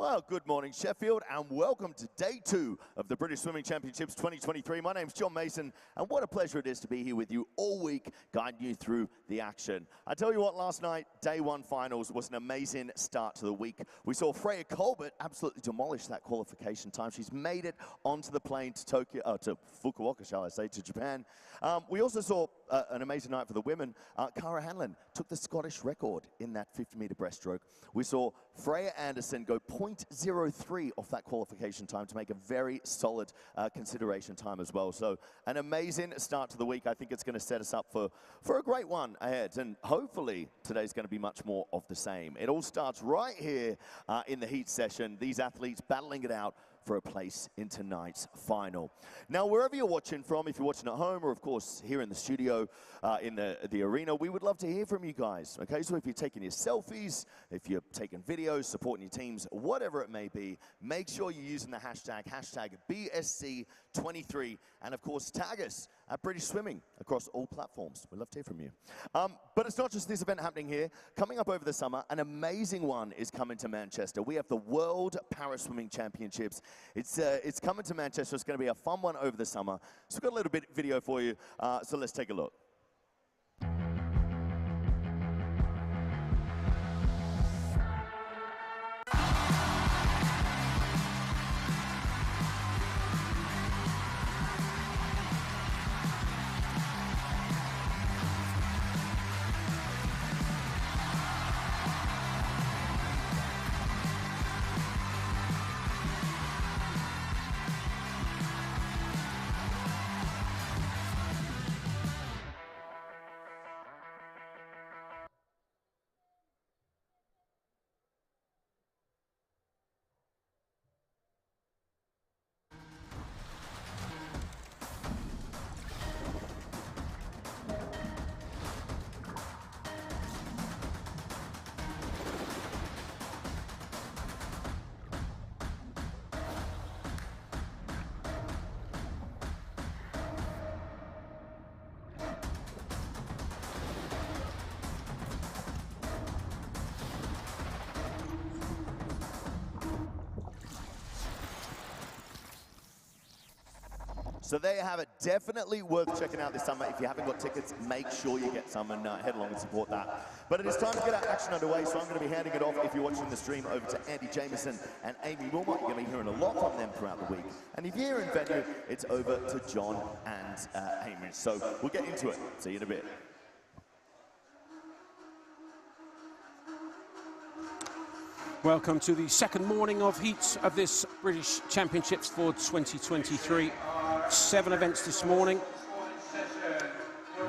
Well, good morning, Sheffield, and welcome to day 2 of the British Swimming Championships 2023. My name's John Mason, and what a pleasure it is to be here with you all week, guiding you through the action. I tell you what, last night, day 1 finals was an amazing start to the week. We saw Freya Colbert absolutely demolish that qualification time. She's made it onto the plane to Tokyo, to Fukuoka, shall I say, to Japan. We also saw an amazing night for the women. Cara Hanlon took the Scottish record in that 50-meter breaststroke. We saw Freya Anderson go 0.03 off that qualification time to make a very solid consideration time as well. So an amazing start to the week. I think it's going to set us up for a great one ahead. And hopefully today's going to be much more of the same. It all starts right here in the heat session. These athletes battling it out for a place in tonight's final. Now, wherever you're watching from, if you're watching at home or, of course, here in the studio, in the arena, we would love to hear from you guys, okay? So if you're taking your selfies, if you're taking videos, supporting your teams, whatever it may be, make sure you're using the hashtag BSC23, and, of course, tag us at British Swimming across all platforms. We'd love to hear from you. But it's not just this event happening here. Coming up over the summer, an amazing one is coming to Manchester. We have the World Para-Swimming Championships. It's coming to Manchester. It's going to be a fun one over the summer. So we've got a little bit of video for you, so let's take a look. So there you have it. Definitely worth checking out this summer. If you haven't got tickets, make sure you get some and head along and support that. But it is time to get our action underway, so I'm going to be handing it off, if you're watching the stream, over to Andy Jameson and Amy Wilmot. You're going to be hearing a lot from them throughout the week. And if you're in venue, it's over to John and Amy. So we'll get into it. See you in a bit. Welcome to the second morning of heats of this British Championships for 2023. 7 events this morning.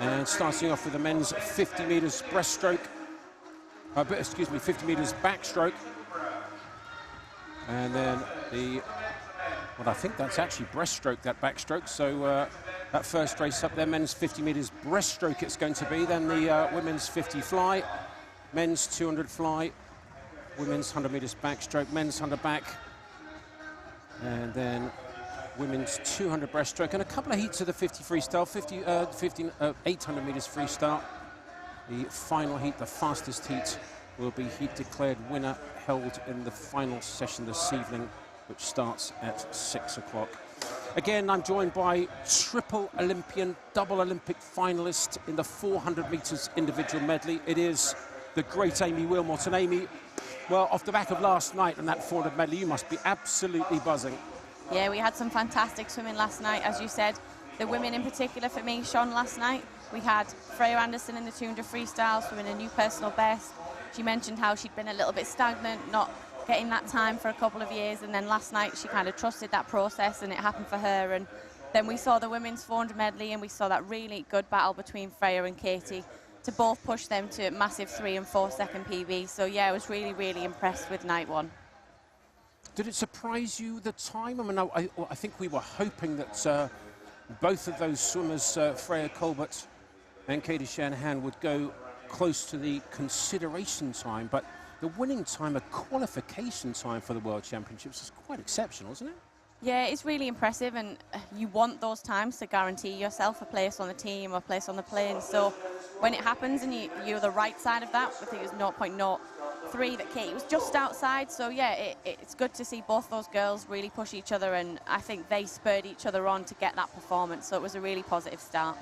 And starting off with the men's 50 meters breaststroke. 50 meters backstroke. And then well, I think that's actually breaststroke, that backstroke. So that first race up there, men's 50 meters breaststroke it's going to be. Then the women's 50 fly, men's 200 fly, women's 100 meters backstroke, men's 100 back, and then women's 200 breaststroke, and a couple of heats of the 50 freestyle, 800 meters freestyle. The final heat, the fastest heat, will be heat declared winner, held in the final session this evening, which starts at 6 o'clock. Again, I'm joined by triple Olympian, double Olympic finalist in the 400 meters individual medley. It is the great Amy Wilmot. And Amy, well, off the back of last night and that 400 medley, you must be absolutely buzzing. Yeah, we had some fantastic swimming last night, as you said. The women in particular for me shone last night. We had Freya Anderson in the 200 freestyle swimming a new personal best. She mentioned how she'd been a little bit stagnant, not getting that time for a couple of years, and then last night she kind of trusted that process and it happened for her. And then we saw the women's 400 medley and we saw that really good battle between Freya and Katie to both push them to massive 3 and 4 second PB. So yeah, I was really, really impressed with night 1. Did it surprise you, the time? I mean, I think we were hoping that both of those swimmers, Freya Colbert and Katie Shanahan, would go close to the consideration time, but the winning time, a qualification time for the World Championships, is quite exceptional, isn't it? Yeah, it's really impressive, and you want those times to guarantee yourself a place on the team or a place on the plane. So when it happens and you're the right side of that, I think it was 0.0 3 that Katie was just outside. So yeah, it's good to see both those girls really push each other, and I think they spurred each other on to get that performance. So it was a really positive start.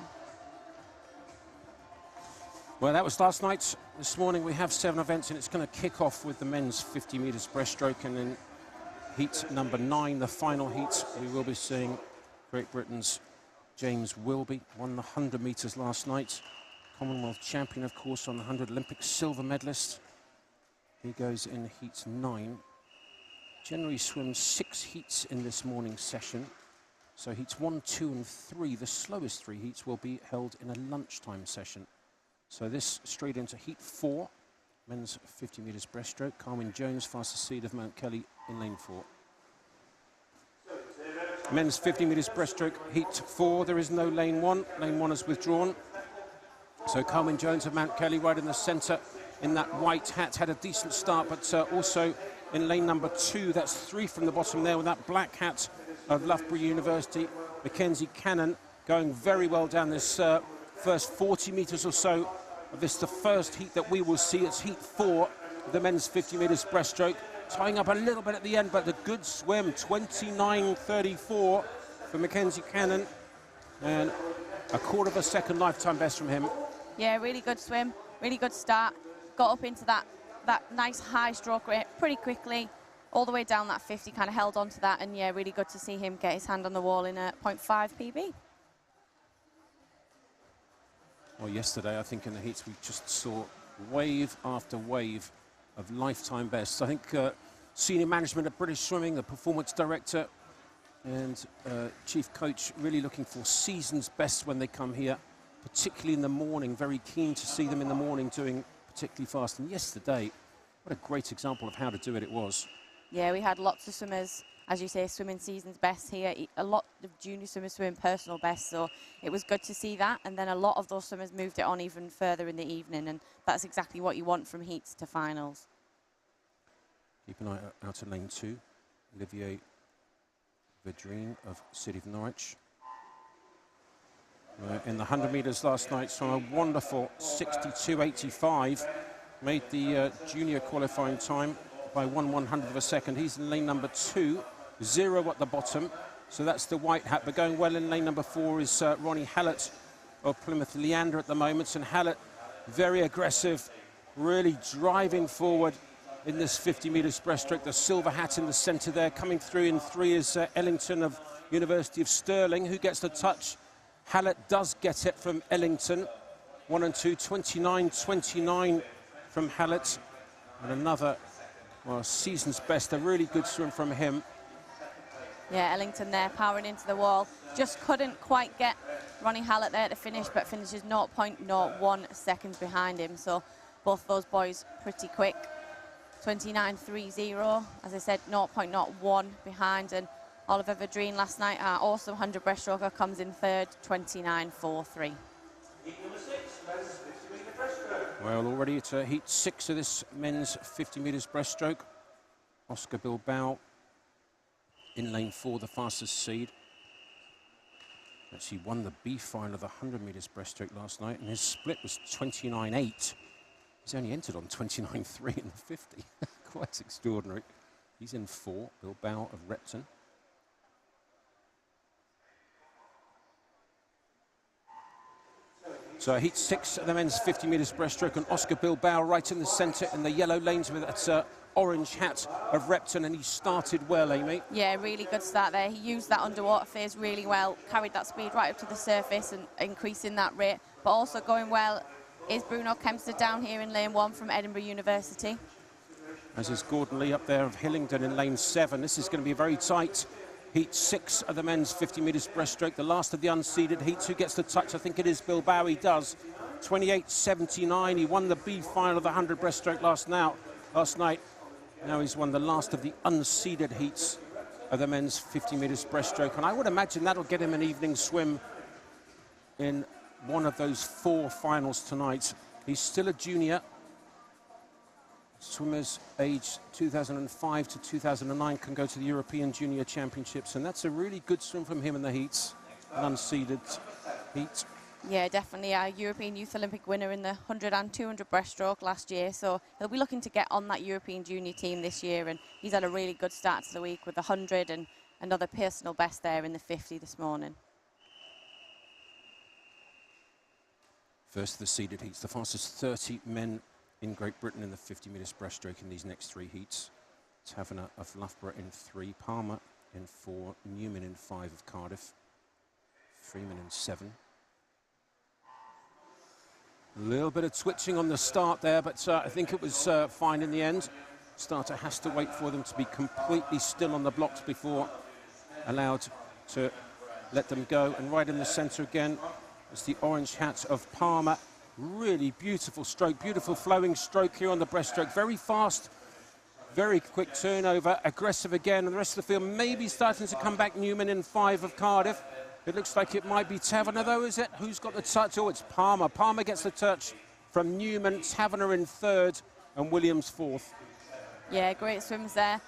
Well, that was last night. This morning we have 7 events, and it's going to kick off with the men's 50 metres breaststroke, and then heat number 9, the final heat, we will be seeing Great Britain's James Wilby, won the 100 metres last night. Commonwealth champion, of course, on the 100, Olympic silver medalist. He goes in heat 9. Generally swims 6 heats in this morning's session. So heats 1, 2 and 3, the slowest 3 heats, will be held in a lunchtime session. So this straight into heat 4, men's 50 metres breaststroke. Carwyn Jones, fastest seed of Mount Kelly in lane 4. Men's 50 metres breaststroke, heat 4. There is no lane 1. Lane 1 is withdrawn. So Carwyn Jones of Mount Kelly right in the centre in that white hat, had a decent start, but also in lane number 2, that's 3 from the bottom there with that black hat of Loughborough University. Mackenzie Cannon going very well down this first 40 metres or so of this, the first heat that we will see. It's heat 4, the men's 50 metres breaststroke. Tying up a little bit at the end, but a good swim, 29.34 for Mackenzie Cannon. And a quarter of a second lifetime best from him. Yeah, really good swim, really good start. Got up into that nice high stroke rate pretty quickly. All the way down that 50, kind of held on to that. And yeah, really good to see him get his hand on the wall in a 0.5 PB. Well, yesterday, I think in the heats, we just saw wave after wave of lifetime bests. I think senior management at British Swimming, the performance director and chief coach, really looking for season's best when they come here, particularly in the morning. Very keen to see them in the morning doing particularly fast. And yesterday, what a great example of how to do it was. Yeah, we had lots of swimmers, as you say, swimming season's best here. A lot of junior swimmers swimming personal best, so it was good to see that. And then a lot of those swimmers moved it on even further in the evening, and that's exactly what you want from heats to finals. Keep an eye out at lane 2. Olivier Vedrine of City of Norwich. In the 100 metres last night, so a wonderful 62.85. Made the junior qualifying time by 1/100th of a second. He's in lane number 2, 0 at the bottom. So that's the white hat. But going well in lane number 4 is Ronnie Hallett of Plymouth Leander at the moment. And Hallett, very aggressive, really driving forward in this 50 metres breaststroke. The silver hat in the centre there. Coming through in 3 is Ellington of University of Stirling, who gets the touch. Hallett does get it from Ellington. 1 and 2, 29.29 from Hallett. And another, well, season's best, a really good swim from him. Yeah, Ellington there, powering into the wall. Just couldn't quite get Ronnie Hallett there to finish, but finishes 0.01 seconds behind him. So both those boys pretty quick. 29.30, as I said, 0.01 behind. And Oliver Vedrine last night, our awesome 100 breaststroker, comes in third, 29.43. Well, already it's heat 6 of this men's 50 metres breaststroke. Oscar Bilbao in lane 4, the fastest seed. Actually won the B final of the 100 metres breaststroke last night, and his split was 29.8. He's only entered on 29.3 in the 50. Quite extraordinary. He's in 4, Bilbao of Repton. So heat 6 of the men's 50 metres breaststroke, and Oscar Bilbao right in the centre in the yellow lanes with that orange hat of Repton, and he started well, Amy. Yeah, really good start there. He used that underwater phase really well, carried that speed right up to the surface and increasing that rate, but also going well is Bruno Kempster down here in lane 1 from Edinburgh University. As is Gordon Lee up there of Hillingdon in lane 7. This is going to be very tight. Heat 6 of the men's 50 metres breaststroke, the last of the unseeded heats. Who gets the touch? I think it is Bilbao. He does. 28.79. He won the B final of the 100 breaststroke last night. Now he's won the last of the unseeded heats of the men's 50 metres breaststroke. And I would imagine that'll get him an evening swim in one of those 4 finals tonight. He's still a junior. Swimmers aged 2005 to 2009 can go to the European Junior Championships, and that's a really good swim from him in the heats, an unseeded heat. Yeah, definitely a European Youth Olympic winner in the 100 and 200 breaststroke last year. So he'll be looking to get on that European junior team this year. And he's had a really good start to the week with the 100 and another personal best there in the 50 this morning. First of the seeded heats, the fastest 30 men in Great Britain in the 50 metres breaststroke in these next 3 heats. Taverner of Loughborough in 3, Palmer in 4, Newman in 5 of Cardiff, Freeman in 7. A little bit of twitching on the start there, but I think it was fine in the end. Starter has to wait for them to be completely still on the blocks before allowed to let them go. And right in the centre again is the orange hat of Palmer. Really beautiful stroke, beautiful flowing stroke here on the breaststroke. Very fast, very quick turnover, aggressive again. And the rest of the field maybe starting to come back. Newman in 5 of Cardiff. It looks like it might be Taverner, though, is it? Who's got the touch? Oh, it's Palmer. Palmer gets the touch from Newman, Taverner in 3rd, and Williams 4th. Yeah, great swims there.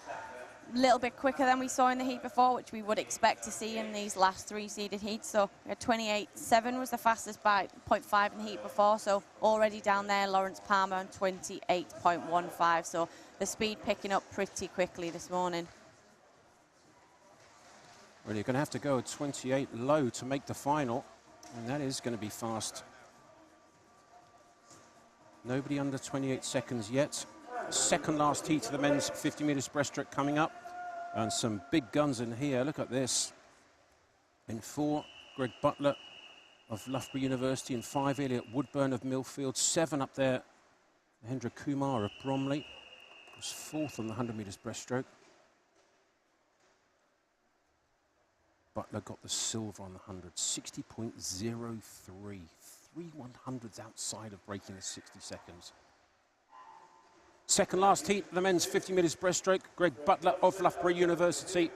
A little bit quicker than we saw in the heat before, which we would expect to see in these last 3 seeded heats. So 28.7 was the fastest by 0.5 in the heat before. So already down there, Lawrence Palmer on 28.15. So the speed picking up pretty quickly this morning. Well, you're going to have to go at 28 low to make the final, and that is going to be fast. Nobody under 28 seconds yet. Second last heat of the men's 50 metres breaststroke coming up, and some big guns in here. Look at this. In 4, Greg Butler of Loughborough University. In 5, Elliot Woodburn of Millfield. 7 up there, Mahendra Kumar of Bromley. Was 4th on the 100 metres breaststroke. Butler got the silver on the 100, 60.03. 3 100s outside of breaking the 60 seconds. Second last heat, the men's 50 metres breaststroke. Greg Butler of Loughborough University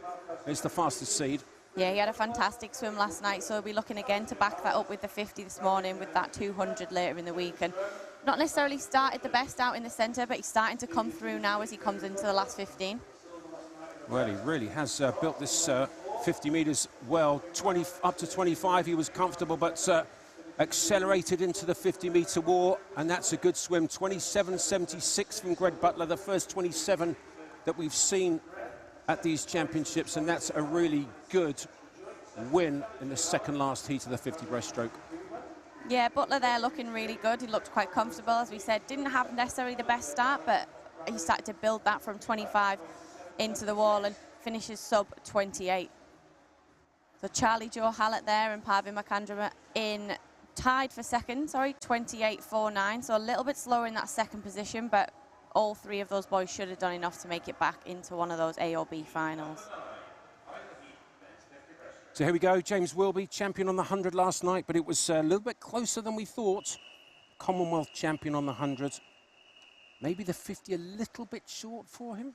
is the fastest seed. Yeah, he had a fantastic swim last night, so he'll be looking again to back that up with the 50 this morning, with that 200 later in the week. And not necessarily started the best out in the centre, but he's starting to come through now as he comes into the last 15. Well, he really has built this 50 metres well. Up to 25 he was comfortable, but accelerated into the 50-metre war, and that's a good swim. 27.76 from Greg Butler, the first 27 that we've seen at these championships, and that's a really good win in the second last heat of the 50 breaststroke. Yeah, Butler there looking really good. He looked quite comfortable, as we said. Didn't have necessarily the best start, but he started to build that from 25 into the wall and finishes sub 28. So Charlie Joe Hallett there and Parvin McAndrew in tied for second, 28.49. So a little bit slower in that second position, but all 3 of those boys should have done enough to make it back into one of those A or B finals. So here we go, James Wilby, champion on the 100 last night, but it was a little bit closer than we thought. Commonwealth champion on the 100. Maybe the 50 a little bit short for him.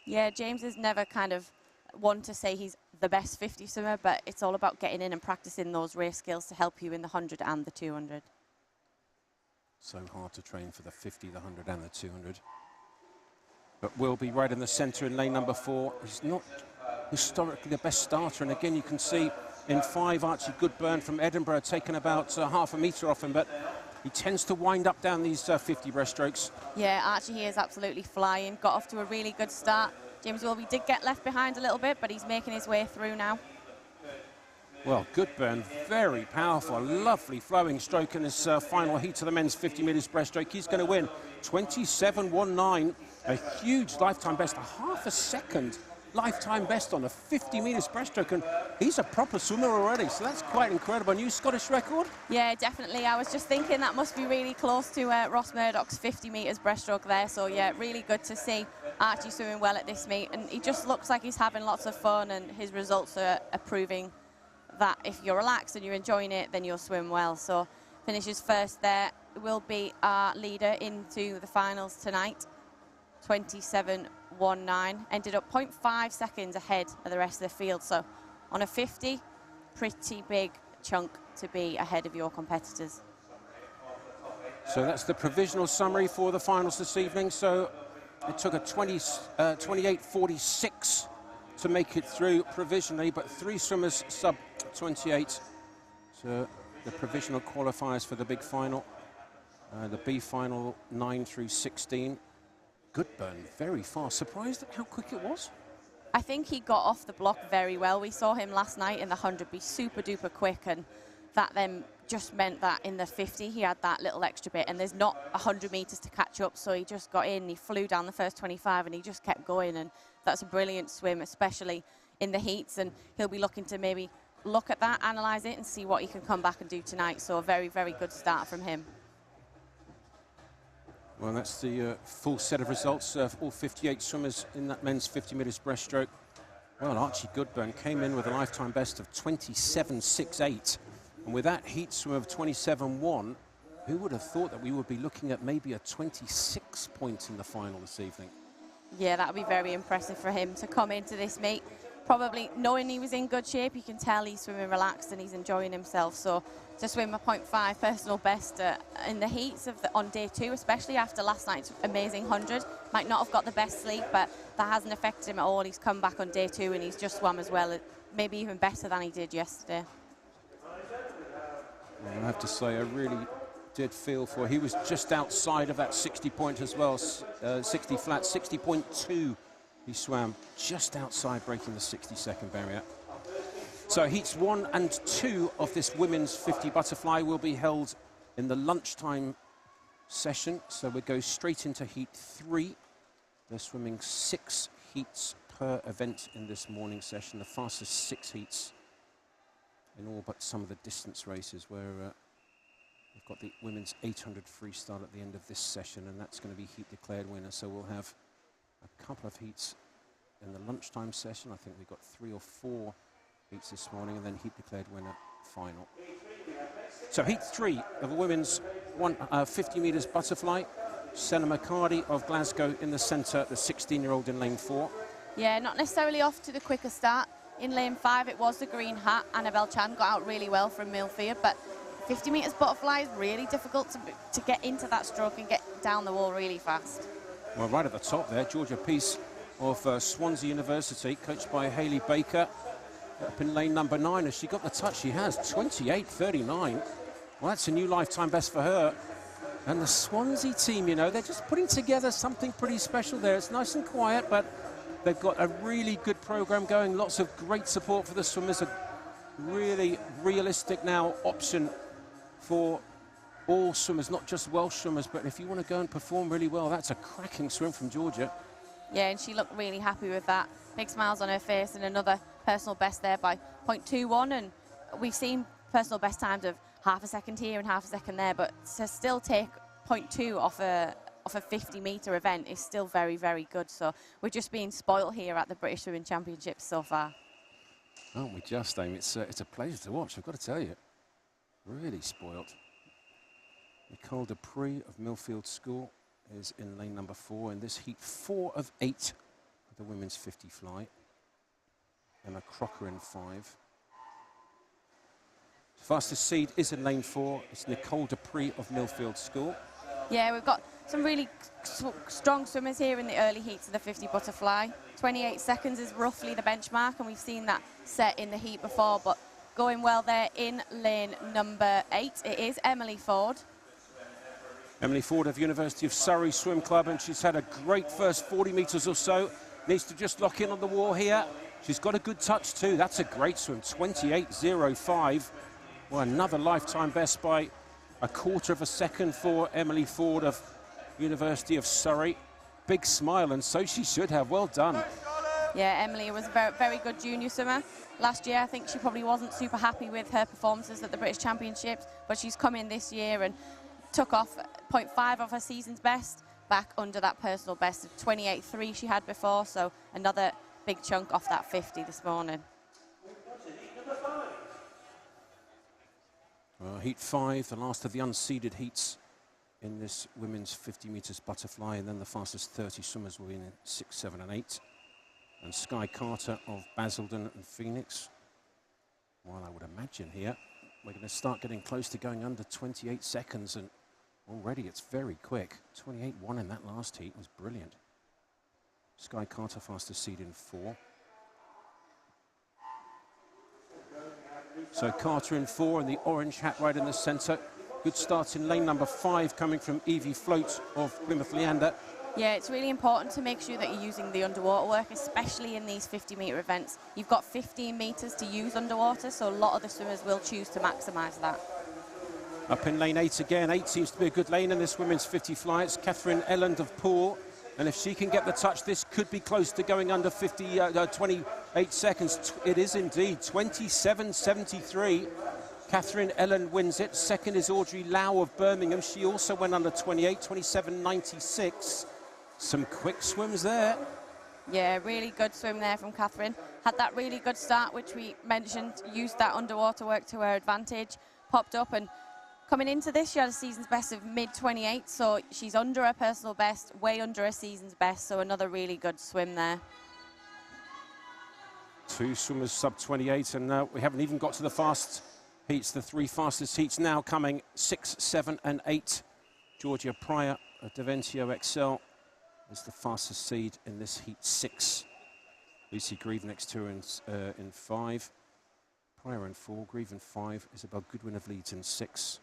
Yeah, James is never kind of one to say he's the best 50 swimmer, but it's all about getting in and practicing those race skills to help you in the 100 and the 200. So hard to train for the 50, the 100 and the 200. But Wilby right in the centre in lane number 4. He's not historically the best starter, and again you can see in 5 Archie Goodburn from Edinburgh taken about half a metre off him, but he tends to wind up down these 50 breaststrokes. Yeah, Archie here is absolutely flying. Got off to a really good start. James Wilby did get left behind a little bit, but he's making his way through now. Well, Goodburn, very powerful, lovely flowing stroke in this final heat of the men's 50 metres breaststroke. He's going to win 27.19, a huge lifetime best, a half a second lifetime best on a 50 metres breaststroke, and he's a proper swimmer already, so that's quite incredible. A new Scottish record? Yeah, definitely. I was just thinking that must be really close to Ross Murdoch's 50 metres breaststroke there, so yeah, really good to see Archie swimming well at this meet, and he just looks like he's having lots of fun, and his results are proving that if you're relaxed and you're enjoying it, then you'll swim well. So finishes first there, will be our leader into the finals tonight. 27.19, ended up 0.5 seconds ahead of the rest of the field. So on a 50, pretty big chunk to be ahead of your competitors. So that's the provisional summary for the finals this evening. So it took a 28.46 to make it through provisionally, but 3 swimmers sub 28. So the provisional qualifiers for the big final. The B final, 9 through 16. Goodburn, very fast. Surprised at how quick it was? I think he got off the block very well. We saw him last night in the 100 be super duper quick, and that then just meant that in the 50 he had that little extra bit, and there's not 100 meters to catch up, so he just got in, he flew down the first 25 and he just kept going, and that's a brilliant swim, especially in the heats, and he'll be looking to maybe look at that, analyze it and see what he can come back and do tonight. So a very, very good start from him. Well, that's the full set of results of all 58 swimmers in that men's 50 meters breaststroke. Well, Archie Goodburn came in with a lifetime best of 27.68. And with that heat swim of 27.1, who would have thought that we would be looking at maybe a 26 point in the final this evening? Yeah, that would be very impressive for him to come into this meet. Probably knowing he was in good shape, you can tell he's swimming relaxed and he's enjoying himself. So to swim a 0.5 personal best in the heats on day 2, especially after last night's amazing 100, might not have got the best sleep, but that hasn't affected him at all. He's come back on day 2 and he's just swum as well, maybe even better than he did yesterday. Well, I have to say, I really did feel for, he was just outside of that 60 point as well, 60 flat, 60.2 he swam, just outside breaking the 60-second barrier. So heats 1 and 2 of this women's 50 butterfly will be held in the lunchtime session, so we go straight into heat 3. They're swimming 6 heats per event in this morning session, the fastest 6 heats in all but some of the distance races, where we've got the women's 800 freestyle at the end of this session, and that's going to be heat declared winner. So we'll have a couple of heats in the lunchtime session. I think we've got 3 or 4 heats this morning, and then heat declared winner final. So heat 3 of the women's 50 meters butterfly. Senna McCarty of Glasgow in the centre, the 16-year-old in lane 4. Yeah, not necessarily off to the quicker start. In lane 5, it was the green hat. Annabelle Chan got out really well from Milfield, but 50 meters butterfly is really difficult to get into that stroke and get down the wall really fast. Well, right at the top there, Georgia Peace of Swansea University, coached by Hayley Baker, up in lane number 9. Has she got the touch? She has, 28.39. Well, that's a new lifetime best for her. And the Swansea team, you know, they're just putting together something pretty special there. It's nice and quiet, but they've got a really good program going. Lots of great support for the swimmers. A really realistic now option for all swimmers, not just Welsh swimmers, but if you want to go and perform really well, that's a cracking swim from Georgia. Yeah, and she looked really happy with that. Big smiles on her face, and another personal best there by 0.21. And we've seen personal best times of half a second here and half a second there, but to still take 0.2 off a 50-meter event is still very, very good. So we're just being spoiled here at the British Swimming Championships so far. Aren't we just, Amy? It's a pleasure to watch, I've got to tell you. Really spoiled. Nicole Dupree of Millfield School is in lane number 4 in this heat 4 of 8 of the women's 50 fly. Emma Crocker in 5. Fastest seed is in lane 4. It's Nicole Dupree of Millfield School. Yeah, we've got some really strong swimmers here in the early heats of the 50 butterfly. 28 seconds is roughly the benchmark, and we've seen that set in the heat before, but going well there in lane number 8, it is Emily Ford. Emily Ford of University of Surrey Swim Club, and she's had a great first 40 metres or so. Needs to just lock in on the wall here. She's got a good touch too. That's a great swim, 28.05. Well, another lifetime best by a quarter of a second for Emily Ford of University of Surrey. Big smile, and so she should have. Well done. Yeah, Emily was a very, very good junior swimmer. Last year, I think she probably wasn't super happy with her performances at the British Championships, but she's come in this year and took off 0.5 of her season's best, back under that personal best of 28.3 she had before, so another big chunk off that 50 this morning. Heat 5, the last of the unseeded heats in this women's 50 metres butterfly, and then the fastest 30 swimmers will be in 6, 7 and 8. And Sky Carter of Basildon and Phoenix. Well, I would imagine here we're going to start getting close to going under 28 seconds, and already it's very quick. 28.1 in that last heat was brilliant. Sky Carter fastest seed in 4. So Carter in 4 and the orange hat right in the centre. Good start in lane number 5 coming from Evie Float of Plymouth Leander. Yeah, it's really important to make sure that you're using the underwater work, especially in these 50-metre events. You've got 15 metres to use underwater, so a lot of the swimmers will choose to maximise that. Up in lane 8 again. 8 seems to be a good lane in this women's 50 fly. It's Catherine Elland of Poole. And if she can get the touch, this could be close to going under 28 seconds. It is indeed 27.73. Catherine Ellen wins it. Second is Audrey Lau of Birmingham. She also went under 28, 27.96. Some quick swims there. Yeah, really good swim there from Catherine. Had that really good start, which we mentioned, used that underwater work to her advantage, popped up, and coming into this, she had a season's best of mid-28, so she's under her personal best, way under her season's best, so another really good swim there. 2 swimmers sub-28, and we haven't even got to the fast heats. The 3 fastest heats now coming, 6, 7 and 8. Georgia Pryor of Deventio XL is the fastest seed in this heat 6. Lucy Grieve next to her in 5. Pryor in 4, Grieve in 5. Isabel Goodwin of Leeds in 6.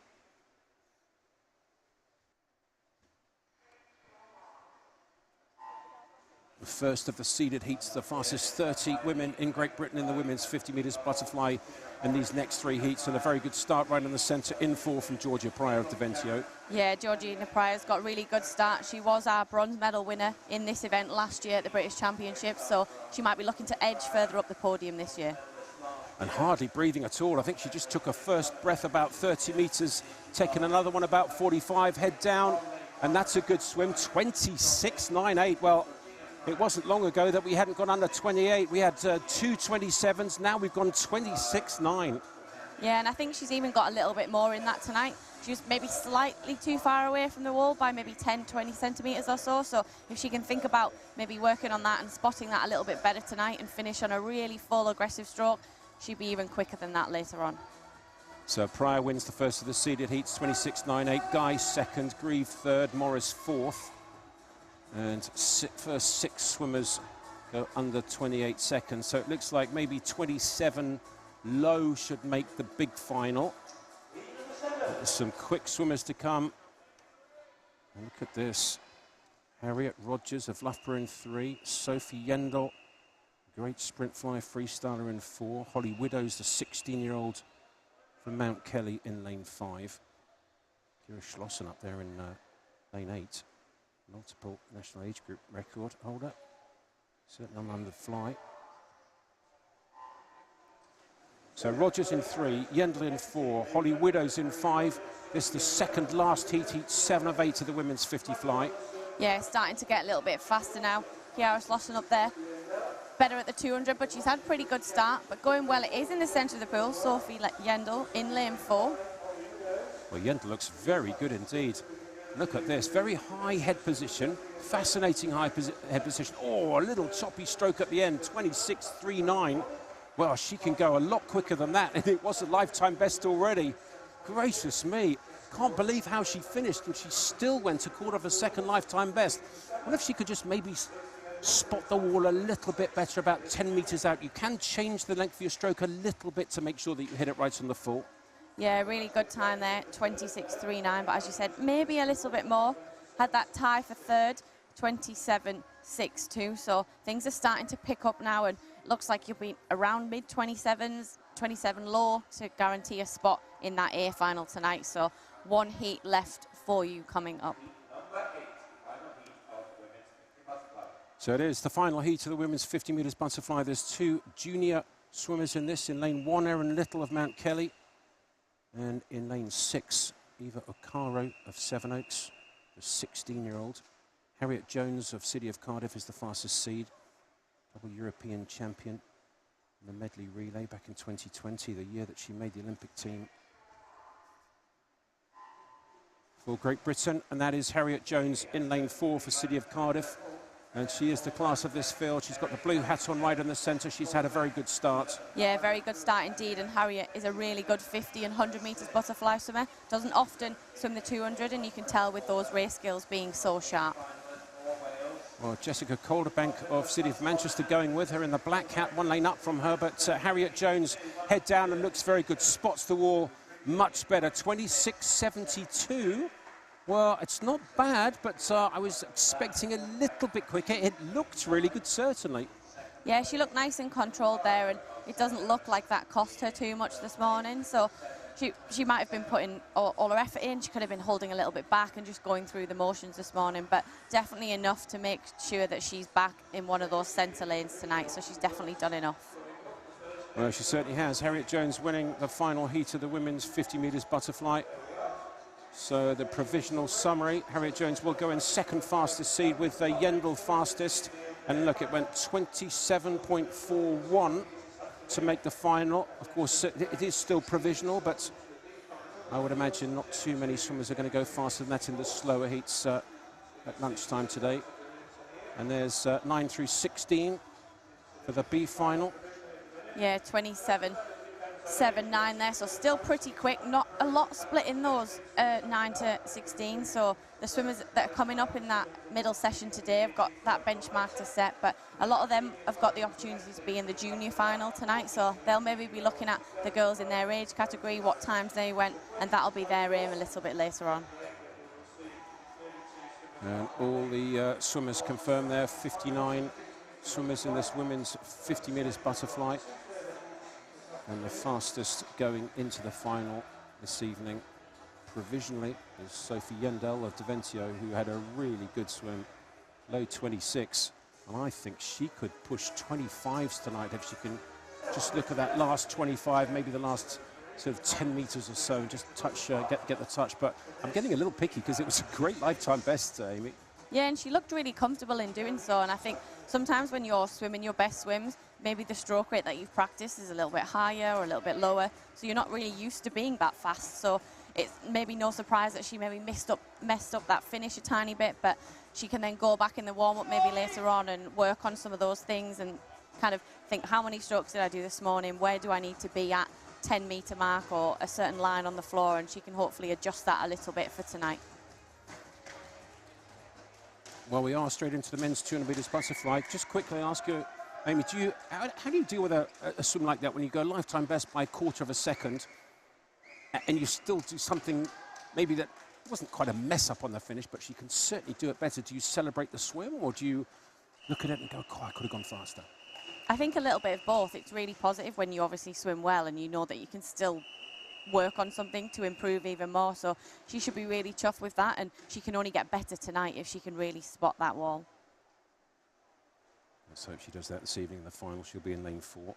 The first of the seeded heats, the fastest 30 women in Great Britain in the women's 50 metres butterfly in these next 3 heats, and a very good start right in the centre in 4 from Georgia Pryor of Deventio. Yeah, Georgina Pryor's got a really good start. She was our bronze medal winner in this event last year at the British Championships, so she might be looking to edge further up the podium this year. And hardly breathing at all. I think she just took her first breath about 30 metres, taking another one about 45, head down, and that's a good swim, 26.98. Well, it wasn't long ago that we hadn't gone under 28. We had 2 27s. Now we've gone 26.9. Yeah, and I think she's even got a little bit more in that tonight. She was maybe slightly too far away from the wall by maybe 10, 20 centimetres or so. So if she can think about maybe working on that and spotting that a little bit better tonight and finish on a really full aggressive stroke, she'd be even quicker than that later on. So Pryor wins the first of the seeded heats, 26.98. Guy second, Grieve third, Morris fourth. And first 6 swimmers go under 28 seconds. So it looks like maybe 27 low should make the big final. There's some quick swimmers to come. And look at this. Harriet Rogers of Loughborough in 3. Sophie Yendel, great sprint fly freestyler in 4. Holly Widows, the 16-year-old from Mount Kelly in lane 5. Kira Schlossen up there in lane 8. Multiple national age group record holder. Certainly on the fly. So Rogers in 3, Yendel in 4, Holly Widows in 5. This is the second last heat, heat 7 of 8 of the women's 50 fly. Yeah, starting to get a little bit faster now. Kiara Slosson up there. Better at the 200, but she's had a pretty good start. But going well, it is in the centre of the pool. Sophie Yendel in lane 4. Well, Yendel looks very good indeed. Look at this, very high head position, fascinating high head position. Oh, a little choppy stroke at the end, 26.39. Well, she can go a lot quicker than that, and it was a lifetime best already. Gracious me, can't believe how she finished, and she still went a quarter of a second lifetime best. What if she could just maybe spot the wall a little bit better, about 10 metres out? You can change the length of your stroke a little bit to make sure that you hit it right on the full. Yeah, really good time there, 26.39, but as you said, maybe a little bit more. Had that tie for third, 27.62, so things are starting to pick up now, and looks like you'll be around mid-27s, 27 low to guarantee a spot in that A final tonight, so 1 heat left for you coming up. So it is the final heat of the women's 50 metres butterfly. There's 2 junior swimmers in this. In lane 1, Erin Little of Mount Kelly. And in lane 6, Eva Ocaro of Sevenoaks, the 16-year-old. Harriet Jones of City of Cardiff is the fastest seed. Double European champion in the medley relay back in 2020, the year that she made the Olympic team for Great Britain. And that is Harriet Jones in lane 4 for City of Cardiff. And she is the class of this field. She's got the blue hat on right in the centre. She's had a very good start. Yeah, very good start indeed. And Harriet is a really good 50 and 100 metres butterfly swimmer. Doesn't often swim the 200, and you can tell with those race skills being so sharp. Well, Jessica Calderbank of City of Manchester going with her in the black hat, 1 lane up from her, but Harriet Jones head down and looks very good, spots the wall much better. 26.72. Well, it's not bad, but I was expecting a little bit quicker. It looked really good, certainly. Yeah, she looked nice and controlled there, and it doesn't look like that cost her too much this morning. So she might have been putting all her effort in. She could have been holding a little bit back and just going through the motions this morning, but definitely enough to make sure that she's back in one of those centre lanes tonight. So she's definitely done enough. Well, she certainly has. Harriet Jones winning the final heat of the women's 50 metres butterfly. So the provisional summary, Harriet Jones will go in second fastest seed with Yendel fastest. And look, it went 27.41 to make the final. Of course, it is still provisional, but I would imagine not too many swimmers are going to go faster than that in the slower heats at lunchtime today. And there's 9 through 16 for the B final. Yeah, 27.79 there, so still pretty quick. Not a lot split in those 9 to 16. So the swimmers that are coming up in that middle session today have got that benchmark to set, but a lot of them have got the opportunity to be in the junior final tonight. So they'll maybe be looking at the girls in their age category, what times they went, and that'll be their aim a little bit later on. And all the swimmers confirmed there, 59 swimmers in this women's 50 metres butterfly. And the fastest going into the final this evening, provisionally, is Sophie Yendel of Deventio, who had a really good swim, low 26. And I think she could push 25s tonight if she can just look at that last 25, maybe the last sort of 10 metres or so, and just touch, get the touch. But I'm getting a little picky because it was a great lifetime best, Amy. Yeah, and she looked really comfortable in doing so. And I think sometimes when you're swimming your best swims, maybe the stroke rate that you've practiced is a little bit higher or a little bit lower. So you're not really used to being that fast. So it's maybe no surprise that she maybe messed up that finish a tiny bit, but she can then go back in the warm-up maybe later on and work on some of those things and kind of think, how many strokes did I do this morning? Where do I need to be at 10-metre mark or a certain line on the floor? And she can hopefully adjust that a little bit for tonight. Well, we are straight into the men's 200 metres butterfly. Just quickly ask you, Amy, how do you deal with a swim like that when you go lifetime best by a quarter of a second and you still do something maybe that wasn't quite a mess up on the finish, but she can certainly do it better? Do you celebrate the swim, or do you look at it and go, oh, I could have gone faster? I think a little bit of both. It's really positive when you obviously swim well and you know that you can still work on something to improve even more. So she should be really chuffed with that, and she can only get better tonight if she can really spot that wall. Let's hope she does that this evening in the final. She'll be in lane 4.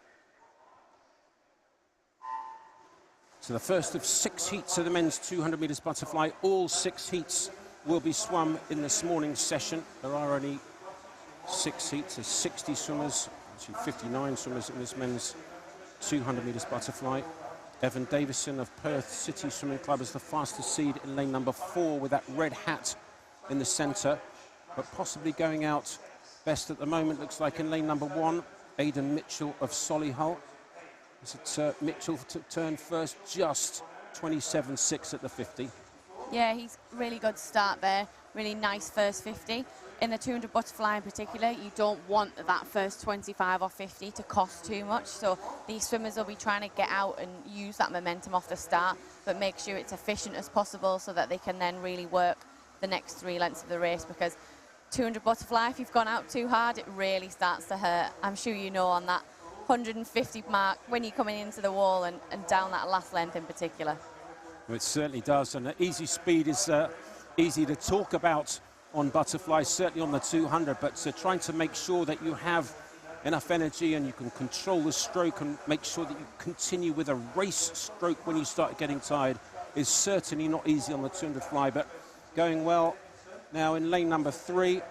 So the first of 6 heats of the men's 200 metres butterfly. All 6 heats will be swum in this morning's session. There are only 6 heats. There's 60 swimmers, actually 59 swimmers in this men's 200 metres butterfly. Evan Davison of Perth City Swimming Club is the fastest seed in lane number 4 with that red hat in the centre, but possibly going out best at the moment, looks like, in lane number 1, Aidan Mitchell of Solihull. Is it Mitchell to turn first, just 27.6 at the 50. Yeah, he's really good start there. Really nice first 50. In the 200 butterfly in particular, you don't want that first 25 or 50 to cost too much. So these swimmers will be trying to get out and use that momentum off the start, but make sure it's efficient as possible so that they can then really work the next 3 lengths of the race, because 200 butterfly, if you've gone out too hard, it really starts to hurt. I'm sure you know on that 150 mark when you're coming into the wall and down that last length in particular. Well, it certainly does, and the easy speed is easy to talk about on butterfly, certainly on the 200, but trying to make sure that you have enough energy and you can control the stroke and make sure that you continue with a race stroke when you start getting tired is certainly not easy on the 200 fly, but going well now in lane number 3.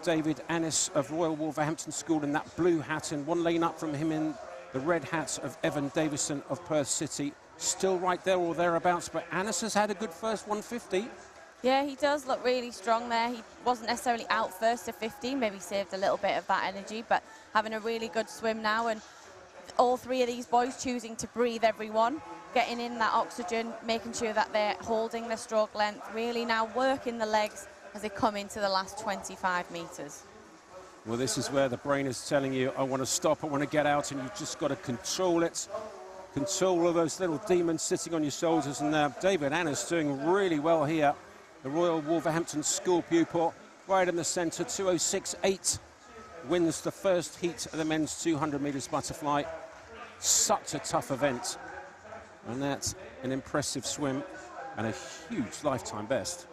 David Annis of Royal Wolverhampton School in that blue hat, and 1 lane up from him in the red hat of Evan Davison of Perth City. Still right there or thereabouts, but Annis has had a good first 150. Yeah, he does look really strong there. He wasn't necessarily out first to 50, maybe saved a little bit of that energy, but having a really good swim now, and all 3 of these boys choosing to breathe everyone, getting in that oxygen, making sure that they're holding the stroke length, really now working the legs as they come into the last 25 metres. Well, this is where the brain is telling you, I want to stop, I want to get out, and you've just got to control it. Control all those little demons sitting on your shoulders. And David Anna's doing really well here. The Royal Wolverhampton School pupil, right in the centre, 2:06.8. Wins the first heat of the men's 200 metres butterfly. Such a tough event. And that's an impressive swim and a huge lifetime best.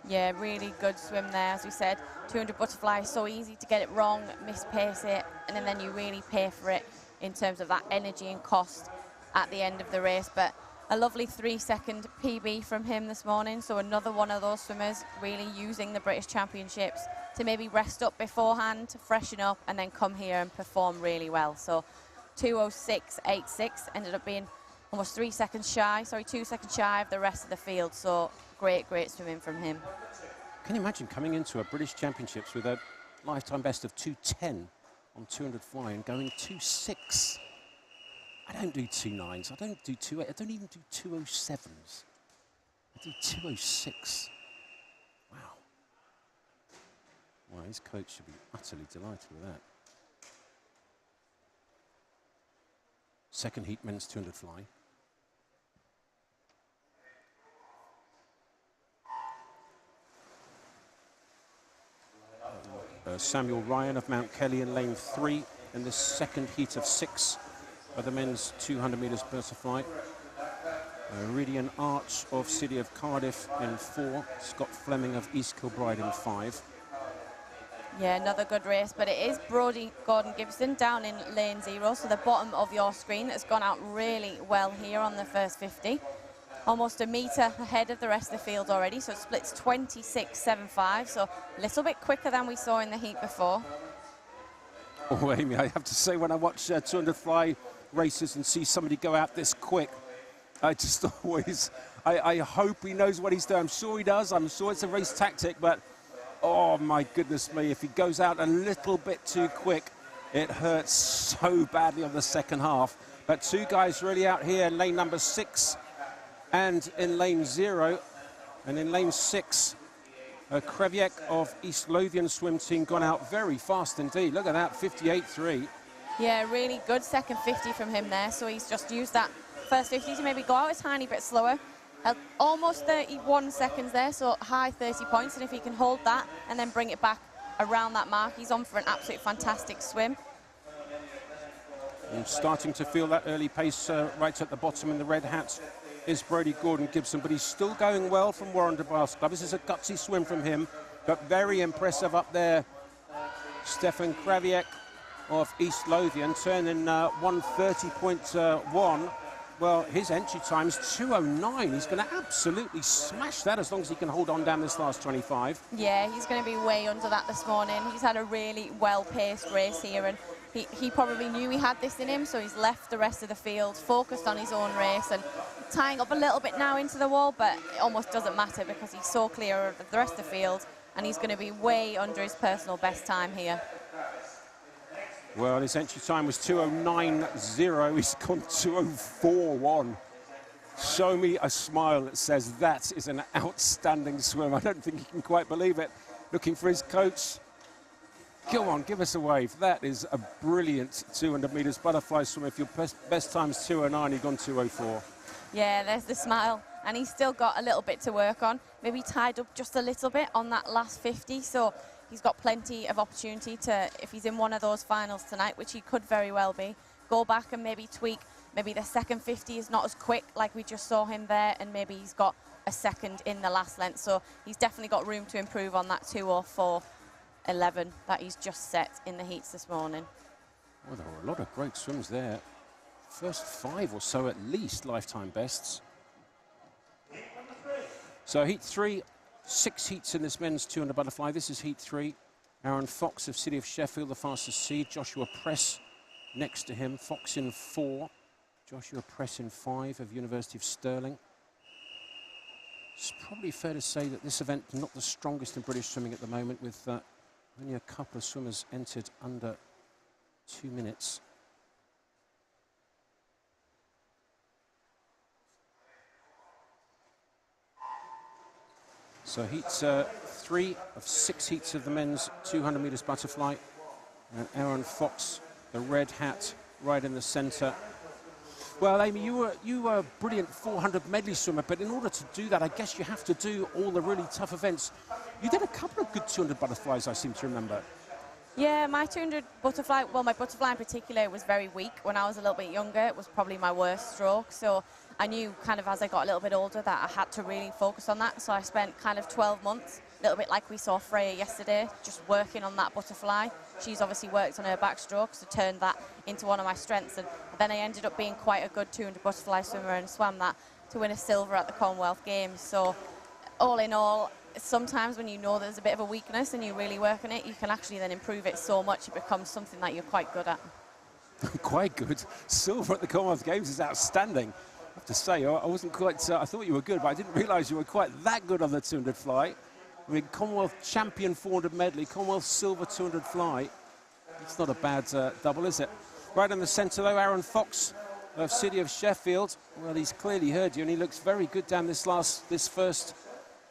Yeah, really good swim there. As we said, 200 butterfly is so easy to get it wrong, mispace it, and then you really pay for it in terms of that energy and cost at the end of the race. But a lovely 3-second PB from him this morning. So another one of those swimmers really using the British Championships to maybe rest up beforehand, to freshen up, and then come here and perform really well. So 2:06.86 ended up being almost 2 seconds shy of the rest of the field. So great swimming from him. Can you imagine coming into a British Championships with a lifetime best of 2:10 on 200 fly and going 2:06? I don't do 2:9s, I don't do 2:8, I don't even do 2:07s. I do 2:06. Wow. Well, his coach should be utterly delighted with that. Second heat men's 200 fly. Samuel Ryan of Mount Kelly in lane 3 in the second heat of 6 of the men's 200 metres butterfly. Iridian Arch of City of Cardiff in 4. Scott Fleming of East Kilbride in 5. Yeah, another good race, but it is Brodie Gordon-Gibson down in lane 0, so the bottom of your screen has gone out really well here on the first 50. Almost a metre ahead of the rest of the field already, so it splits 26.75, so a little bit quicker than we saw in the heat before. Oh, Amy, I have to say, when I watch 200 fly races and see somebody go out this quick, I just always, I hope he knows what he's doing. I'm sure he does. I'm sure it's a race tactic, but oh my goodness me, if he goes out a little bit too quick, it hurts so badly on the second half. But two guys really out here in lane number 6 and in lane 0. And in lane 6, Kreviek of East Lothian swim team gone out very fast indeed. Look at that, 58.3. Yeah, really good second 50 from him there. So he's just used that first 50 to maybe go out a tiny bit slower. Almost 31 seconds there, so high 30 points. And if he can hold that and then bring it back around that mark, he's on for an absolute fantastic swim. And starting to feel that early pace right at the bottom in the red hats is Brodie Gordon-Gibson, but he's still going well from Warren de Baas Club. This is a gutsy swim from him, but very impressive up there. Stefan Kreviek of East Lothian turning 1:30.1. Well, his entry time is 2:09. He's going to absolutely smash that as long as he can hold on down this last 25. Yeah, he's going to be way under that this morning. He's had a really well-paced race here, and he probably knew he had this in him, so he's left the rest of the field, focused on his own race, and tying up a little bit now into the wall, but it almost doesn't matter because he's so clear of the rest of the field, and he's going to be way under his personal best time here. Well, his entry time was 2:09.0. He's gone 2:04.1. Show me a smile that says that is an outstanding swim. I don't think he can quite believe it. Looking for his coach. Go on, give us a wave. That is a brilliant 200 metres butterfly swim. If your best time's 2:09, you've gone 2:04. Yeah, there's the smile. And he's still got a little bit to work on. Maybe tied up just a little bit on that last 50. So he's got plenty of opportunity to, if he's in one of those finals tonight, which he could very well be, go back and maybe tweak. Maybe the second 50 is not as quick like we just saw him there, and maybe he's got a second in the last length. So he's definitely got room to improve on that 2:04.11 that he's just set in the heats this morning. Well, there were a lot of great swims there. First 5 or so at least lifetime bests. So heat 3, 6 heats in this men's 200 butterfly. This is heat 3. Aaron Fox of City of Sheffield, the fastest seed. Joshua Press next to him. Fox in 4. Joshua Press in 5 of University of Stirling. It's probably fair to say that this event is not the strongest in British swimming at the moment, with only a couple of swimmers entered under 2 minutes. So heat 3 of 6 heats of the men's 200 metres butterfly. And Aaron Fox, the red hat, right in the centre. Well, Amy, you were a brilliant 400 medley swimmer, but in order to do that, I guess you have to do all the really tough events. You did a couple of good 200 butterflies, I seem to remember. Yeah, my 200 butterfly, well, my butterfly in particular was very weak. When I was a little bit younger, it was probably my worst stroke. So I knew kind of as I got a little bit older that I had to really focus on that. So I spent kind of 12 months, a little bit like we saw Freya yesterday, just working on that butterfly. She's obviously worked on her backstrokes to turn that into one of my strengths. And then I ended up being quite a good 200 butterfly swimmer and swam that to win a silver at the Commonwealth Games. So all in all, sometimes when you know there's a bit of a weakness and you really work on it, you can actually then improve it so much it becomes something that you're quite good at. Quite good. Silver at the Commonwealth Games is outstanding. I have to say, I wasn't quite, I thought you were good, but I didn't realise you were quite that good on the 200 fly. I mean, Commonwealth champion 400 medley, Commonwealth silver 200 fly. It's not a bad double, is it? Right in the centre, though, Aaron Fox of City of Sheffield. Well, he's clearly heard you, and he looks very good down this first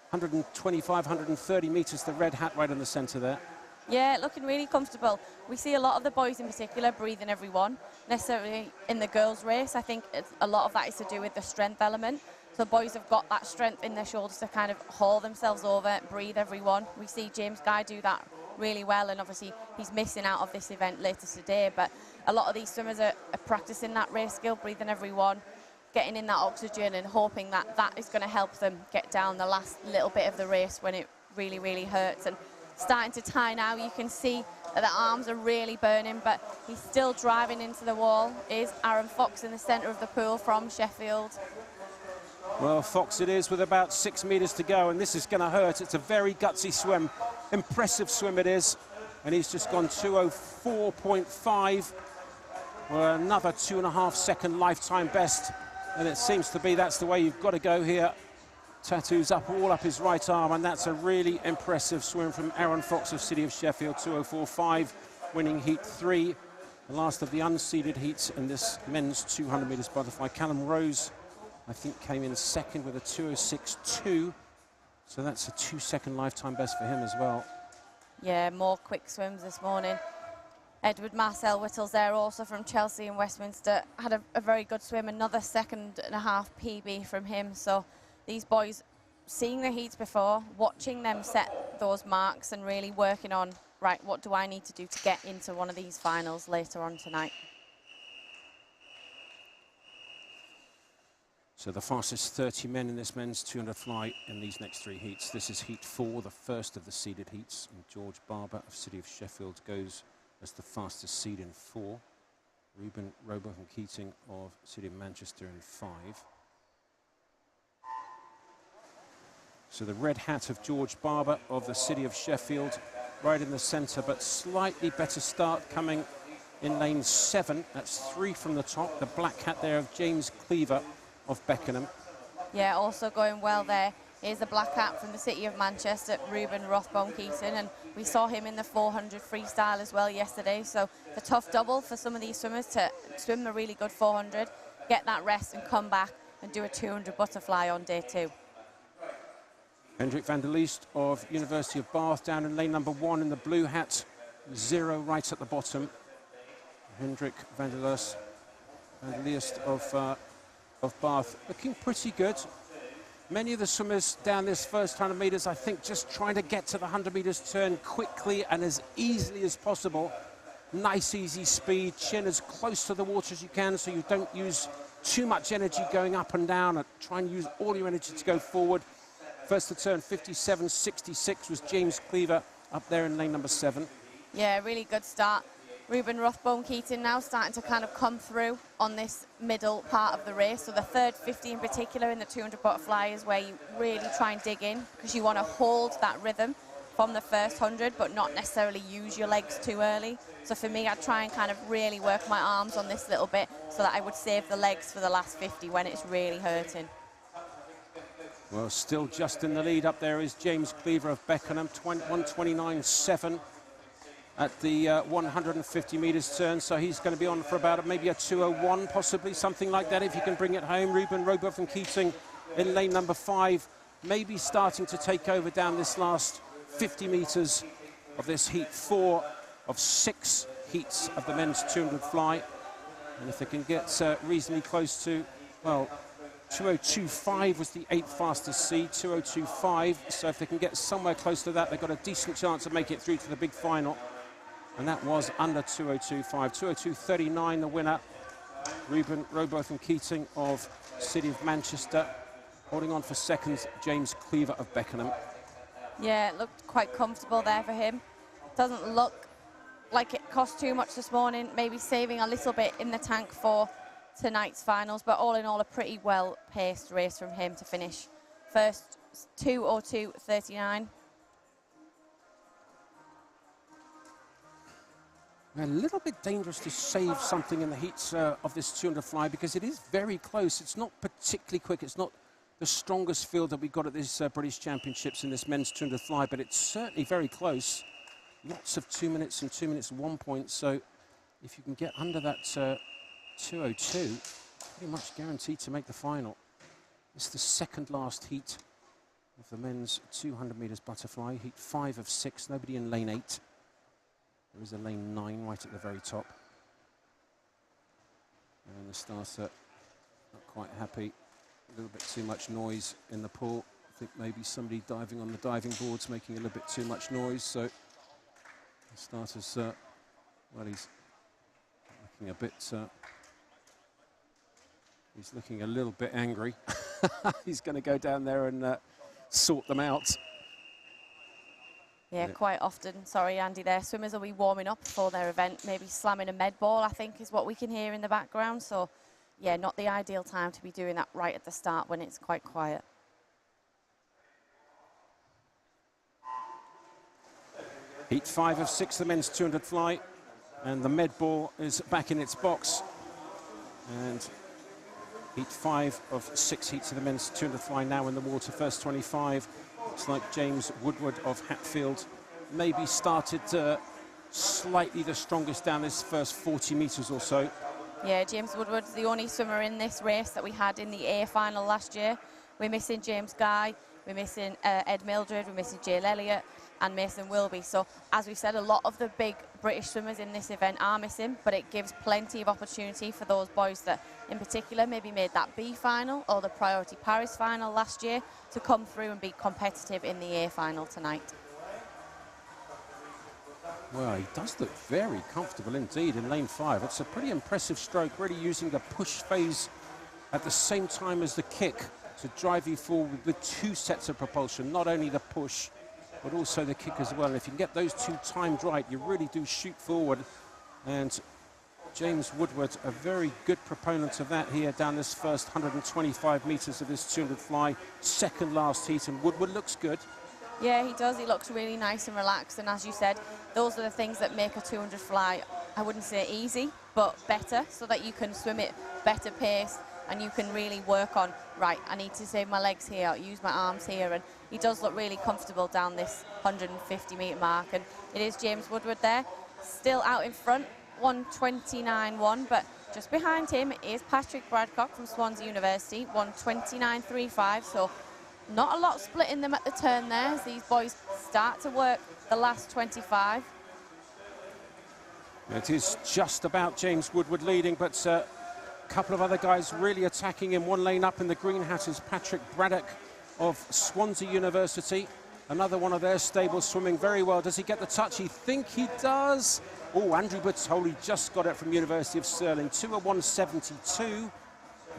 125, 130 metres, the red hat right in the centre there. Yeah, looking really comfortable. We see a lot of the boys in particular breathing everyone, necessarily in the girls' race. I think a lot of that is to do with the strength element. So boys have got that strength in their shoulders to kind of haul themselves over, breathe everyone. We see James Guy do that really well, and obviously he's missing out of this event later today. But a lot of these swimmers are practicing that race skill, breathing everyone, getting in that oxygen and hoping that that is going to help them get down the last little bit of the race when it really, really hurts. And starting to tie now, you can see that the arms are really burning, but he's still driving into the wall. Is Aaron Fox in the centre of the pool from Sheffield. Well, Fox it is with about 6 metres to go, and this is going to hurt. It's a very gutsy swim. Impressive swim it is. And he's just gone 2:04.5. Well, another 2.5 second lifetime best. And it seems to be that's the way you've got to go here. Tattoos up, all up his right arm, and that's a really impressive swim from Aaron Fox of City of Sheffield, 2:04.5, winning heat 3, the last of the unseeded heats in this men's 200 metres butterfly. Callum Rose, I think, came in second with a 2:06.2, so that's a 2-second lifetime best for him as well. Yeah, more quick swims this morning. Edward Marcel Whittles there, also from Chelsea and Westminster, had a very good swim, another 2.5 PB from him. So these boys, seeing the heats before, watching them set those marks and really working on, right, what do I need to do to get into one of these finals later on tonight? So the fastest 30 men in this men's 200 fly in these next 3 heats. This is heat 4, the first of the seeded heats. And George Barber of City of Sheffield goes as the fastest seed in 4. Ruben Roebuck and Keating of City of Manchester in 5. So the red hat of George Barber of the City of Sheffield right in the centre, but slightly better start coming in lane 7. That's 3 from the top. The black hat there of James Cleaver of Beckenham. Yeah, also going well there. Here's the black hat from the City of Manchester, Ruben Rothbaum-Keating, and we saw him in the 400 freestyle as well yesterday. So the tough double for some of these swimmers to swim a really good 400, get that rest and come back and do a 200 butterfly on day 2. Hendrik van der Leest of University of Bath down in lane number 1 in the blue hat. 0 right at the bottom. Hendrik van der Leest of Bath looking pretty good. Many of the swimmers down this first 100 metres, I think, just trying to get to the 100 metres turn quickly and as easily as possible. Nice, easy speed, chin as close to the water as you can so you don't use too much energy going up and down, and try and use all your energy to go forward. First to turn 57.66 was James Cleaver up there in lane number 7. Yeah, really good start. Ruben Rothbaum-Keating now starting to kind of come through on this middle part of the race. So the third 50 in particular in the 200 butterfly is where you really try and dig in, because you want to hold that rhythm from the first 100 but not necessarily use your legs too early. So for me, I'd try and kind of really work my arms on this little bit so that I would save the legs for the last 50 when it's really hurting. Well, still just in the lead up there is James Cleaver of Beckenham, 1:29.7 at the 150 metres turn. So he's going to be on for about maybe a 2:01, possibly, something like that, if you can bring it home. Ruben Roebuck and Keating in lane number 5, maybe starting to take over down this last 50 metres of this heat 4 of 6 heats of the men's 200 fly. And if they can get reasonably close to, well, 2:02.5 was the 8th fastest seed, 2:02.5. So if they can get somewhere close to that, they've got a decent chance of making it through to the big final. And that was under 2:02.5. 2:02.39, the winner, Ruben Robotham Keating of City of Manchester. Holding on for seconds, James Cleaver of Beckenham. Yeah, it looked quite comfortable there for him. Doesn't look like it cost too much this morning, maybe saving a little bit in the tank for tonight's finals, but all in all a pretty well-paced race from him to finish first. 2:02.39. A little bit dangerous to save something in the heats of this 200 fly because it is very close. It's not particularly quick. It's not the strongest field that we've got at this British Championships in this men's 200 fly, but it's certainly very close. Lots of 2 minutes and 2 minutes 1 point. So if you can get under that 2:02, pretty much guaranteed to make the final. It's the second last heat of the men's 200 metres butterfly. Heat 5 of 6, nobody in lane 8. There is a lane 9 right at the very top. And the starter not quite happy. A little bit too much noise in the pool. I think maybe somebody diving on the diving board's making a little bit too much noise. So the starter's, well, he's looking a bit, he's looking a little bit angry. He's going to go down there and sort them out. Yeah, quite often, sorry Andy, their swimmers will be warming up for their event, maybe slamming a med ball, I think is what we can hear in the background. So, yeah, not the ideal time to be doing that right at the start when it's quite quiet. Heat 5 of 6, the men's 200 fly, and the med ball is back in its box. And heat 5 of 6 heats of the men's 200 fly now in the water, first 25. Looks like James Woodward of Hatfield maybe started slightly the strongest down this first 40 metres or so. Yeah, James Woodward's the only swimmer in this race that we had in the A final last year. We're missing James Guy, we're missing Ed Mildred, we're missing Jay Elliott and Mason Wilby. So, as we said, a lot of the big British swimmers in this event are missing, but it gives plenty of opportunity for those boys that, in particular, maybe made that B final or the Priority Paris final last year to come through and be competitive in the A final tonight. Well, he does look very comfortable indeed in lane 5. It's a pretty impressive stroke, really using the push phase at the same time as the kick to drive you forward with 2 sets of propulsion, not only the push, but also the kick as well. And if you can get those 2 timed right, you really do shoot forward. And James Woodward, a very good proponent of that here down this first 125 metres of this 200 fly, second last heat, and Woodward looks good. Yeah, he does. He looks really nice and relaxed. And as you said, those are the things that make a 200 fly, I wouldn't say easy, but better, so that you can swim it better pace and you can really work on, right, I need to save my legs here, use my arms here. And he does look really comfortable down this 150 metre mark. And it is James Woodward there, still out in front, 1:29.1, but just behind him is Patrick Bradcock from Swansea University, 1:29.35. So not a lot splitting them at the turn there as these boys start to work the last 25. It is just about James Woodward leading, but a couple of other guys really attacking him. One lane up in the green hat is Patrick Braddock of Swansea University. Another one of their stables swimming very well. Does he get the touch? I think he does. Oh, Andrew Bertoli just got it from University of Stirling. 2:01.72.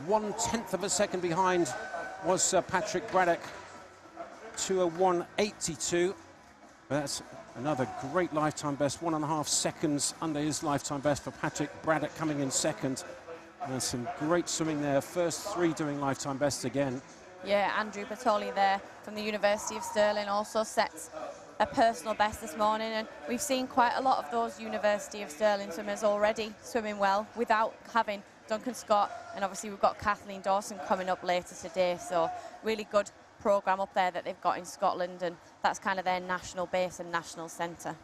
1/10 of a second behind was Patrick Braddock. 2:01.82. That's another great lifetime best. 1.5 seconds under his lifetime best for Patrick Braddock coming in second. And some great swimming there. First 3 doing lifetime bests again. Yeah, Andrew Bertoli there from the University of Stirling also sets a personal best this morning, and we've seen quite a lot of those University of Stirling swimmers already swimming well without having Duncan Scott, and obviously we've got Kathleen Dawson coming up later today, so really good programme up there that they've got in Scotland, and that's kind of their national base and national centre.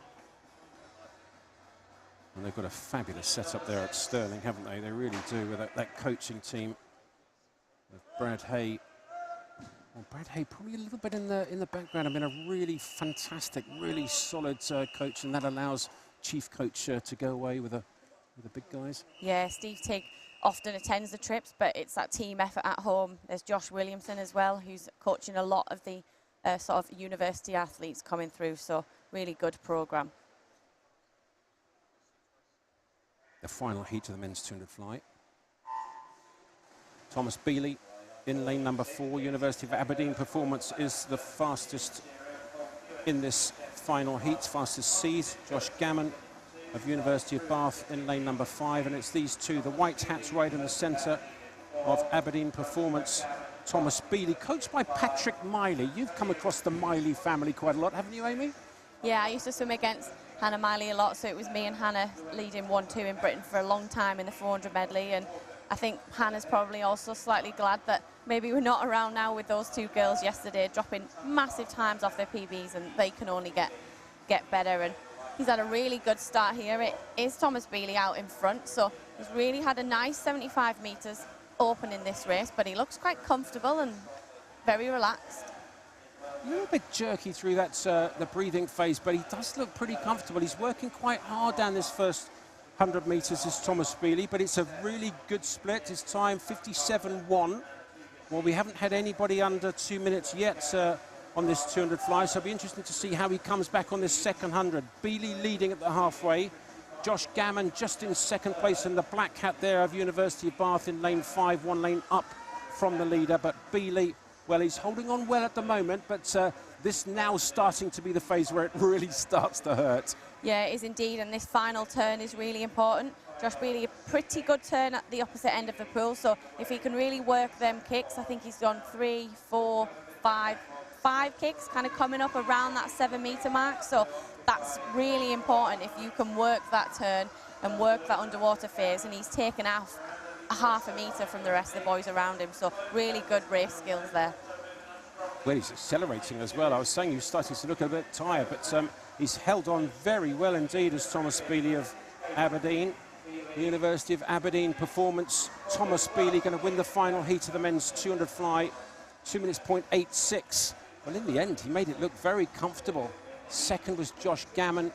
And they've got a fabulous setup there at Stirling, haven't they? They really do, with that coaching team of Brad Hay Well, Brad Hay probably a little bit in the background. I mean, a really fantastic, really solid coach, and that allows chief coach to go away with the big guys. Yeah, Steve Tigg often attends the trips, but it's that team effort at home. There's Josh Williamson as well, who's coaching a lot of the sort of university athletes coming through, so really good programme. The final heat of the men's 200 fly. Thomas Bealey in lane number 4. University of Aberdeen performance is the fastest in this final heat, fastest seed. Josh Gammon of University of Bath in lane number 5, and it's these two, the white hats right in the centre of Aberdeen performance. Thomas Bealey, coached by Patrick Miley. You've come across the Miley family quite a lot, haven't you, Amy? Yeah, I used to swim against Hannah Miley a lot, so it was me and Hannah leading 1-2 in Britain for a long time in the 400 medley, and I think Hannah's probably also slightly glad that maybe we're not around now with those two girls yesterday dropping massive times off their PBs, and they can only get better. And he's had a really good start here. It is Thomas Bealey out in front, so he's really had a nice 75 metres open in this race, but he looks quite comfortable and very relaxed. A little bit jerky through that the breathing phase, but he does look pretty comfortable. He's working quite hard down this first 100 metres, is Thomas Bealey, but it's a really good split. His time 57.1. Well, we haven't had anybody under 2 minutes yet on this 200 fly, so it'll be interesting to see how he comes back on this second 100. Bealey leading at the halfway. Josh Gammon just in second place, and the black hat there of University of Bath in lane 5, 1 lane up from the leader. But Bealey, well, he's holding on well at the moment, but this now starting to be the phase where it really starts to hurt. Yeah, it is indeed, and this final turn is really important. Josh Bealey, a pretty good turn at the opposite end of the pool, so if he can really work them kicks, I think he's done 3, 4, 5 kicks, kind of coming up around that 7 metre mark, so that's really important if you can work that turn and work that underwater phase, and he's taken off a half a metre from the rest of the boys around him, so really good race skills there. Well, he's accelerating as well. I was saying he was starting to look a bit tired, but he's held on very well indeed as Thomas Bealey of Aberdeen. The University of Aberdeen performance. Thomas Bealey going to win the final heat of the men's 200 fly, 2 minutes .86. Well, in the end, he made it look very comfortable. Second was Josh Gammon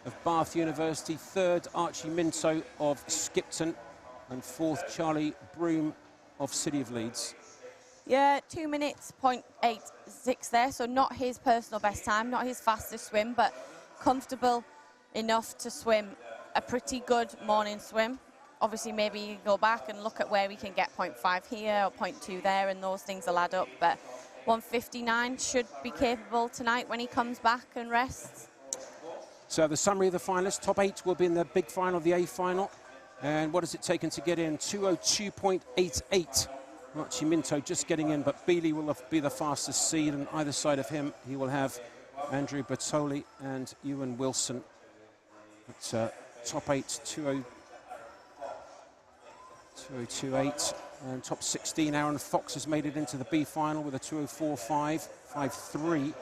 of Bath University. Third, Archie Minto of Skipton. And fourth, Charlie Broom of City of Leeds. Yeah, 2 minutes .86 there, so not his personal best time, not his fastest swim, but comfortable enough to swim a pretty good morning swim. Obviously, maybe you go back and look at where we can get 0.5 here or 0.2 there, and those things will add up, but 159 should be capable tonight when he comes back and rests. So the summary of the finalists, top 8 will be in the big final, the A final. And what has it taken to get in? 2:02.88. Archie Minto just getting in, but Bealey will be the fastest seed, and either side of him he will have Andrew Bertoli and Ewan Wilson. It's top 8, 2:02.8, and top 16, Aaron Fox has made it into the B final with a 2:04.553,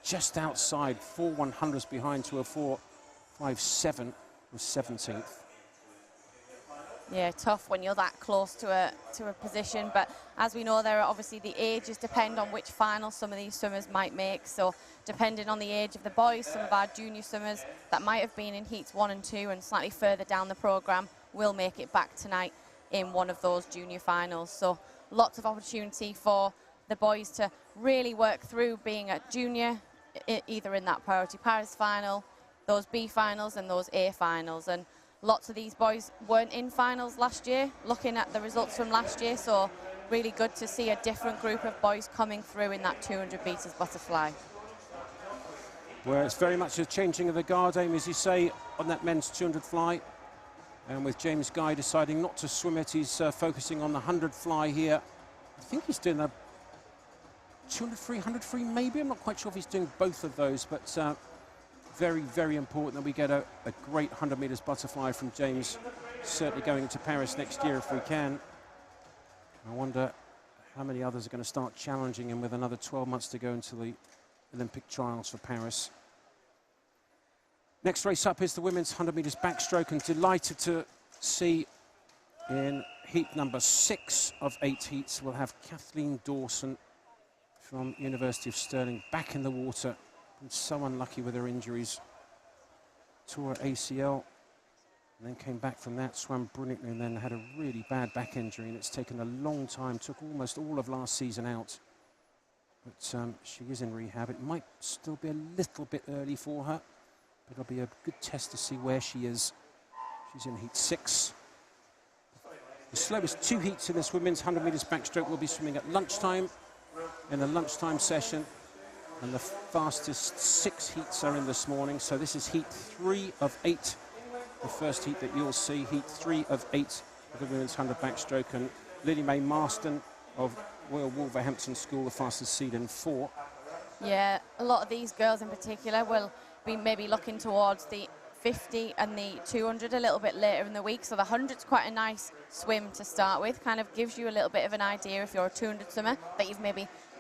just outside, 4 100s behind. 2:04.57 was 17th. Yeah, tough when you're that close to a position, but as we know, there are obviously the ages depend on which final some of these swimmers might make, so depending on the age of the boys, some of our junior swimmers that might have been in heats 1 and 2 and slightly further down the programme will make it back tonight in one of those junior finals. So lots of opportunity for the boys to really work through being a junior, either in that Priority Paris final, those B finals and those A finals. And lots of these boys weren't in finals last year, looking at the results from last year, so really good to see a different group of boys coming through in that 200 metres butterfly. Well, it's very much a changing of the guard, Amy, as you say, on that men's 200 fly. And with James Guy deciding not to swim it, he's focusing on the 100 fly here. I think he's doing a 200 free, 100 free maybe. I'm not quite sure if he's doing both of those, but very, very important that we get a great 100 metres butterfly from James, certainly going to Paris next year if we can. I wonder how many others are going to start challenging him with another 12 months to go into the Olympic trials for Paris. Next race up is the women's 100 metres backstroke, and delighted to see in heat number 6 of 8 heats, we'll have Kathleen Dawson from University of Stirling, back in the water. And so unlucky with her injuries. Tore her ACL, and then came back from that, swam brilliantly, and then had a really bad back injury, and it's taken a long time, took almost all of last season out. But she is in rehab. It might still be a little bit early for her, but it'll be a good test to see where she is. She's in heat 6. The slowest 2 heats in this women's 100 metres backstroke will be swimming at lunchtime, in a lunchtime session, and the fastest 6 heats are in this morning. So this is heat 3 of 8, the first heat that you'll see, heat 3 of 8 of the women's 100 backstroke, and Lily Mae Marston of Royal Wolverhampton School, the fastest seed in 4. Yeah, a lot of these girls in particular will be maybe looking towards the 50 and the 200 a little bit later in the week. So the 100's quite a nice swim to start with, kind of gives you a little bit of an idea if you're a 200 swimmer that you're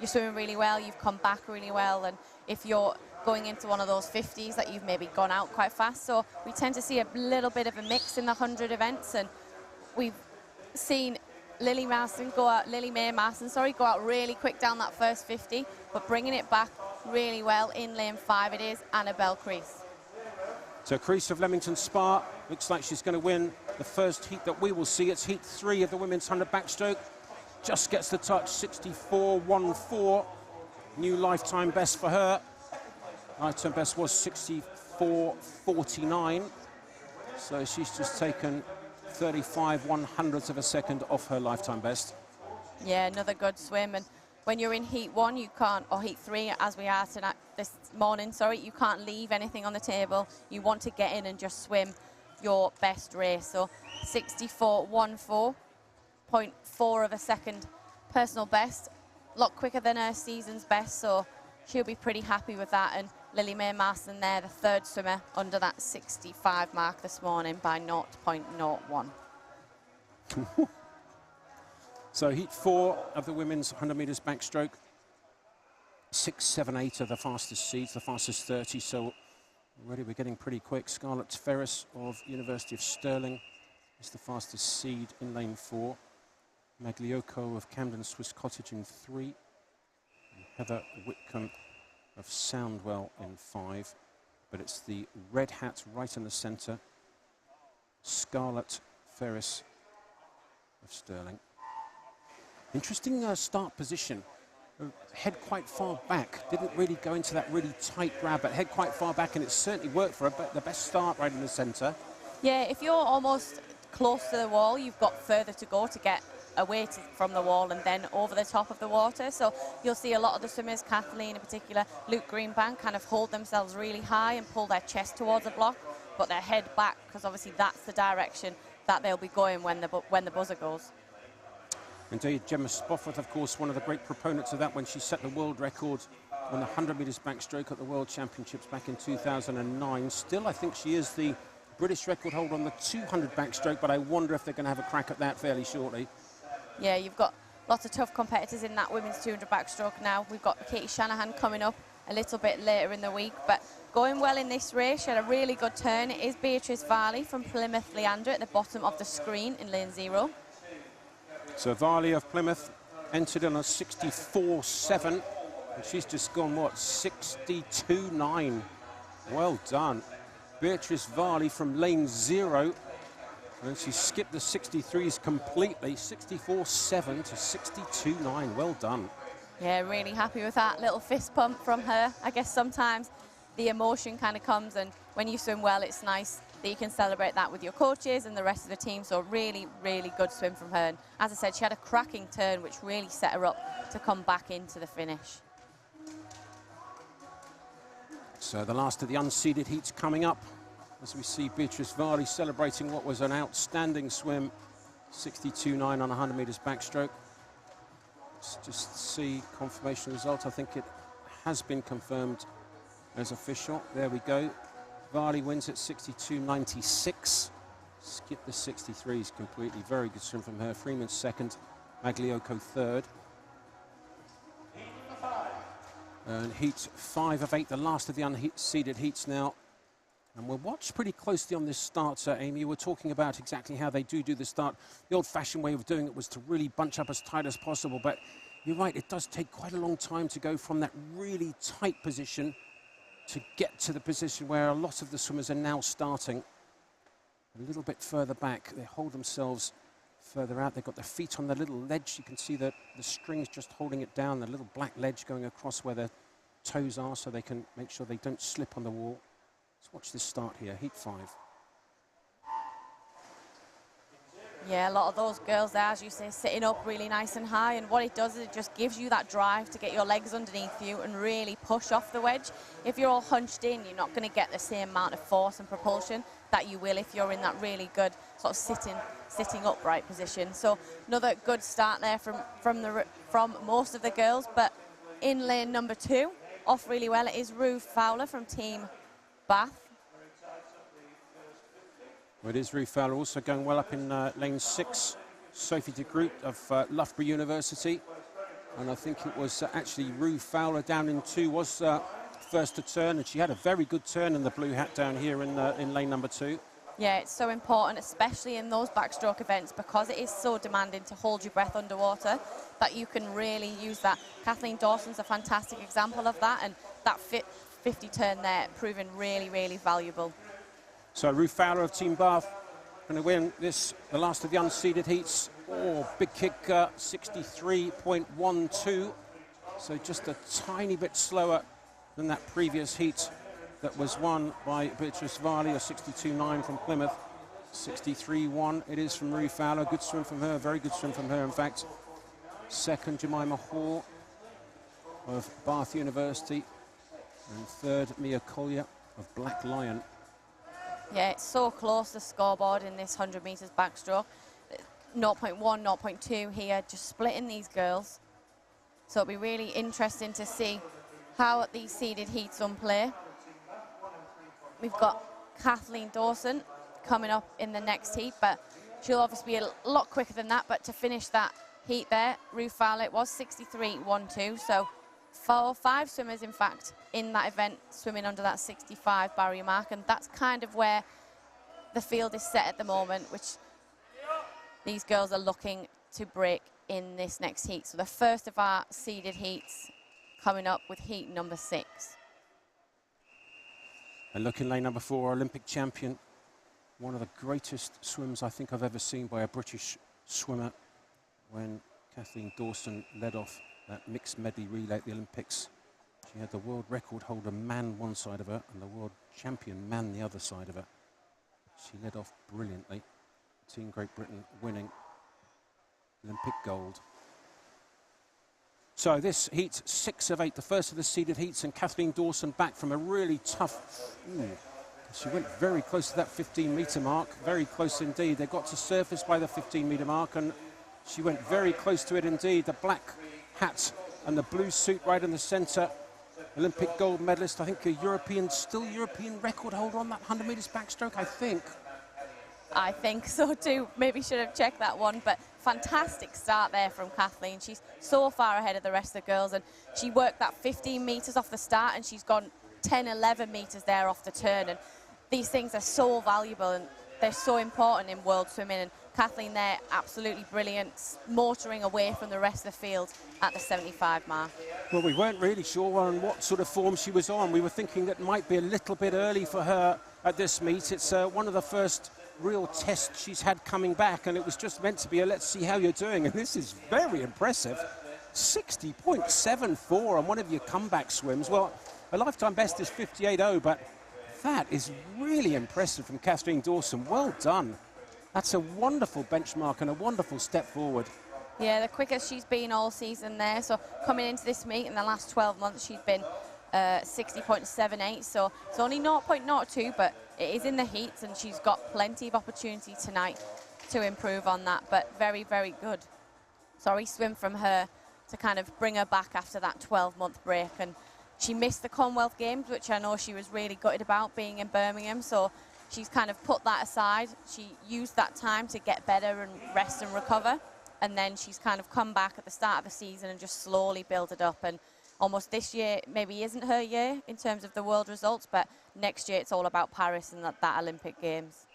swimming really well, you've come back really well, and if you're going into one of those 50s that you've maybe gone out quite fast. So we tend to see a little bit of a mix in the 100 events, and we've seen Lily Mae Marston go out really quick down that first 50, but bringing it back really well in lane 5 it is Annabelle Crease. So Crease of Leamington Spa looks like she's going to win the first heat that we will see. It's heat 3 of the women's 100 backstroke. Just gets the touch, 64.14. New lifetime best for her. Lifetime best was 64.49. So she's just taken 35/100ths of a second off her lifetime best. Yeah, another good swim. And when you're in heat 1, you can't, or heat 3 as we are tonight, this morning, sorry, you can't leave anything on the table. You want to get in and just swim your best race. So 64.14, 0.4 of a second personal best, a lot quicker than her season's best, so she'll be pretty happy with that. And Lily Mae Marston there, the 3rd swimmer under that 65 mark this morning by 0.01. So heat 4 of the women's 100 metres backstroke. 6, 7, 8 are the fastest seeds, the fastest 30, so already we're getting pretty quick. Scarlett Ferris of University of Stirling is the fastest seed in lane 4. Magliocco of Camden Swiss Cottage in 3. And Heather Whitcomb of Soundwell in 5. But it's the red hat right in the centre. Scarlett Ferris of Stirling. Interesting start position. Head quite far back. Didn't really go into that really tight grab, but head quite far back, and it certainly worked for her. But the best start right in the centre. Yeah, if you're almost close to the wall, you've got further to go to get away from the wall and then over the top of the water. So you'll see a lot of the swimmers, Kathleen in particular, Luke Greenbank, kind of hold themselves really high and pull their chest towards the block, but their head back, because obviously that's the direction that they'll be going when the buzzer goes. Indeed, Gemma Spofford, of course, one of the great proponents of that when she set the world record on the 100 metres backstroke at the World Championships back in 2009. Still, I think she is the British record holder on the 200 backstroke, but I wonder if they're going to have a crack at that fairly shortly. Yeah, you've got lots of tough competitors in that women's 200 backstroke now. We've got Katie Shanahan coming up a little bit later in the week, but going well in this race. She had a really good turn. It is Beatrice Varley from Plymouth Leander at the bottom of the screen in lane 0. So Varley of Plymouth entered on a 64.7, and she's just gone, what, 62.9. Well done. Beatrice Varley from lane 0, and she skipped the 63s completely, 64.7 to 62.9. Well done. Yeah, really happy with that little fist pump from her. I guess sometimes the emotion kind of comes, and when you swim well, it's nice that you can celebrate that with your coaches and the rest of the team. So really, really good swim from her. And as I said, she had a cracking turn, which really set her up to come back into the finish. So the last of the unseeded heats coming up, as we see Beatrice Varley celebrating what was an outstanding swim, 62.9 on 100 metres backstroke. Let's just see confirmation result. I think it has been confirmed as official. There we go. Varley wins at 62.96. Skip the 63s completely. Very good swim from her. Freeman 2nd, Magliocco 3rd. And heat 5 of 8, the last of the unseeded heats now. And we'll watch pretty closely on this start, Amy. We're talking about exactly how they do the start. The old-fashioned way of doing it was to really bunch up as tight as possible, but you're right, it does take quite a long time to go from that really tight position to get to the position where a lot of the swimmers are now starting. A little bit further back, they hold themselves further out. They've got their feet on the little ledge. You can see the strings just holding it down, the little black ledge going across where their toes are, so they can make sure they don't slip on the wall. Let's watch this start here, heat 5. Yeah, a lot of those girls there, as you say, sitting up really nice and high, and what it does is it just gives you that drive to get your legs underneath you and really push off the wedge. If you're all hunched in, you're not going to get the same amount of force and propulsion that you will if you're in that really good sort of sitting upright position. So another good start there from most of the girls, but in lane number 2, off really well, it is Rue Fowler from Team Bath. Well, it is Rue Fowler also going well up in lane 6. Sophie de Groot of Loughborough University. And I think it was actually Rue Fowler down in 2 was first to turn, and she had a very good turn in the blue hat down here in lane number 2. Yeah, it's so important, especially in those backstroke events, because it is so demanding to hold your breath underwater, that you can really use that. Kathleen Dawson's a fantastic example of that, and that 50 turn there proving really, really valuable. So Rue Fowler of Team Bath going to win this, the last of the unseeded heats. Oh, big kick, 63.12. So just a tiny bit slower than that previous heat that was won by Beatrice Varley, a 62.9 from Plymouth. 63.1 it is from Rue Fowler. Good swim from her, very good swim from her, in fact. Second, Jemima Hall of Bath University. And third, Mia Collier of Black Lion. Yeah, it's so close, the scoreboard in this 100 metres backstroke. 0.1, 0.2 here, just splitting these girls. So it'll be really interesting to see how these seeded heats play. We've got Kathleen Dawson coming up in the next heat, but she'll obviously be a lot quicker than that. But to finish that heat there, Rue Fowler, it was 63.12. So 5 swimmers, in fact, in that event swimming under that 65 barrier mark, and that's kind of where the field is set at the moment, which these girls are looking to break in this next heat. So the first of our seeded heats coming up with heat number 6. And look in lane number 4, Olympic champion. One of the greatest swims I think I've ever seen by a British swimmer, when Kathleen Dawson led off that mixed medley relay at the Olympics. She had the world record holder man one side of her and the world champion man the other side of her. She led off brilliantly. Team Great Britain winning Olympic gold. So this heat 6 of 8, the first of the seeded heats, and Kathleen Dawson back from a really tough... She went very close to that 15-metre mark, very close indeed. They got to surface by the 15-metre mark, and she went very close to it indeed. The black hat and the blue suit right in the centre. Olympic gold medalist, I think still European record holder on that 100 metres backstroke, I think. I think so too. Maybe should have checked that one, but fantastic start there from Kathleen. She's so far ahead of the rest of the girls, and she worked that 15 metres off the start, and she's gone 10, 11 metres there off the turn. And these things are so valuable, and they're so important in world swimming. And Kathleen there, absolutely brilliant, motoring away from the rest of the field at the 75 mark. Well, we weren't really sure on what sort of form she was on. We were thinking that it might be a little bit early for her at this meet. It's one of the first real tests she's had coming back, and it was just meant to be a let's see how you're doing. And this is very impressive. 60.74 on one of your comeback swims. Well, a lifetime best is 58.0, but that is really impressive from Kathleen Dawson. Well done. That's a wonderful benchmark and a wonderful step forward. Yeah, the quickest she's been all season there. So coming into this meet in the last 12 months, she's been 60.78. So it's only 0.02, but it is in the heats, and she's got plenty of opportunity tonight to improve on that. But very, very good. Sorry, swim from her to kind of bring her back after that 12-month break. And she missed the Commonwealth Games, which I know she was really gutted about, being in Birmingham. So she's kind of put that aside. She used that time to get better and rest and recover. And then she's kind of come back at the start of the season and just slowly built it up. And almost this year maybe isn't her year in terms of the world results, but next year it's all about Paris and that Olympic Games.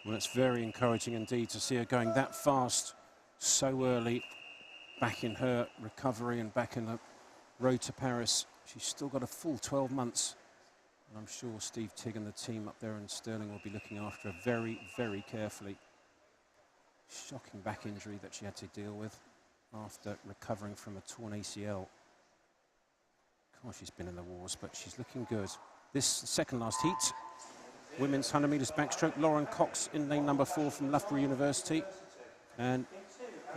Well, it's very encouraging indeed to see her going that fast so early. back in her recovery and back in the road to Paris. She's still got a full 12 months. And I'm sure Steve Tigg and the team up there in Stirling will be looking after her very, very carefully. Shocking back injury that she had to deal with after recovering from a torn ACL. Of course, she's been in the wars, but she's looking good. This second last heat, women's 100 metres backstroke, Lauren Cox in lane number 4 from Loughborough University. And,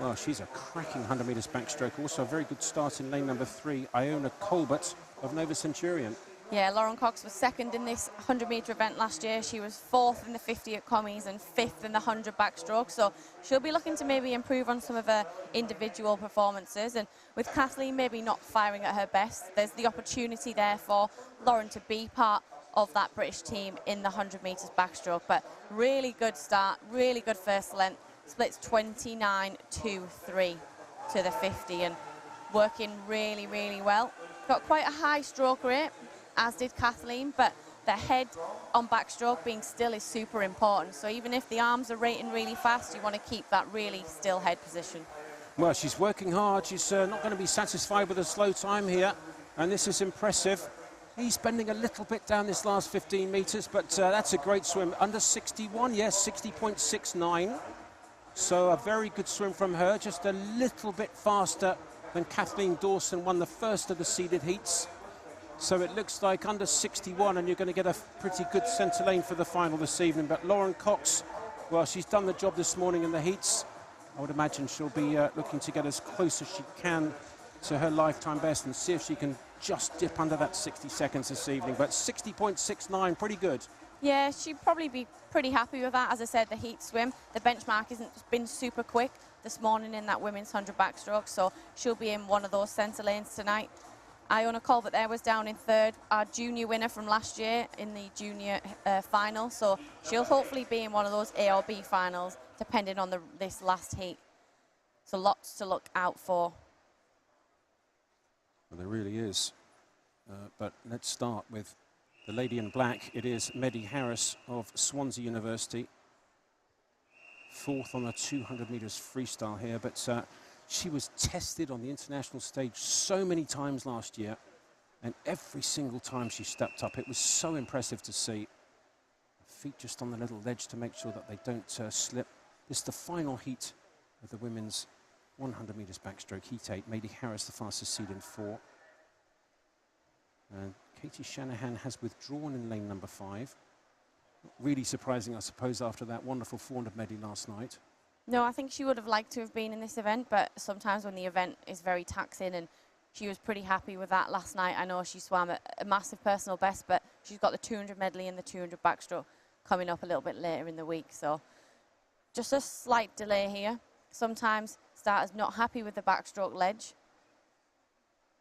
well, she's a cracking 100 metres backstroke. Also a very good start in lane number 3, Iona Colbert of Nova Centurion. Yeah, Lauren Cox was second in this 100-metre event last year. She was 4th in the 50 at commies and 5th in the 100 backstroke. So she'll be looking to maybe improve on some of her individual performances. And with Kathleen maybe not firing at her best, there's the opportunity there for Lauren to be part of that British team in the 100 metres backstroke. But really good start, really good first length. Splits 29-2-3 to the 50 and working really, really well. Got quite a high stroke rate, as did Kathleen, but the head on backstroke being still is super important. So even if the arms are rating really fast, you want to keep that really still head position. Well, she's working hard. She's not going to be satisfied with a slow time here, and this is impressive. He's bending a little bit down this last 15 metres, but that's a great swim. Under 61, yes, 60.69. So a very good swim from her, just a little bit faster than Kathleen Dawson won the first of the seeded heats. So it looks like under 61, and you're going to get a pretty good centre lane for the final this evening. But Lauren Cox, well, she's done the job this morning in the heats. I would imagine she'll be looking to get as close as she can to her lifetime best and see if she can just dip under that 60 seconds this evening. But 60.69, pretty good. Yeah, she'd probably be pretty happy with that. As I said, the heat swim, the benchmark hasn't been super quick this morning in that women's 100 backstroke, so she'll be in one of those centre lanes tonight. Iona Colbert there was down in 3rd, our junior winner from last year in the junior final, so she'll hopefully be in one of those A or B finals, depending on this last heat. So lots to look out for. Well, there really is. But let's start with the lady in black. It is Meddy Harris of Swansea University. 4th on the 200 metres freestyle here, but she was tested on the international stage so many times last year, and every single time she stepped up, it was so impressive to see. Feet just on the little ledge to make sure that they don't slip. This is the final heat of the women's 100 metres backstroke, heat 8. Meddy Harris, the fastest seed in 4. And Katie Shanahan has withdrawn in lane number 5. Really surprising, I suppose, after that wonderful 400 medley last night. No, I think she would have liked to have been in this event, but sometimes when the event is very taxing, and she was pretty happy with that last night. I know she swam a massive personal best, but she's got the 200 medley and the 200 backstroke coming up a little bit later in the week. So just a slight delay here. Sometimes starters not happy with the backstroke ledge.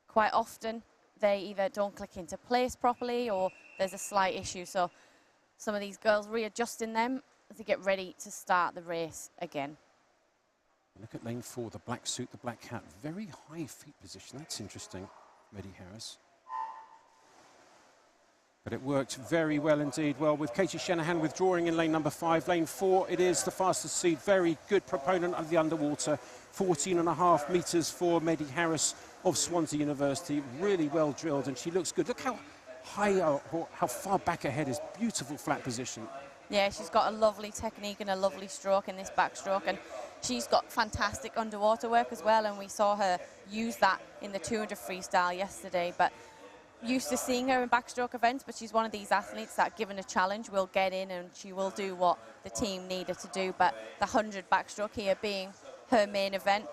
Quite often they either don't click into place properly or there's a slight issue. So some of these girls readjusting them as they get ready to start the race again. Look at lane 4, the black suit, the black hat. Very high feet position. That's interesting, Meddy Harris. But it worked very well indeed. Well, with Katie Shanahan withdrawing in lane number 5. Lane 4, it is the fastest seed. Very good proponent of the underwater. 14.5 metres for Meddy Harris of Swansea University. Really well drilled, and she looks good. Look how high, how far back ahead is. Beautiful flat position. Yeah, she's got a lovely technique and a lovely stroke in this backstroke, and she's got fantastic underwater work as well, and we saw her use that in the 200 freestyle yesterday. But used to seeing her in backstroke events, but she's one of these athletes that, given a challenge, will get in and she will do what the team need her to do. But the 100 backstroke here being her main event.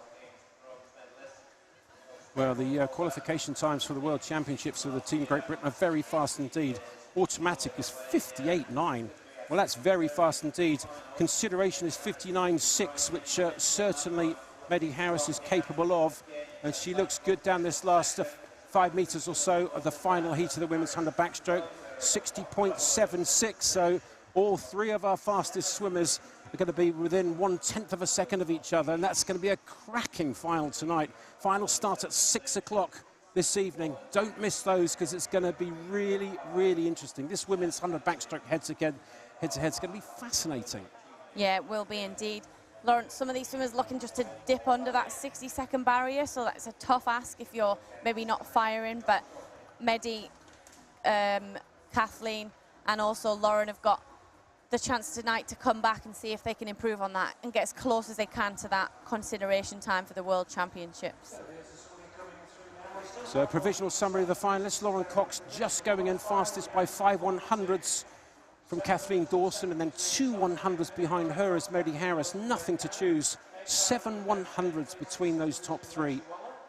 Well, the qualification times for the World Championships for the Team Great Britain are very fast indeed. Automatic is 58.9. Well, that's very fast indeed. Consideration is 59.6, which certainly Meddy Harris is capable of. And she looks good down this last 5 metres or so of the final heat of the women's 100 backstroke. 60.76. So all 3 of our fastest swimmers are going to be within 1/10 of a second of each other. And that's going to be a cracking final tonight. Final starts at 6 o'clock this evening. Don't miss those, because it's going to be really, really interesting. This women's 100 backstroke head-to-head is going to be fascinating. Yeah, it will be indeed. Lawrence, some of these swimmers looking just to dip under that 60-second barrier, so that's a tough ask if you're maybe not firing, but Mehdi, Kathleen and also Lauren have got the chance tonight to come back and see if they can improve on that and get as close as they can to that consideration time for the World Championships. So a provisional summary of the finalists. Lauren Cox just going in fastest by 5 100ths from Kathleen Dawson, and then 2 100ths behind her as Mehdi Harris. Nothing to choose. 7 100ths between those top three.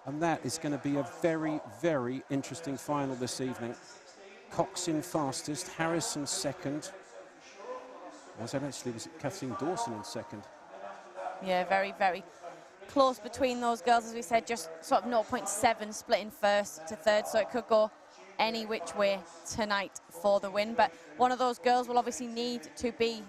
And that is going to be a very, very interesting final this evening. Cox in fastest, Harris in second. Was it Kathleen Dawson in second? Yeah, very, very close between those girls, as we said, just sort of 0.7 splitting first to third, so it could go any which way tonight for the win. But one of those girls will obviously need to be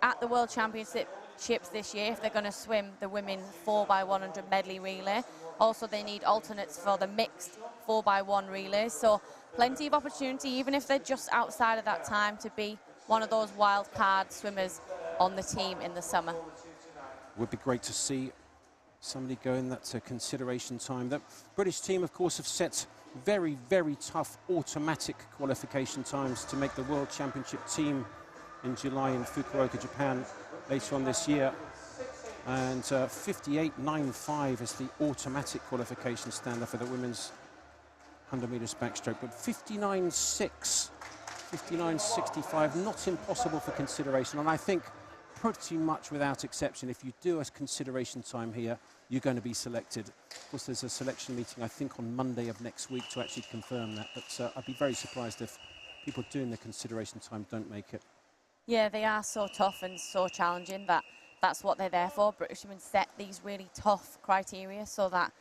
at the World Championships this year if they're going to swim the women 4x100 medley relay. Also, they need alternates for the mixed 4x1 relays, so plenty of opportunity, even if they're just outside of that time, to be one of those wild card swimmers on the team in the summer. Would be great to see somebody go in that consideration time. The British team, of course, have set very, very tough automatic qualification times to make the World Championship team in July in Fukuoka, Japan, later on this year. And 58.95 is the automatic qualification standard for the women's 100 metres backstroke, but 59.6, 59.65, not impossible for consideration. And I think pretty much without exception, if you do a consideration time here, you're going to be selected. Of course, there's a selection meeting, I think, on Monday of next week to actually confirm that. But I'd be very surprised if people doing the consideration time don't make it. Yeah, they are so tough and so challenging that that's what they're there for. British women set these really tough criteria so that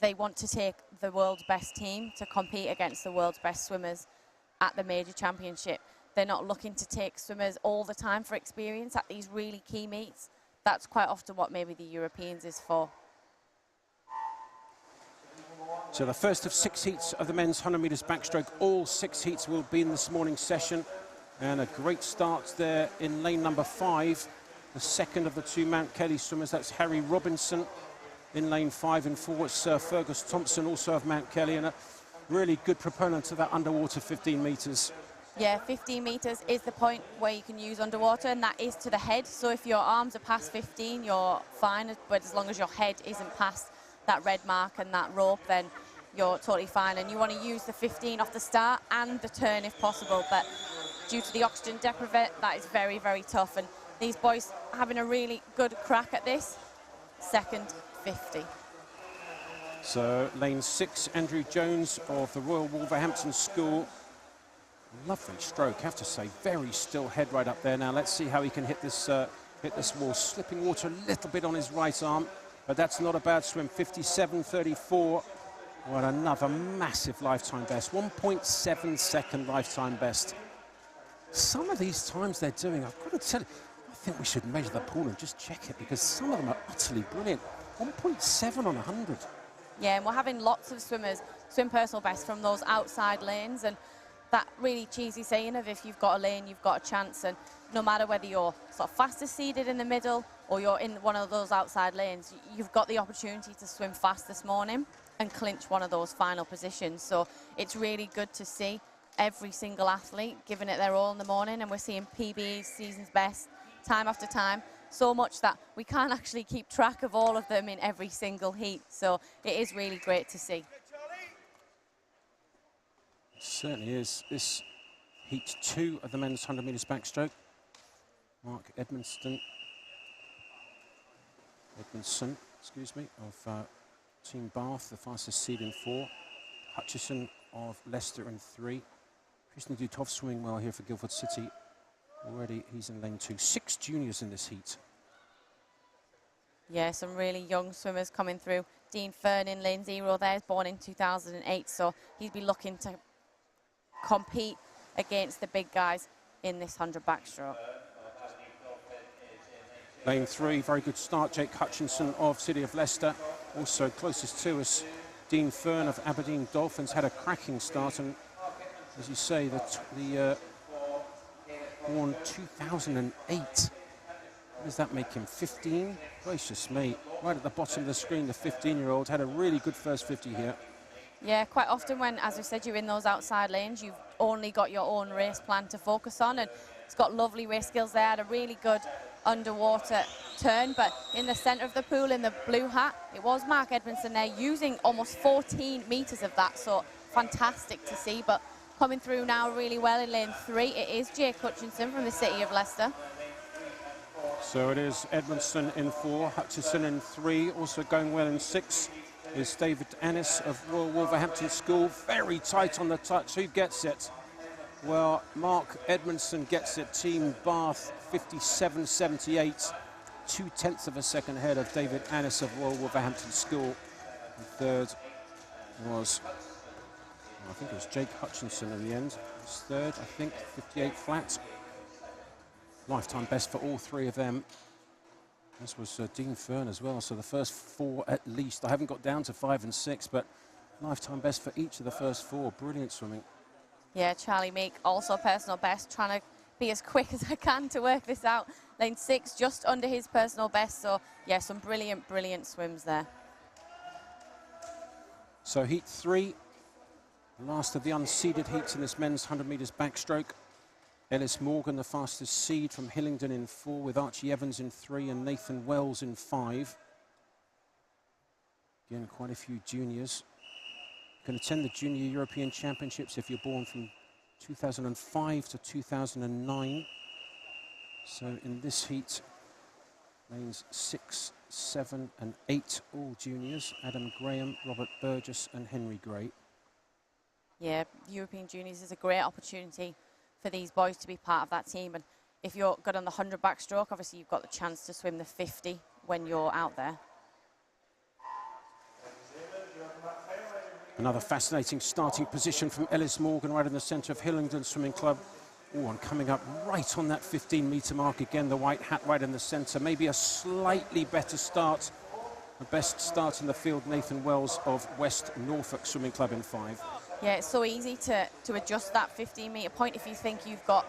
they want to take the world's best team to compete against the world's best swimmers at the major championship. They're not looking to take swimmers all the time for experience at these really key meets. That's quite often what maybe the Europeans is for. So the first of 6 heats of the men's 100 metres backstroke. All 6 heats will be in this morning's session. And a great start there in lane number 5. The second of the 2 Mount Kelly swimmers, that's Harry Robinson. In lane 5 and 4, it's Fergus Thompson, also of Mount Kelly, and a really good proponent of that underwater 15 metres. Yeah, 15 metres is the point where you can use underwater, and that is to the head. So if your arms are past 15, you're fine, but as long as your head isn't past that red mark and that rope, then you're totally fine. And you want to use the 15 off the start and the turn if possible, but due to the oxygen deprivation, that is very, very tough. And these boys having a really good crack at this. Second 50. So lane 6, Andrew Jones of the Royal Wolverhampton School. Lovely stroke, have to say. Very still head right up there. Now let's see how he can hit this wall. Slipping water a little bit on his right arm, but that's not a bad swim. 57.34. What another massive lifetime best. 1.7 second lifetime best. Some of these times they're doing, I've got to tell you, I think we should measure the pool and just check it, because some of them are utterly brilliant. 1.7 on 100. Yeah, and we're having lots of swimmers swim personal best from those outside lanes, and that really cheesy saying of if you've got a lane, you've got a chance. And no matter whether you're sort of fastest seeded in the middle or you're in one of those outside lanes, you've got the opportunity to swim fast this morning and clinch one of those final positions. So it's really good to see every single athlete giving it their all in the morning, and we're seeing PBs, season's best, time after time, so much that we can't actually keep track of all of them in every single heat. So it is really great to see. It certainly is. This heat 2 of the men's 100 metres backstroke. Mark Edmondson, excuse me, of Team Bath, the fastest seed in 4. Hutchison of Leicester in 3. Krishna Dutov swimming well here for Guildford City. Already he's in lane 2. 6 juniors in this heat. Yeah, some really young swimmers coming through. Dean Fern in lane 0 there, born in 2008, so he'd be looking to compete against the big guys in this 100 backstroke. Lane 3, very good start. Jake Hutchinson of City of Leicester. Also closest to us, Dean Fern of Aberdeen Dolphins, had a cracking start, and as you say, born 2008. Does that make him 15? Gracious me. Right at the bottom of the screen, the 15-year-old had a really good first 50 here. Yeah, quite often when, as we said, you're in those outside lanes, you've only got your own race plan to focus on, and he's got lovely race skills there, had a really good underwater turn, but in the centre of the pool in the blue hat, it was Mark Edmondson there using almost 14 metres of that, so fantastic to see. But coming through now really well in lane 3, it is Jake Hutchinson from the city of Leicester. So it is Edmondson in 4, Hutchinson in 3, also going well in 6 is David Annis of Royal Wolverhampton School. Very tight on the touch. Who gets it? Well, Mark Edmondson gets it. Team Bath 57.78, 2/10 of a second ahead of David Annis of Royal Wolverhampton School. And third was, I think it was Jake Hutchinson in the end. It was third, I think, 58 flat. Lifetime best for all 3 of them. This was Dean Fern as well, so the first 4 at least. I haven't got down to 5 and 6, but lifetime best for each of the first 4. Brilliant swimming. Yeah, Charlie Meek also personal best, trying to be as quick as I can to work this out. Lane 6 just under his personal best, so yeah, some brilliant, brilliant swims there. So heat 3, last of the unseeded heats in this men's 100 metres backstroke. Ellis Morgan, the fastest seed from Hillingdon in 4, with Archie Evans in 3 and Nathan Wells in 5. Again, quite a few juniors. You can attend the Junior European Championships if you're born from 2005 to 2009. So in this heat, lanes 6, 7 and 8, all juniors. Adam Graham, Robert Burgess and Henry Gray. Yeah, European Juniors is a great opportunity for these boys to be part of that team. And if you're good on the 100 backstroke, obviously you've got the chance to swim the 50 when you're out there. Another fascinating starting position from Ellis Morgan right in the centre of Hillingdon Swimming Club. Oh, and coming up right on that 15-metre mark again, the white hat right in the centre. Maybe a slightly better start. The best start in the field, Nathan Wells of West Norfolk Swimming Club in 5. Yeah, it's so easy to adjust that 15-metre point. If you think you've got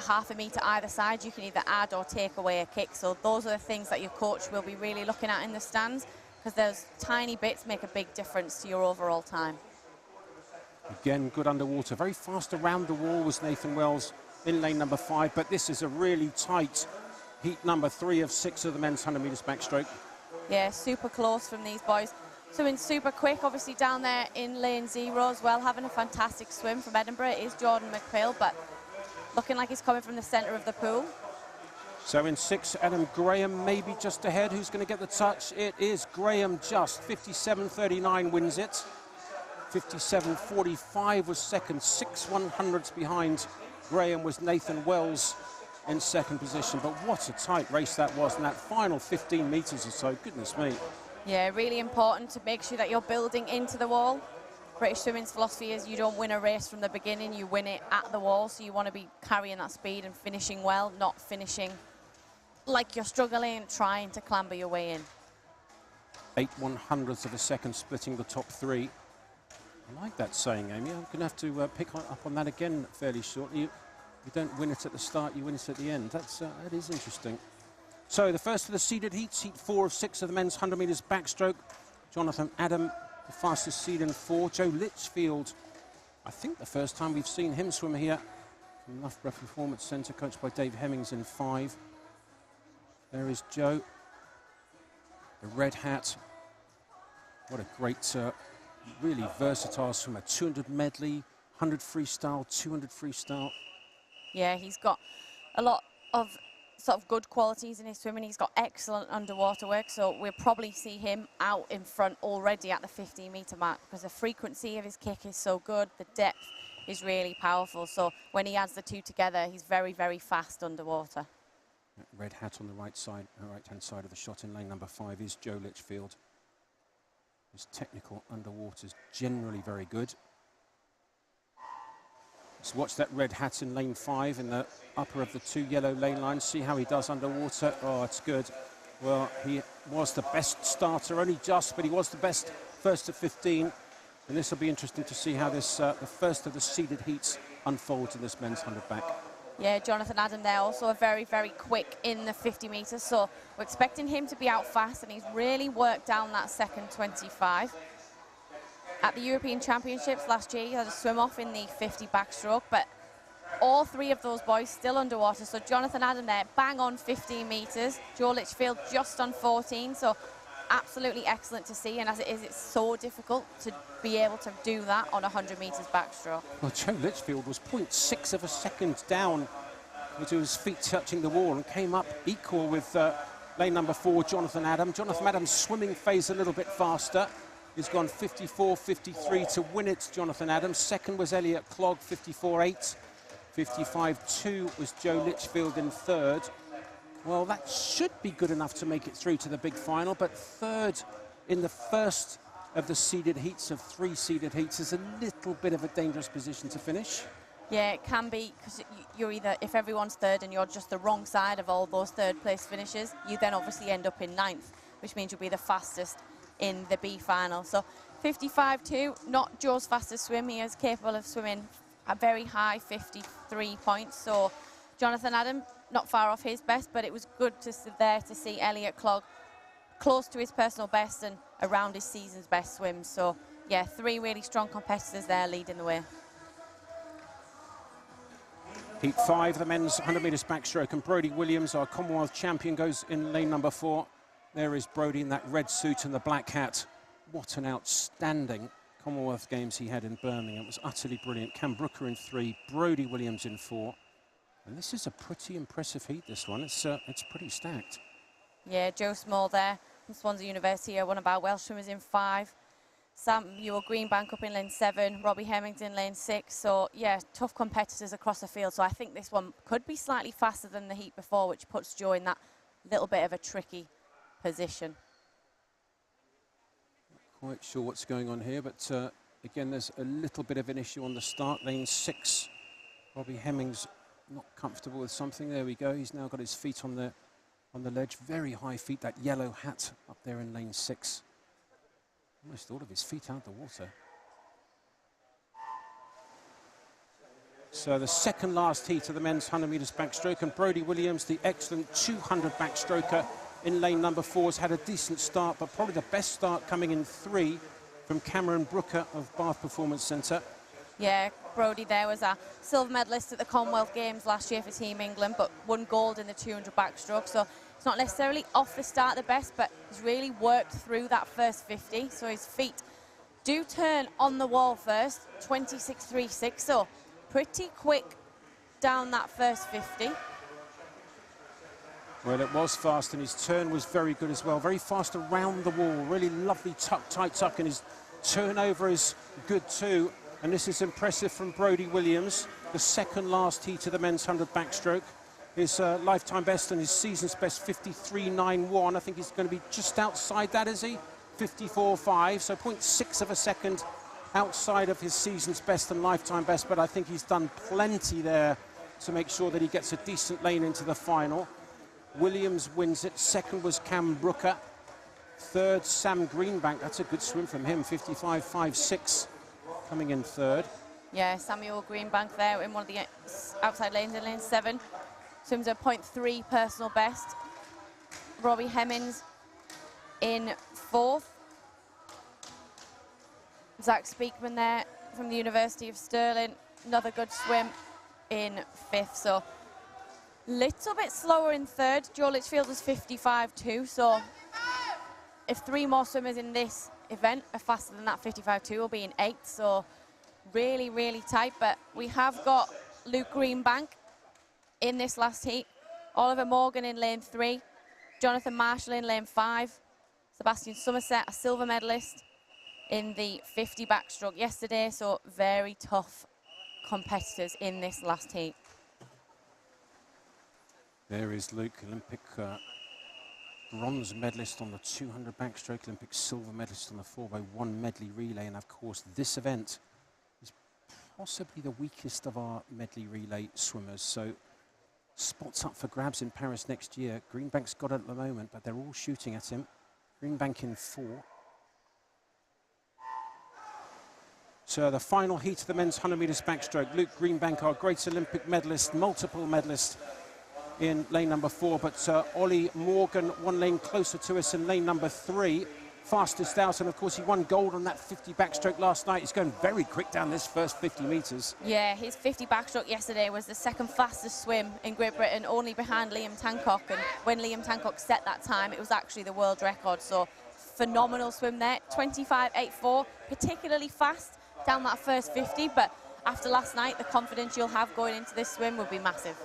half a metre either side, you can either add or take away a kick. So those are the things that your coach will be really looking at in the stands, because those tiny bits make a big difference to your overall time. Again, good underwater. Very fast around the wall was Nathan Wells in lane number 5, but this is a really tight heat number 3 of 6 of the men's 100 metres backstroke. Yeah, super close from these boys. Swimming super quick, obviously down there in lane 0 as well, having a fantastic swim from Edinburgh. It is Jordan McPhail, but looking like he's coming from the centre of the pool. So in 6, Adam Graham maybe just ahead. Who's going to get the touch? It is Graham just. 57.39 wins it. 57.45 was second. 6 100ths behind Graham was Nathan Wells in second position. But what a tight race that was in that final 15 metres or so. Goodness me. Yeah, really important to make sure that you're building into the wall. British swimming's philosophy is you don't win a race from the beginning, you win it at the wall. So you want to be carrying that speed and finishing well, not finishing like you're struggling, trying to clamber your way in. 8 100ths of a second splitting the top 3. I like that saying, Amy. I'm going to have to pick up on that again fairly shortly. You don't win it at the start, you win it at the end. That is interesting. So the first of the seeded heats, heat 4 of 6 of the men's 100 metres backstroke. Jonathan Adam, the fastest seed in 4. Joe Litchfield, I think the first time we've seen him swim here from Loughborough Performance Centre, coached by Dave Hemmings in 5. There is Joe, the red hat. What a great, really versatile swimmer. 200 medley, 100 freestyle, 200 freestyle. Yeah, he's got a lot of sort of good qualities in his swimming. He's got excellent underwater work, so we'll probably see him out in front already at the 15-metre mark, because the frequency of his kick is so good, the depth is really powerful. So when he adds the two together, he's very, very fast underwater. Red hat on the right side, right-hand side of the shot in lane number 5 is Joe Litchfield. His technical underwater is generally very good. Let's watch that red hat in lane 5 in the upper of the 2 yellow lane lines. See how he does underwater. Oh, it's good. Well, he was the best starter, only just, but he was the best first at 15. And this will be interesting to see how this, the first of the seeded heats unfolds in this men's 100 back. Yeah, Jonathan Adam there, also a very, very quick in the 50 metres. So we're expecting him to be out fast, and he's really worked down that second 25. At the European Championships last year, he had a swim off in the 50 backstroke, but all three of those boys still underwater. So Jonathan Adam there, bang on 15 metres. Joe Litchfield just on 14. So absolutely excellent to see. And as it is, it's so difficult to be able to do that on 100 metres backstroke. Well, Joe Litchfield was 0.6 of a second down to his feet touching the wall and came up equal with lane number 4, Jonathan Adam. Jonathan Adam's swimming phase a little bit faster. He's gone 54.53 to win it, Jonathan Adams. Second was Elliot Clogg, 54.8. 55.2 was Joe Litchfield in third. Well, that should be good enough to make it through to the big final, but third in the first of the seeded heats, of 3 seeded heats, is a little bit of a dangerous position to finish. Yeah, it can be, because you're either, if everyone's third and you're just the wrong side of all those third place finishes, you then obviously end up in 9th, which means you'll be the fastest in the B final. So 55.2, not Joe's fastest swim. He is capable of swimming a very high 53 points. So Jonathan Adam, not far off his best, but it was good to see Elliot Clogg close to his personal best and around his season's best swims. So yeah, 3 really strong competitors there leading the way. Heat 5, the men's 100 metres backstroke, and Brodie Williams, our Commonwealth champion, goes in lane number 4. There is Brodie in that red suit and the black hat. What an outstanding Commonwealth Games he had in Birmingham. It was utterly brilliant. Cam Brooker in 3, Brodie Williams in 4. And this is a pretty impressive heat, this one. It's pretty stacked. Yeah, Joe Small there from Swansea University, one of our Welsh swimmers in 5. Samuel Greenbank up in lane 7, Robbie Hemmings in lane 6. So yeah, tough competitors across the field. So I think this one could be slightly faster than the heat before, which puts Joe in that little bit of a tricky position. Not quite sure what's going on here, but again, there's a little bit of an issue on the start. Lane 6, Robbie Hemmings not comfortable with something. There we go. He's now got his feet on the ledge. Very high feet. That yellow hat up there in lane 6. Almost all of his feet out the water. So the second last heat of the men's 100 metres backstroke, and Brodie Williams, the excellent 200 backstroker in lane number 4, has had a decent start, but probably the best start coming in 3 from Cameron Brooker of Bath Performance Centre. Yeah, Brodie there was a silver medalist at the Commonwealth Games last year for Team England, but won gold in the 200 backstroke. So it's not necessarily off the start the best, but he's really worked through that first 50. So his feet do turn on the wall first, 26.36. So pretty quick down that first 50. Well, it was fast, and his turn was very good as well. Very fast around the wall. Really lovely tuck, tight tuck, and his turnover is good too. And this is impressive from Brodie Williams, the second last heat of the men's 100 backstroke. His lifetime best and his season's best, 53.91. I think he's going to be just outside that, is he? 54.5, so 0.6 of a second outside of his season's best and lifetime best, but I think he's done plenty there to make sure that he gets a decent lane into the final. Williams wins it. Second was Cam Brooker. Third, Sam Greenbank. That's a good swim from him, 55.56. Coming in third. Yeah, Samuel Greenbank there in one of the outside lanes in lane 7. Swims a 0.3 personal best. Robbie Hemmings in 4th. Zach Speakman there from the University of Stirling. Another good swim in 5th. So little bit slower in 3rd. Joe Litchfield was 55.2. So if 3 more swimmers in this event are faster than that 55.2, will be in 8th. So really, really tight. But we have got Luke Greenbank in this last heat. Oliver Morgan in lane 3. Jonathan Marshall in lane 5. Sebastian Somerset, a silver medalist in the 50 backstroke yesterday. So very tough competitors in this last heat. There is Luke, Olympic bronze medalist on the 200 backstroke, Olympic silver medalist on the 4x1 medley relay. And of course, this event is possibly the weakest of our medley relay swimmers. So spots up for grabs in Paris next year. Greenbank's got it at the moment, but they're all shooting at him. Greenbank in 4. So the final heat of the men's 100 metres backstroke. Luke Greenbank, our great Olympic medalist, multiple medalist in lane number 4, but Ollie Morgan, one lane closer to us in lane number 3, fastest out, and of course he won gold on that 50 backstroke last night. He's going very quick down this first 50 metres. Yeah, his 50 backstroke yesterday was the second fastest swim in Great Britain, only behind Liam Tancock, and when Liam Tancock set that time, it was actually the world record, so phenomenal swim there. 25.84, particularly fast down that first 50, but after last night, the confidence you'll have going into this swim will be massive.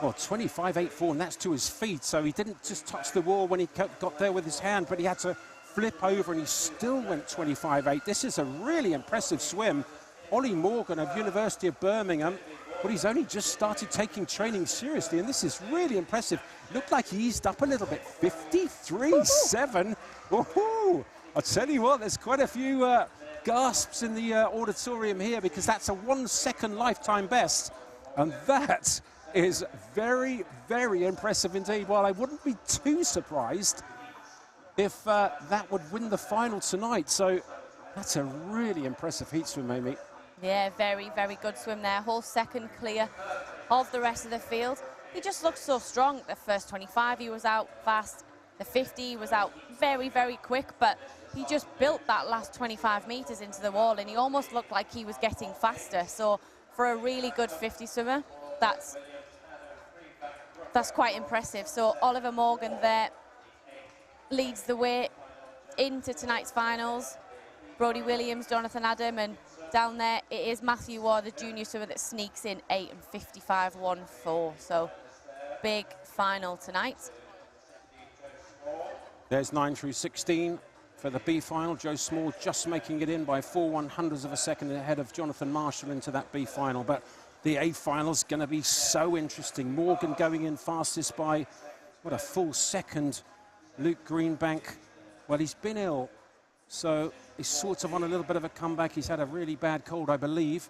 Well, 25.84, and that's to his feet, so he didn't just touch the wall when he got there with his hand, but he had to flip over, and he still went 25.8. This is a really impressive swim. Ollie Morgan of University of Birmingham, but he's only just started taking training seriously, and this is really impressive. Looked like he eased up a little bit. 53.7. Woohoo! I'll tell you what, there's quite a few gasps in the auditorium here, because that's a 1 second lifetime best, and that is very, very impressive indeed. Well, I wouldn't be too surprised if that would win the final tonight. So that's a really impressive heat swim, Amy. Yeah, very, very good swim there. Whole second clear of the rest of the field. He just looked so strong. The first 25, he was out fast. The 50 was out very, very quick, but he just built that last 25 metres into the wall, and he almost looked like he was getting faster. So for a really good 50 swimmer, that's quite impressive. So Oliver Morgan there leads the way into tonight's finals. Brodie Williams, Jonathan Adam, and down there it is Matthew Ward, the junior swimmer, that sneaks in 8 and 55.14. So big final tonight. There's 9 through 16 for the B final. Joe Small just making it in by 4/100ths of a second ahead of Jonathan Marshall into that B final. But the A final's going to be so interesting. Morgan going in fastest by, what, a full second. Luke Greenbank, well, he's been ill, so he's sort of on a little bit of a comeback. He's had a really bad cold, I believe.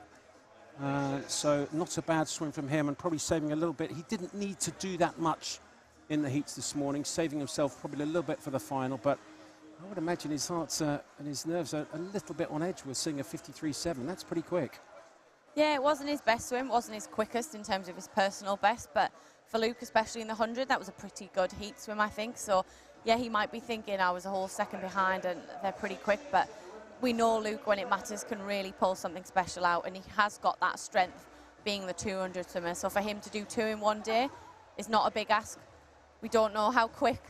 So not a bad swim from him, and probably saving a little bit. He didn't need to do that much in the heats this morning, saving himself probably a little bit for the final, but I would imagine his heart and his nerves are a little bit on edge with seeing a 53.7. That's pretty quick. Yeah, it wasn't his best swim, wasn't his quickest in terms of his personal best, but for Luke, especially in the 100, that was a pretty good heat swim, I think. So yeah, he might be thinking I was a whole second behind and they're pretty quick, but we know Luke, when it matters, can really pull something special out, and he has got that strength being the 200 swimmer. So for him to do 2 in one day is not a big ask. We don't know how quick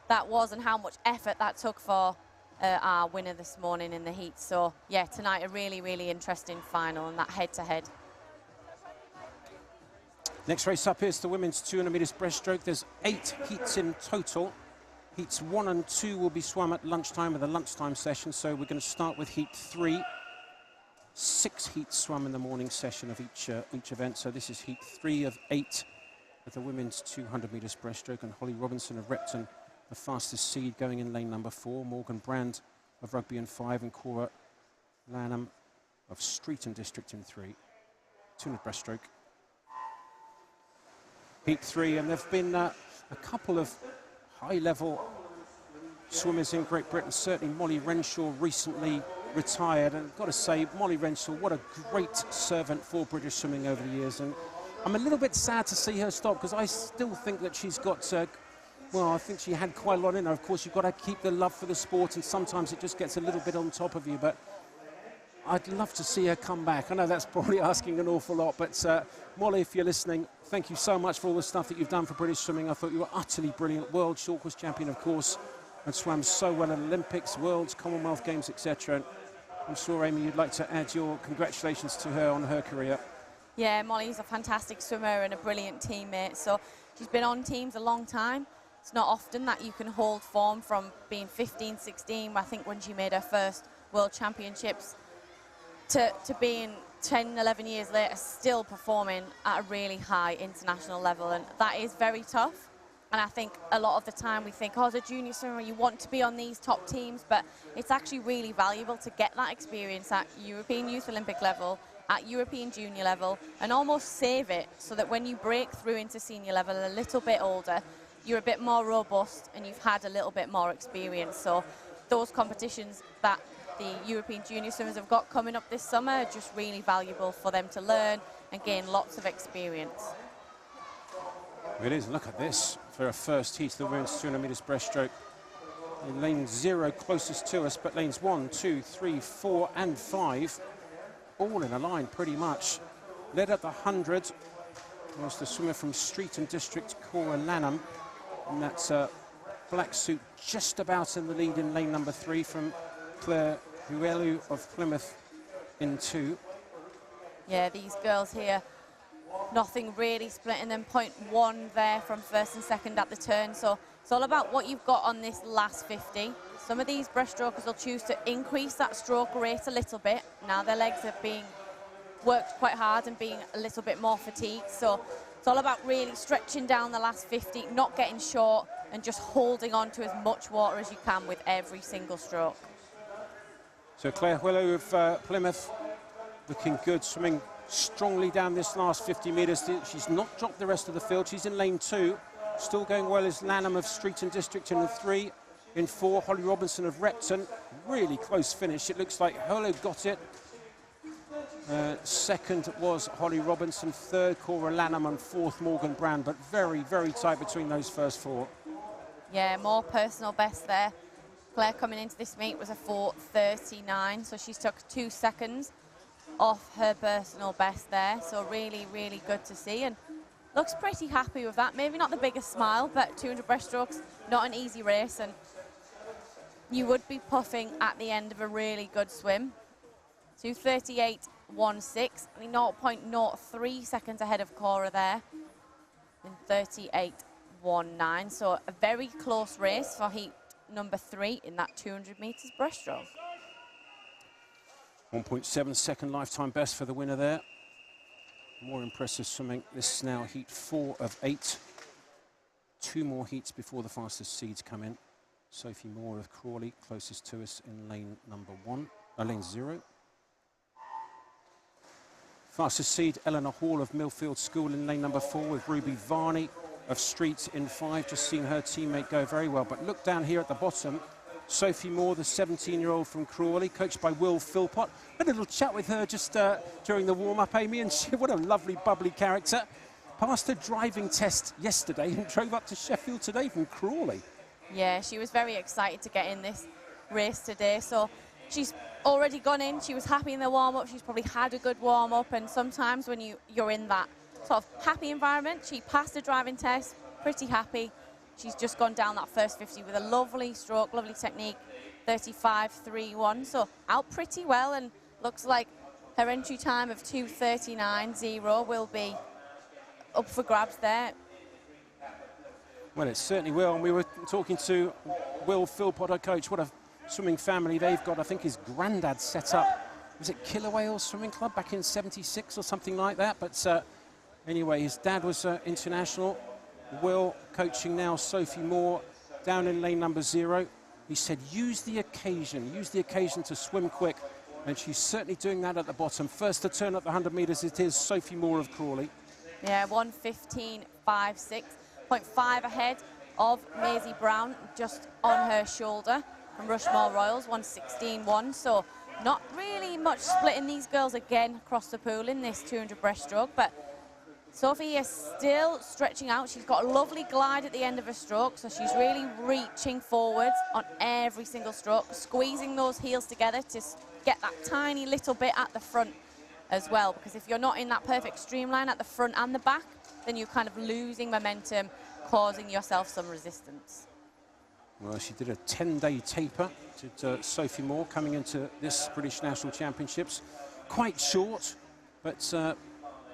that was and how much effort that took for our winner this morning in the heat. So yeah, tonight a really, really interesting final, and that head-to-head. Next race up is the women's 200 metres breaststroke. There's 8 heats in total. Heats 1 and 2 will be swum at lunchtime with a lunchtime session. So we're going to start with heat 3. 6 heats swum in the morning session of each event. So this is heat 3 of 8 of the women's 200 metres breaststroke, and Holly Robinson of Repton, the fastest seed, going in lane number 4. Morgan Brand of Rugby in 5, and Cora Lanham of Streeton District in 3. 200 breaststroke. Heat 3, and there have been a couple of high-level swimmers in Great Britain. Certainly Molly Renshaw recently retired, and I've got to say, Molly Renshaw, what a great servant for British swimming over the years. And I'm a little bit sad to see her stop, because I still think that she's got, well, I think she had quite a lot in her. Of course, you've got to keep the love for the sport, and sometimes it just gets a little bit on top of you, but I'd love to see her come back. I know that's probably asking an awful lot, but Molly, if you're listening, thank you so much for all the stuff that you've done for British swimming. I thought you were utterly brilliant. World short course champion, of course, and swam so well at Olympics, Worlds, Commonwealth Games, etc. And I'm sure, Amy, you'd like to add your congratulations to her on her career. Yeah, Molly's a fantastic swimmer and a brilliant teammate. So she's been on teams a long time. It's not often that you can hold form from being 15, 16, I think, when she made her first World Championships, to being 10, 11 years later still performing at a really high international level. And that is very tough. And I think a lot of the time we think, oh, as a junior swimmer, you want to be on these top teams, but it's actually really valuable to get that experience at European Youth Olympic level, at European junior level, and almost save it so that when you break through into senior level a little bit older, you're a bit more robust and you've had a little bit more experience. So those competitions that the European junior swimmers have got coming up this summer are just really valuable for them to learn and gain lots of experience. It is. Look at this for a first heat of the women's 200 metres breaststroke. In lane 0 closest to us, but lanes 1, 2, 3, 4 and 5 all in a line pretty much. Led at the 100 was the swimmer from Streatham District, Cora Lanham, and that's a black suit just about in the lead in lane number 3 from Claire Huelu of Plymouth in 2. Yeah, these girls here, nothing really splitting them. 0.1 there from first and second at the turn. So it's all about what you've got on this last 50. Some of these breaststrokers will choose to increase that stroke rate a little bit. Now their legs are being worked quite hard and being a little bit more fatigued. So it's all about really stretching down the last 50, not getting short, and just holding on to as much water as you can with every single stroke. So Claire Huelu of Plymouth looking good, swimming strongly down this last 50 metres. She's not dropped the rest of the field. She's in lane 2. Still going well is Lanham of Streatham District in 3. In 4, Holly Robinson of Repton. Really close finish. It looks like Huelu got it. Second was Holly Robinson. Third, Cora Lanham. And fourth, Morgan Brand. But very, very tight between those first 4. Yeah, more personal best there. Claire coming into this meet was a 4:39, so she's took 2 seconds off her personal best there. So really, really good to see, and looks pretty happy with that. Maybe not the biggest smile, but 200 breaststrokes, not an easy race, and you would be puffing at the end of a really good swim. 2:38.16, I mean 0.03 seconds ahead of Cora there, in 38.19. So a very close race for heat number 3 in that 200 metres breaststroke. 1.7 second lifetime best for the winner there. More impressive swimming. This is now heat 4 of 8. 2 more heats before the fastest seeds come in. Sophie Moore of Crawley, closest to us in lane number 1, lane 0. Fastest seed, Eleanor Hall of Millfield School in lane number 4, with Ruby Varney of Street in 5. Just seen her teammate go very well. But look down here at the bottom. Sophie Moore, the 17-year-old from Crawley, coached by Will Philpott. Had a little chat with her just during the warm-up, Amy, and what a lovely, bubbly character. Passed her driving test yesterday and drove up to Sheffield today from Crawley. Yeah, she was very excited to get in this race today. So she's already gone in. She was happy in the warm-up. She's probably had a good warm-up. And sometimes when you're in that sort of happy environment, she passed the driving test, pretty happy. She's just gone down that first 50 with a lovely stroke, lovely technique, 35.31. So out pretty well, and looks like her entry time of 2:39.0 will be up for grabs there. Well, it certainly will. And we were talking to Will Philpott, our coach. What a swimming family they've got. I think his granddad set up, was it Killer Whales Swimming Club back in '76 or something like that? But anyway, his dad was international. Will coaching now Sophie Moore down in lane number 0. He said, use the occasion to swim quick. And she's certainly doing that at the bottom. First to turn up the 100 metres, it is Sophie Moore of Crawley. Yeah, 1:15.56, 0.5 ahead of Maisie Brown, just on her shoulder from Rushmore Royals, 1:16.1. So not really much splitting these girls again across the pool in this 200 breaststroke, but Sophie is still stretching out. She's got a lovely glide at the end of her stroke, so she's really reaching forwards on every single stroke, squeezing those heels together to get that tiny little bit at the front as well, because if you're not in that perfect streamline at the front and the back, then you're kind of losing momentum, causing yourself some resistance. Well, she did a 10-day taper to Sophie Moore coming into this British National Championships. Quite short, but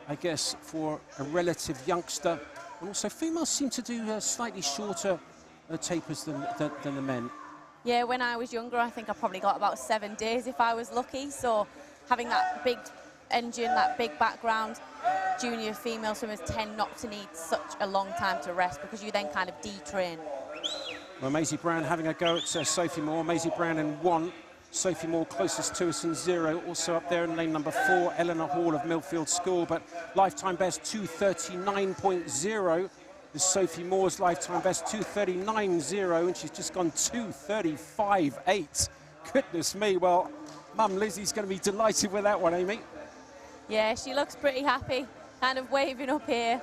I guess for a relative youngster, and also females seem to do slightly shorter tapers than the men. Yeah, when I was younger, I think I probably got about 7 days if I was lucky. So having that big engine, that big background, junior female swimmers tend not to need such a long time to rest because you then kind of detrain. Well, Maisie Brown having a go at Sophie Moore. Maisie Brown in 1. Sophie Moore closest to us in 0. Also up there in lane number 4, Eleanor Hall of Millfield School. But lifetime best 2:39.0 is Sophie Moore's lifetime best, 2:39.0, and she's just gone 2:35.8. Goodness me. Well, Mum Lizzie's going to be delighted with that one, Amy. Yeah, she looks pretty happy, kind of waving up here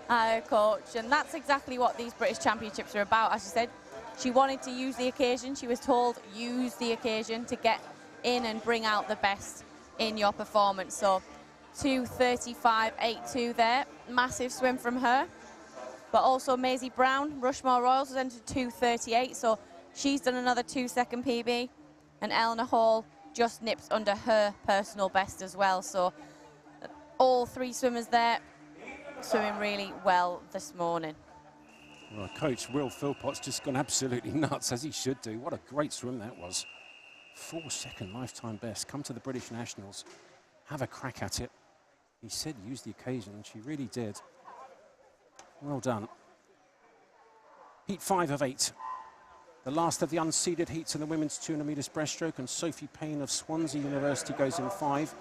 at her coach. And that's exactly what these British Championships are about. As she said, she wanted to use the occasion. She was told, use the occasion to get in and bring out the best in your performance. So 2:35.82 there. Massive swim from her. But also Maisie Brown, Rushmore Royals, was entered 2:38. So she's done another 2-second PB. And Eleanor Hall just nips under her personal best as well. So all three swimmers there swimming really well this morning. Well, Coach Will Philpott's just gone absolutely nuts, as he should do. What a great swim that was. 4-second lifetime best. Come to the British Nationals, have a crack at it. He said use the occasion, and she really did. Well done. Heat 5 of 8. The last of the unseeded heats in the women's 200 metres breaststroke, and Sophie Payne of Swansea University goes in 5.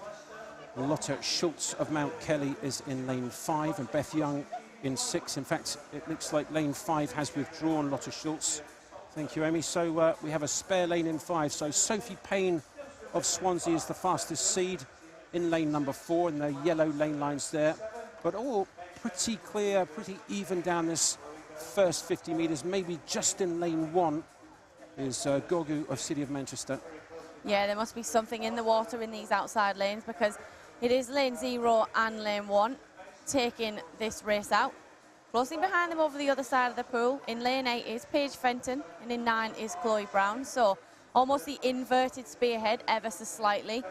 Lotte Schultz of Mount Kelly is in lane 5, and Beth Young in 6. In fact, it looks like lane 5 has withdrawn Lotte Schultz. Thank you, Amy. So we have a spare lane in 5. So Sophie Payne of Swansea is the fastest seed in lane number 4, and the yellow lane lines there. But all pretty clear, pretty even down this first 50 metres. Maybe just in lane 1 is Gogu of City of Manchester. Yeah, there must be something in the water in these outside lanes, because it is lane 0 and lane 1 taking this race out. Closing behind them over the other side of the pool, in lane 8 is Paige Fenton, and in 9 is Chloe Brown. So almost the inverted spearhead ever so slightly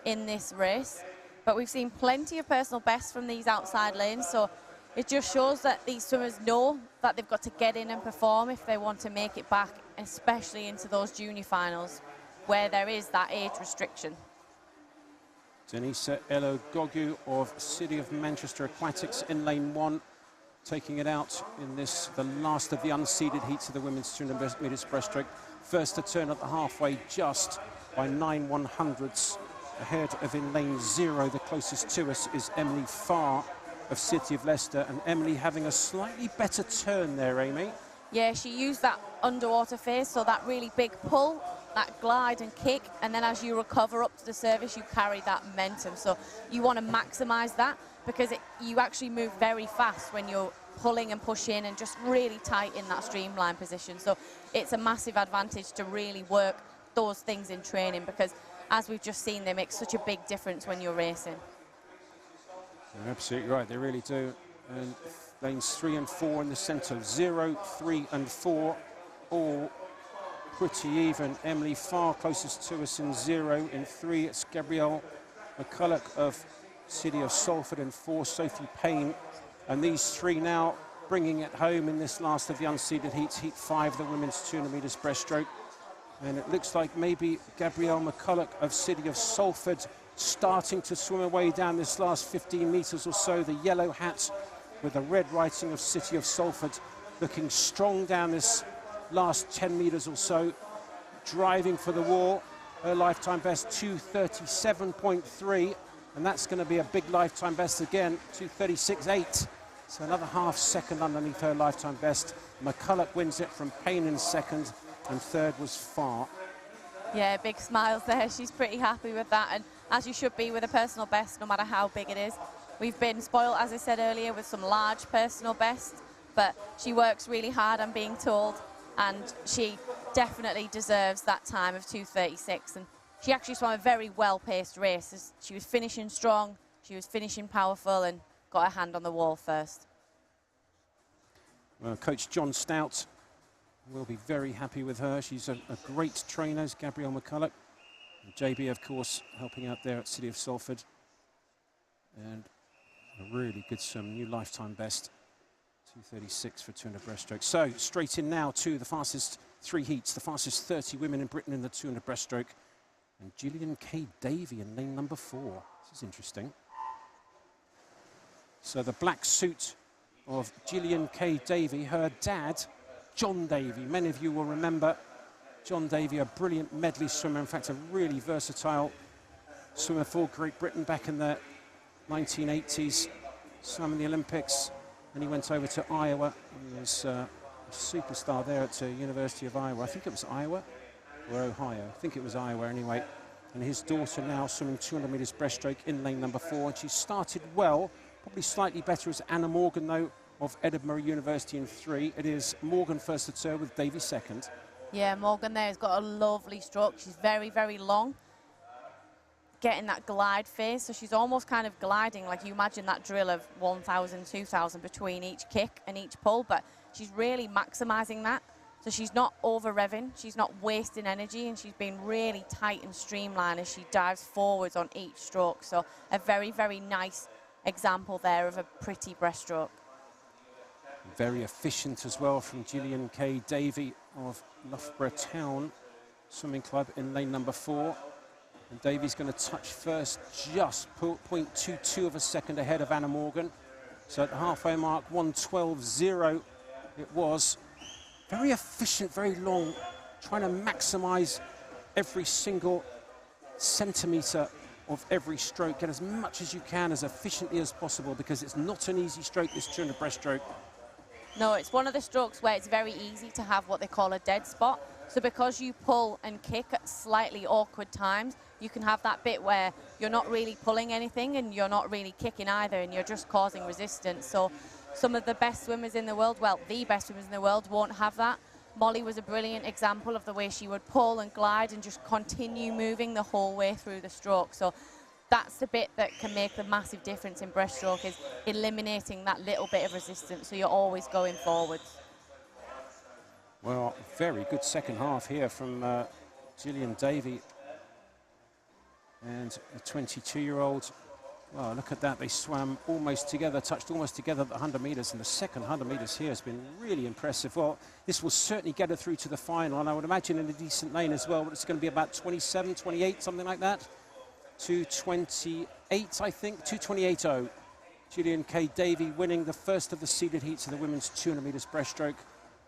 in this race. But we've seen plenty of personal bests from these outside lanes, so it just shows that these swimmers know that they've got to get in and perform if they want to make it back, especially into those junior finals where there is that age restriction. Denisa Elo-Gogu of City of Manchester Aquatics in lane 1, taking it out in this, the last of the unseeded heats of the women's 200 metres breaststroke. First to turn at the halfway, just by 9/100ths ahead of in lane 0. The closest to us is Emily Farr of City of Leicester, and Emily having a slightly better turn there, Amy. Yeah, she used that underwater phase, so that really big pull, that glide and kick, and then as you recover up to the surface, you carry that momentum. So you want to maximise that, because you actually move very fast when you're pulling and pushing and just really tight in that streamline position. So it's a massive advantage to really work those things in training, because as we've just seen, they make such a big difference when you're racing. You're absolutely right, they really do. And lanes 3 and 4 in the centre, 0, 3 and 4, all pretty even. Emily Farr closest to us in 0. In 3, it's Gabrielle McCulloch of City of Salford. In 4, Sophie Payne. And these three now bringing it home in this last of the unseeded heats, heat 5, the women's 200 metres breaststroke. And it looks like maybe Gabrielle McCulloch of City of Salford starting to swim away down this last 15 metres or so. The yellow hat with the red writing of City of Salford looking strong down this last 10 metres or so, driving for the wall. Her lifetime best 2:37.3, and that's going to be a big lifetime best again, 2:36.8. So another half second underneath her lifetime best. McCulloch wins it from Payne in second, and third was Farr. Yeah, big smiles there. She's pretty happy with that, and as you should be with a personal best, no matter how big it is. We've been spoiled, as I said earlier, with some large personal bests, but she works really hard, I'm being told, and she definitely deserves that time of 2:36. And she actually swam a very well-paced race. She was finishing strong, she was finishing powerful, and got her hand on the wall first. Well, Coach John Stout will be very happy with her. She's a great trainer, Gabrielle McCulloch. And JB, of course, helping out there at City of Salford. And a really good swim, new lifetime best, 2:36 for 200 breaststroke. So straight in now to the fastest 3 heats, the fastest 30 women in Britain in the 200 breaststroke. And Gillian K. Davey in lane number 4. This is interesting. So the black suit of Gillian K. Davey, her dad, John Davey. Many of you will remember John Davey, a brilliant medley swimmer, in fact, a really versatile swimmer for Great Britain back in the 1980s, swam in the Olympics, and he went over to Iowa. He was a superstar there at the University of Iowa. I think it was Iowa. or Ohio. I think it was Iowa anyway. And his daughter now swimming 200 metres breaststroke in lane number 4. And she started well, probably slightly better as Anna Morgan, though, of Edinburgh University in 3. It is Morgan first to turn with Davey second. Yeah, Morgan there has got a lovely stroke. She's very, very long, getting that glide phase. So she's almost kind of gliding, like you imagine that drill of 1,000, 2,000 between each kick and each pull, but she's really maximising that. So she's not over-revving, she's not wasting energy, and she's being really tight and streamlined as she dives forwards on each stroke. So a very, very nice example there of a pretty breaststroke. Very efficient as well from Gillian K. Davey of Loughborough Town Swimming Club in lane number 4. And Davey's going to touch first, just 0.22 of a second ahead of Anna Morgan. So at the halfway mark, 1:12.0 it was. Very efficient, very long, trying to maximise every single centimetre of every stroke. Get as much as you can, as efficiently as possible, because it's not an easy stroke, this 200 breaststroke. No, it's one of the strokes where it's very easy to have what they call a dead spot. So because you pull and kick at slightly awkward times, you can have that bit where you're not really pulling anything and you're not really kicking either, and you're just causing resistance. So some of the best swimmers in the world, well, the best swimmers in the world, won't have that. Molly was a brilliant example of the way she would pull and glide and just continue moving the whole way through the stroke. So that's the bit that can make the massive difference in breaststroke, is eliminating that little bit of resistance, so you're always going forwards. Well, very good second half here from Gillian Davey. And the 22-year-old, well, look at that. They swam almost together, touched almost together at the 100 metres, and the second 100 metres here has been really impressive. Well, this will certainly get her through to the final, and I would imagine in a decent lane as well, but it's going to be about 27, 28, something like that. 2:28, I think, 2:28.0. Gillian K. Davey winning the first of the seeded heats of the women's 200 metres breaststroke.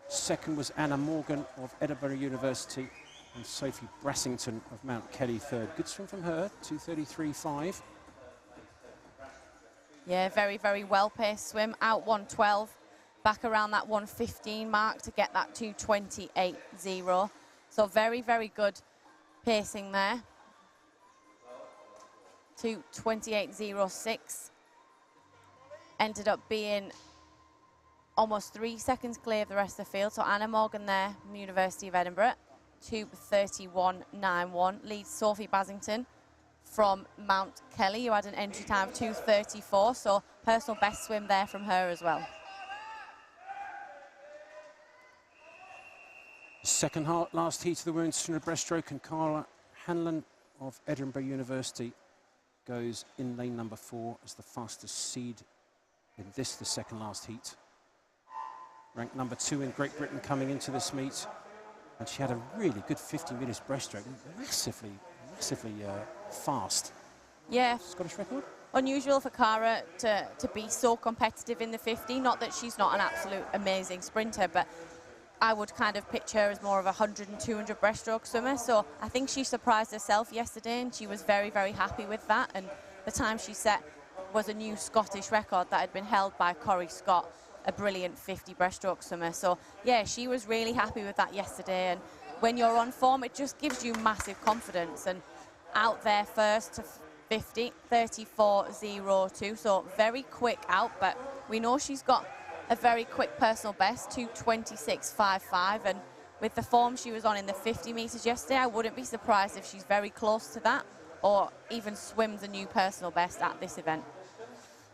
Second was Anna Morgan of Edinburgh University, and Sophie Brassington of Mount Kelly third. Good swim from her, 2:33.5. Yeah, very, very well-paced swim, out 1:12, back around that 1:15 mark to get that 2:28.0. So very, very good pacing there. 2:28.06. Ended up being almost 3 seconds clear of the rest of the field. So Anna Morgan there from the University of Edinburgh, 2:31.91, leads Sophie Basington from Mount Kelly, who had an entry time of 2:34, so personal best swim there from her as well. Second last heat of the women's 200 breaststroke, and Carla Hanlon of Edinburgh University goes in lane number 4 as the fastest seed in this, the second last heat. Ranked number 2 in Great Britain coming into this meet, and she had a really good 50 metres breaststroke, massively fast. Yeah. Scottish record? Unusual for Cara to be so competitive in the 50. Not that she's not an absolute amazing sprinter, but I would kind of picture her as more of a 100 and 200 breaststroke swimmer. So I think she surprised herself yesterday, and she was very, very happy with that. And the time she set was a new Scottish record that had been held by Corrie Scott, a brilliant 50 breaststroke swimmer. So yeah, she was really happy with that yesterday. And when you're on form, it just gives you massive confidence. And out there first to 50, 34.02. So very quick out, but we know she's got a very quick personal best, 2:26.55. And with the form she was on in the 50 metres yesterday, I wouldn't be surprised if she's very close to that, or even swims a new personal best at this event.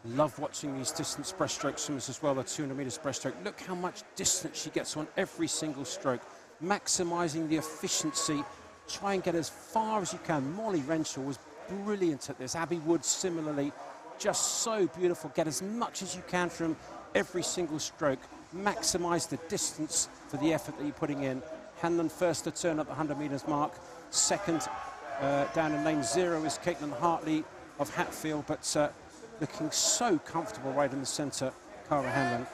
Love watching these distance breaststroke swimmers as well, the 200 metres breaststroke. Look how much distance she gets on every single stroke, maximising the efficiency. Try and get as far as you can. Molly Renshaw was brilliant at this. Abby Wood similarly, just so beautiful. Get as much as you can from every single stroke. Maximise the distance for the effort that you're putting in. Hanlon first to turn at the 100 metres mark. Second down in lane 0 is Caitlin Hartley of Hatfield, but looking so comfortable right in the centre, Cara Hanlon.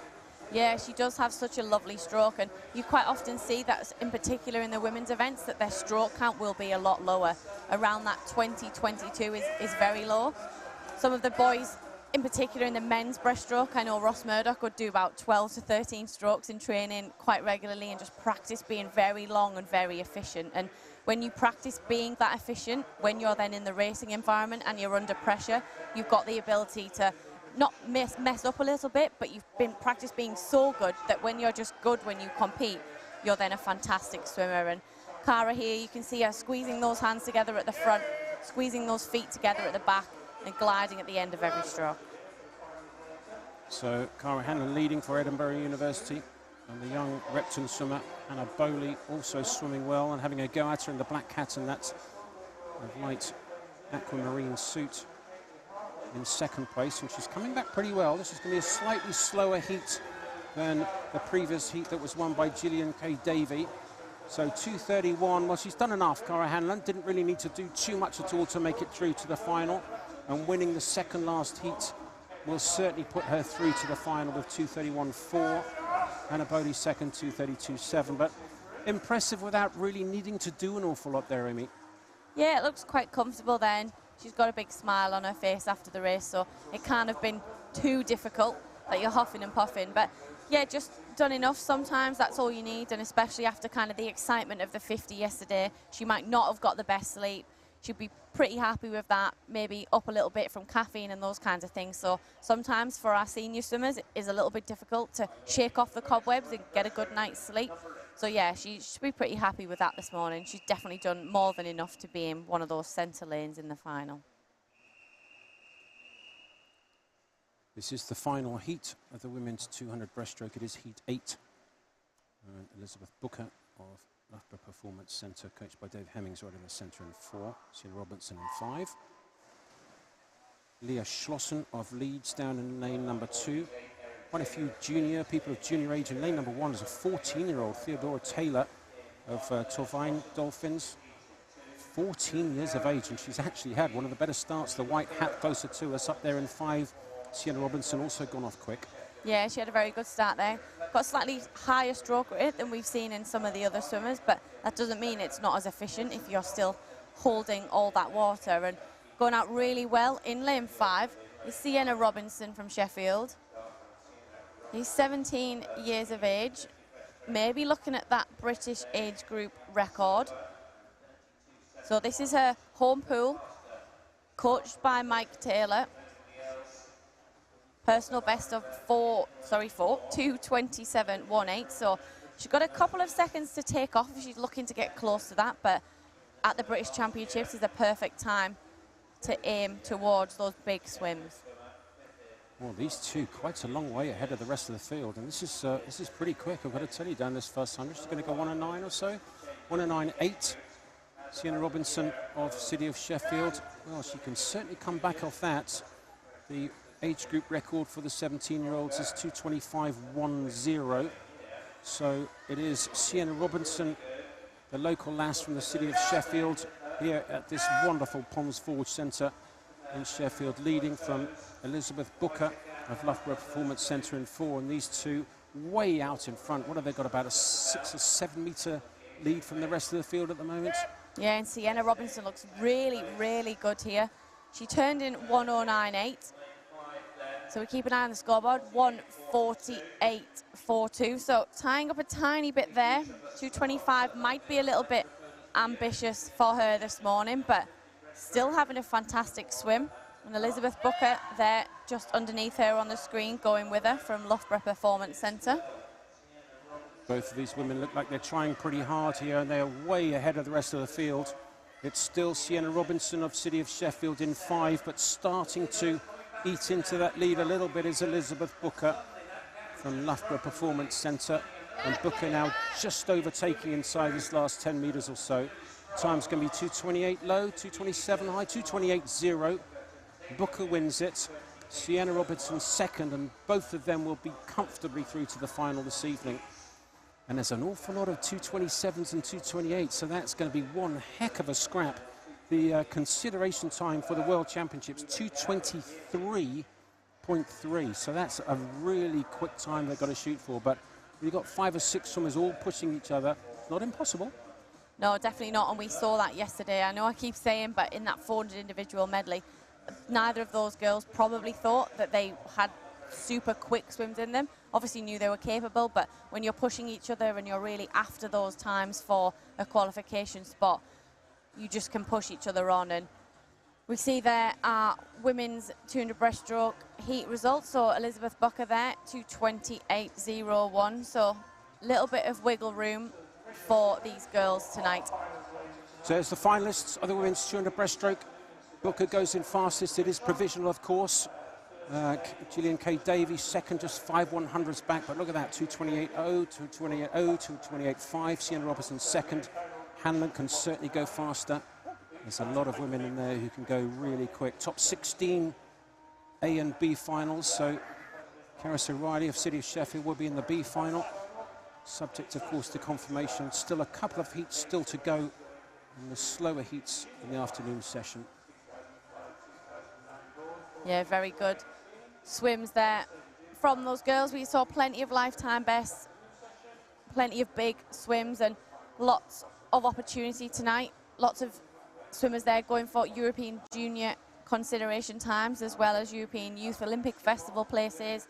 Yeah, she does have such a lovely stroke, and you quite often see that, in particular in the women's events, that their stroke count will be a lot lower. Around that 20-22 is very low. Some of the boys, in particular in the men's breaststroke, I know Ross Murdoch would do about 12 to 13 strokes in training quite regularly and just practice being very long and very efficient. And when you practice being that efficient, when you're then in the racing environment and you're under pressure, you've got the ability to not mess up a little bit, but you've been practiced being so good that when you're just good when you compete, you're then a fantastic swimmer. And Cara here, you can see her squeezing those hands together at the front, squeezing those feet together at the back, and gliding at the end of every stroke. So Cara Hanlon leading for Edinburgh University, and the young Repton swimmer Anna Bowley also swimming well and having a go at her in the black cat and that light aquamarine suit in second place, and she's coming back pretty well. This is going to be a slightly slower heat than the previous heat that was won by Gillian K. Davey. So 2:31, well, she's done enough, Cara Hanlon. Didn't really need to do too much at all to make it through to the final, and winning the second last heat will certainly put her through to the final with 2:31.4. Anna Bowley second, 2:32.7, but impressive without really needing to do an awful lot there, Amy. Yeah, it looks quite comfortable then. She's got a big smile on her face after the race, so it can't have been too difficult that you're huffing and puffing. But yeah, just done enough. Sometimes that's all you need, and especially after kind of the excitement of the 50 yesterday, she might not have got the best sleep. She'd be pretty happy with that, maybe up a little bit from caffeine and those kinds of things. So sometimes for our senior swimmers, it is a little bit difficult to shake off the cobwebs and get a good night's sleep. So yeah, she should be pretty happy with that this morning. She's definitely done more than enough to be in one of those centre lanes in the final. This is the final heat of the women's 200 breaststroke. It is heat 8. And Elizabeth Booker of Loughborough Performance Centre, coached by Dave Hemmings, right in the centre in 4. Sienna Robinson in 5. Leah Schlossen of Leeds down in lane number 2. Quite a few people of junior age. In lane number 1 is a 14-year-old, Theodora Taylor of Torvine Dolphins. 14 years of age, and she's actually had one of the better starts. The white hat closer to us up there in 5. Sienna Robinson also gone off quick. Yeah, she had a very good start there. Got a slightly higher stroke rate than we've seen in some of the other swimmers, but that doesn't mean it's not as efficient if you're still holding all that water. And going out really well in lane 5 is Sienna Robinson from Sheffield. He's 17 years of age, maybe looking at that British age group record. So this is her home pool, coached by Mike Taylor. Personal best of 2:27.18. So she's got a couple of seconds to take off if she's looking to get close to that, but at the British Championships is a perfect time to aim towards those big swims. Well, these two quite a long way ahead of the rest of the field, and this is pretty quick. I've got to tell you, down this first 100, she's going to go 1:09 or so, 1:09.8. Sienna Robinson of City of Sheffield. Well, she can certainly come back off that. The age group record for the 17-year-olds is 2:25.10. So it is Sienna Robinson, the local lass from the City of Sheffield, here at this wonderful Ponds Forge Centre in Sheffield, leading from Elizabeth Booker of Loughborough Performance Centre in 4, and these two way out in front. What have they got, about a 6 or 7 metre lead from the rest of the field at the moment? Yeah, and Sienna Robinson looks really, really good here. She turned in 1:09.8. So we keep an eye on the scoreboard, 1:48.42. So tying up a tiny bit there. 2:25 might be a little bit ambitious for her this morning, but still having a fantastic swim. And Elizabeth Booker there just underneath her on the screen, going with her from Loughborough Performance Centre. Both of these women look like they're trying pretty hard here, and they're way ahead of the rest of the field. It's still Sienna Robinson of City of Sheffield in 5, but starting to eat into that lead a little bit is Elizabeth Booker from Loughborough Performance Centre. And Booker now just overtaking inside this last 10 metres or so. Time's going to be 2:28 low, 2:27 high, 2:28.0. Booker wins it. Sienna Robinson second, and both of them will be comfortably through to the final this evening. And there's an awful lot of 2:27s and 2:28s, so that's going to be one heck of a scrap. The consideration time for the World Championships, 2:23.3. So that's a really quick time they've got to shoot for. But we've got 5 or 6 swimmers all pushing each other. Not impossible. No, definitely not, and we saw that yesterday. I know I keep saying, but in that 400 individual medley, neither of those girls probably thought that they had super quick swims in them. Obviously knew they were capable, but when you're pushing each other and you're really after those times for a qualification spot, you just can push each other on. And we see there our women's 200 breaststroke heat results. So Elizabeth Bucker there, 2:28.01. So a little bit of wiggle room for these girls tonight. So as the finalists of the women's 200 breaststroke, Booker goes in fastest. It is provisional, of course. Gillian K. Davies second, just 5/100ths back. But look at that, 2:28.0, 2:28.0, 2:28.5. Sienna Robertson second. Hanlon can certainly go faster. There's a lot of women in there who can go really quick. Top 16 A and B finals. So Karis O'Reilly of City of Sheffield will be in the B final. Subject, of course, to confirmation. Still a couple of heats still to go in the slower heats in the afternoon session. Yeah, very good swims there from those girls. We saw plenty of lifetime bests, plenty of big swims, and lots of opportunity tonight. Lots of swimmers there going for European Junior consideration times, as well as European Youth Olympic Festival places,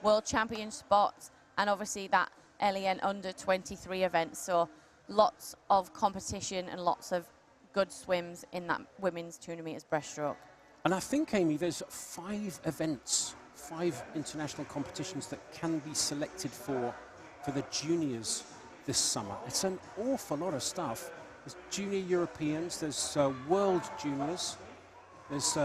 World Champion spots, and obviously that LEN under 23 event. So lots of competition and lots of good swims in that women's 200 metres breaststroke. And I think, Amy, there's 5 events, 5 international competitions that can be selected for the juniors this summer. It's an awful lot of stuff. There's Junior Europeans, there's World Juniors, there's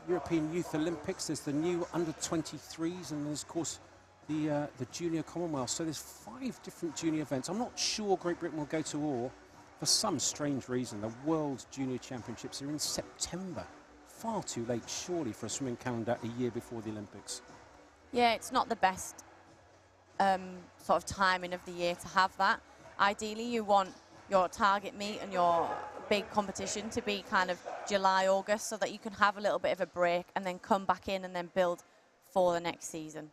European Youth Olympics, there's the new under-23s, and there's, of course, the Junior Commonwealth. So there's 5 different junior events. I'm not sure Great Britain will go to all. For some strange reason, the World Junior Championships are in September. Far too late, surely, for a swimming calendar a year before the Olympics. Yeah, it's not the best sort of timing of the year to have that. Ideally, you want your target meet and your big competition to be kind of July, August, so that you can have a little bit of a break and then come back in and then build for the next season.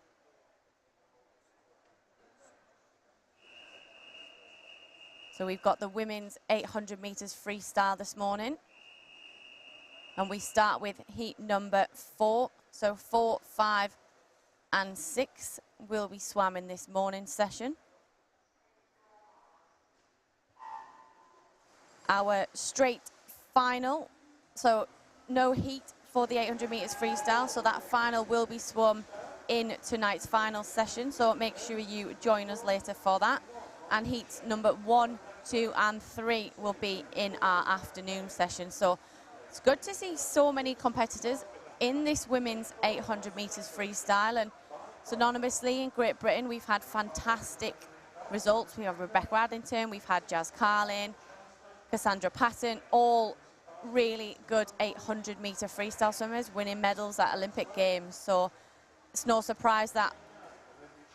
So we've got the women's 800 metres freestyle this morning. And we start with heat number 4. So 4, 5, and 6 will be swam in this morning session. Our straight final, so no heat for the 800 metres freestyle, so that final will be swum in tonight's final session, so make sure you join us later for that. And heats number 1, 2, and 3 will be in our afternoon session. So it's good to see so many competitors in this women's 800 metres freestyle, and synonymously in Great Britain we've had fantastic results. We have Rebecca Addington, we've had Jazz Carlin, Cassandra Patton, all really good 800 metre freestyle swimmers winning medals at Olympic Games. So it's no surprise that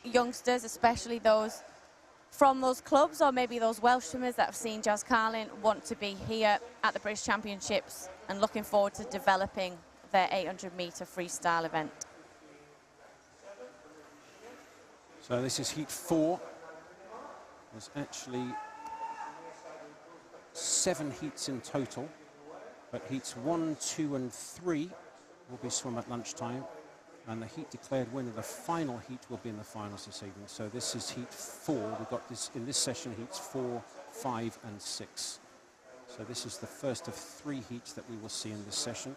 youngsters, especially those from those clubs or maybe those Welsh swimmers that have seen Jazz Carlin, want to be here at the British Championships and looking forward to developing their 800 metre freestyle event. So this is heat 4. There's actually 7 heats in total, but heats 1, 2, and 3 will be swum at lunchtime, and the heat declared winner, the final heat, will be in the finals this evening. So this is heat 4. We've got this in this session, heats 4, 5, and 6. So this is the first of 3 heats that we will see in this session.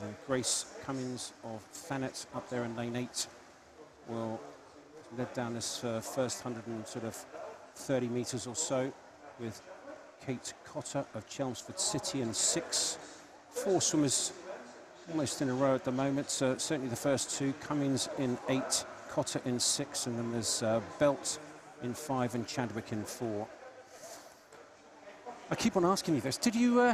And Grace Cummins of Thanet up there in lane 8 will lead down this first 130 metres or so, with Kate Cotter of Chelmsford City in 6. 4 swimmers almost in a row at the moment, certainly the first 2. Cummins in 8, Cotter in 6, and then there's Belt in 5 and Chadwick in 4. I keep on asking you this. Did you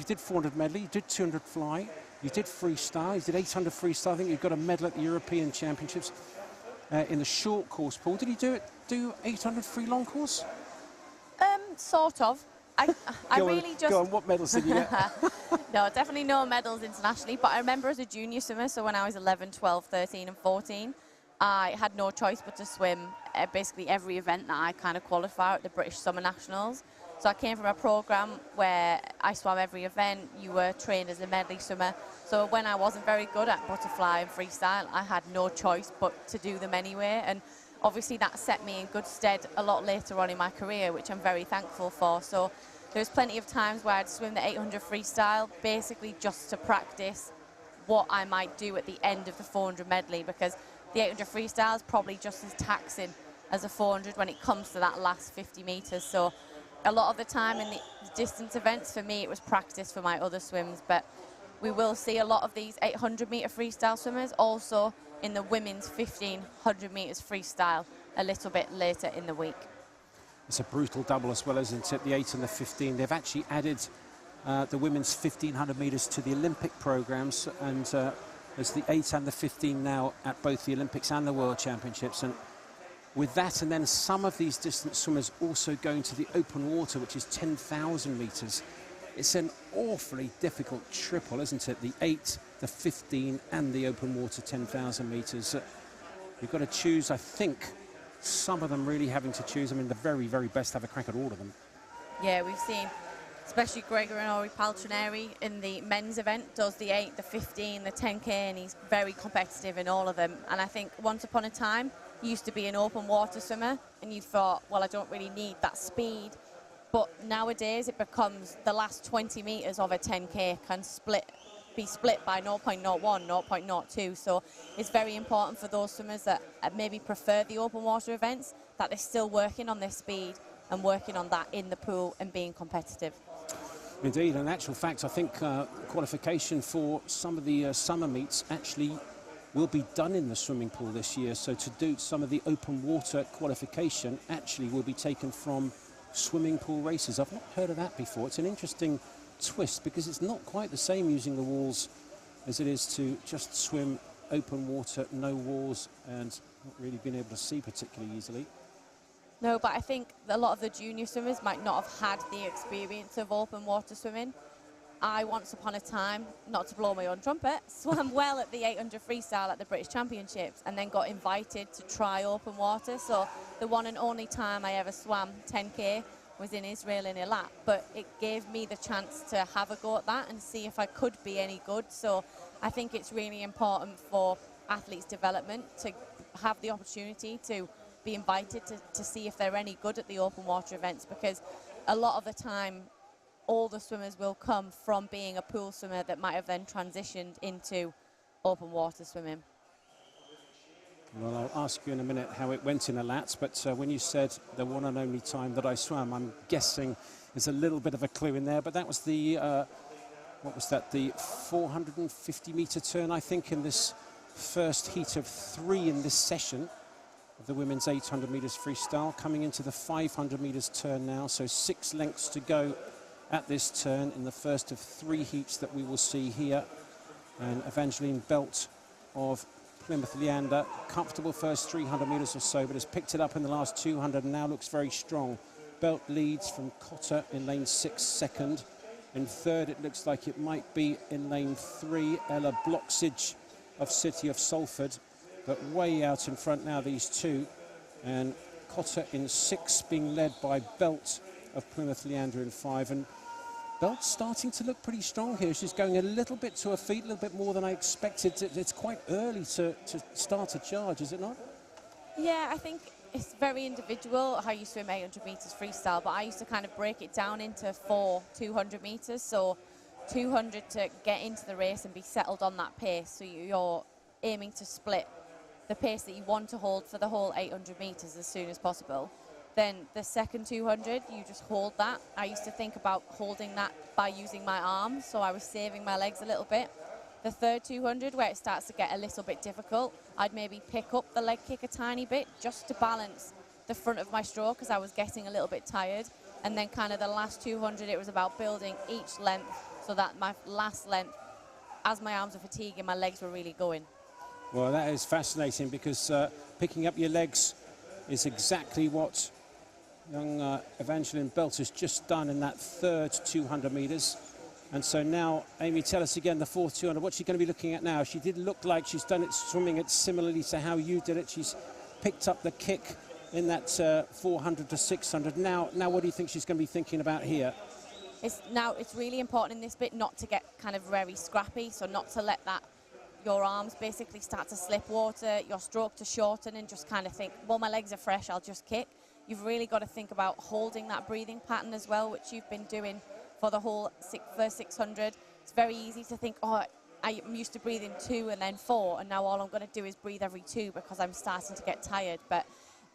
did 400 medley, you did 200 fly, you did freestyle, you did 800 freestyle. I think you got a medal at the European Championships in the short course pool. Did you do 800 free long course? Sort of. I really just... Go on, what medals did you get? No, definitely no medals internationally, but I remember as a junior swimmer, so when I was 11, 12, 13 and 14, I had no choice but to swim basically every event that I kind of qualify at the British Summer Nationals. So I came from a programme where I swam every event. You were trained as a medley swimmer. So when I wasn't very good at butterfly and freestyle, I had no choice but to do them anyway. And obviously that set me in good stead a lot later on in my career, which I'm very thankful for. So There's plenty of times where I'd swim the 800 freestyle, basically just to practice what I might do at the end of the 400 medley, because the 800 freestyle is probably just as taxing as a 400 when it comes to that last 50 meters. So a lot of the time in the distance events, for me, it was practice for my other swims, but we will see a lot of these 800 meter freestyle swimmers also in the women's 1500 meters freestyle a little bit later in the week. It's a brutal double as well, isn't it? The 8 and the 15. They've actually added the women's 1500 meters to the Olympic programs, and there's the 8 and the 15 now at both the Olympics and the World Championships. And with that, and then some of these distance swimmers also going to the open water, which is 10,000 meters. It's an awfully difficult triple, isn't it? The 8, the 15, and the open water 10,000 meters. You've got to choose, I think, some of them really having to choose. I mean, the very, very best have a crack at all of them. Yeah, we've seen, especially Gregory Paltrineri in the men's event, does the 8, the 15, the 10K, and he's very competitive in all of them. And I think once upon a time, he used to be an open water swimmer, and you thought, well, I don't really need that speed. But nowadays, it becomes the last 20 meters of a 10K can be split by 0.01, 0.02. So it's very important for those swimmers that maybe prefer the open water events, that they're still working on their speed and working on that in the pool and being competitive. Indeed, in actual fact, I think qualification for some of the summer meets actually will be done in the swimming pool this year. So to do some of the open water qualification actually will be taken from swimming pool races. I've not heard of that before. It's an interesting twist, because it's not quite the same using the walls as it is to just swim open water, no walls, and not really being able to see particularly easily. No, but I think a lot of the junior swimmers might not have had the experience of open water swimming. I, once upon a time, not to blow my own trumpet, swam well at the 800 freestyle at the British Championships and then got invited to try open water. So the one and only time I ever swam 10K was in Israel in Eilat, but it gave me the chance to have a go at that and see if I could be any good. So I think it's really important for athletes' development to have the opportunity to be invited to see if they're any good at the open water events, because a lot of the time all the swimmers will come from being a pool swimmer that might have then transitioned into open water swimming. Well, I'll ask you in a minute how it went in Eilat, but when you said the one and only time that I swam, I'm guessing there's a little bit of a clue in there, but that was the, what was that, the 450 metre turn, I think, in this first heat of 3 in this session of the women's 800 metres freestyle, coming into the 500 metres turn now, so 6 lengths to go at this turn in the first of 3 heats that we will see here. And Evangeline Belt of Plymouth Leander, comfortable first 300 metres or so, but has picked it up in the last 200 and now looks very strong. Belt leads from Cotter in lane 6 second. In third, it looks like it might be in lane 3, Ella Bloxage of City of Salford, but way out in front now, these two. And Cotter in 6, being led by Belt of Plymouth Leander in 5. And Belt's starting to look pretty strong here. She's going a little bit to her feet, a little bit more than I expected. It's quite early to start a charge, is it not? Yeah, I think it's very individual how you swim 800 metres freestyle, but I used to kind of break it down into 4 200 metres. So 200 to get into the race and be settled on that pace. So you're aiming to split the pace that you want to hold for the whole 800 metres as soon as possible. Then the second 200, you just hold that. I used to think about holding that by using my arms, so I was saving my legs a little bit. The third 200, where it starts to get a little bit difficult, I'd maybe pick up the leg kick a tiny bit just to balance the front of my stroke, because I was getting a little bit tired. And then kind of the last 200, it was about building each length so that my last length, as my arms were fatiguing, my legs were really going. Well, that is fascinating, because picking up your legs is exactly what young Evangeline Belt has just done in that third 200 metres. And so now, Amy, tell us again the fourth 200. What's she going to be looking at now? She did look like she's done it, swimming it similarly to how you did it. She's picked up the kick in that 400 to 600. Now what do you think she's going to be thinking about here? It's really important in this bit not to get kind of very scrappy, so not to let your arms basically start to slip water, your stroke to shorten, and just kind of think, well, my legs are fresh, I'll just kick. you've really got to think about holding that breathing pattern as well, which you've been doing for the whole first 600. It's very easy to think, oh, I'm used to breathing 2 and then 4, and now all I'm going to do is breathe every 2 because I'm starting to get tired. But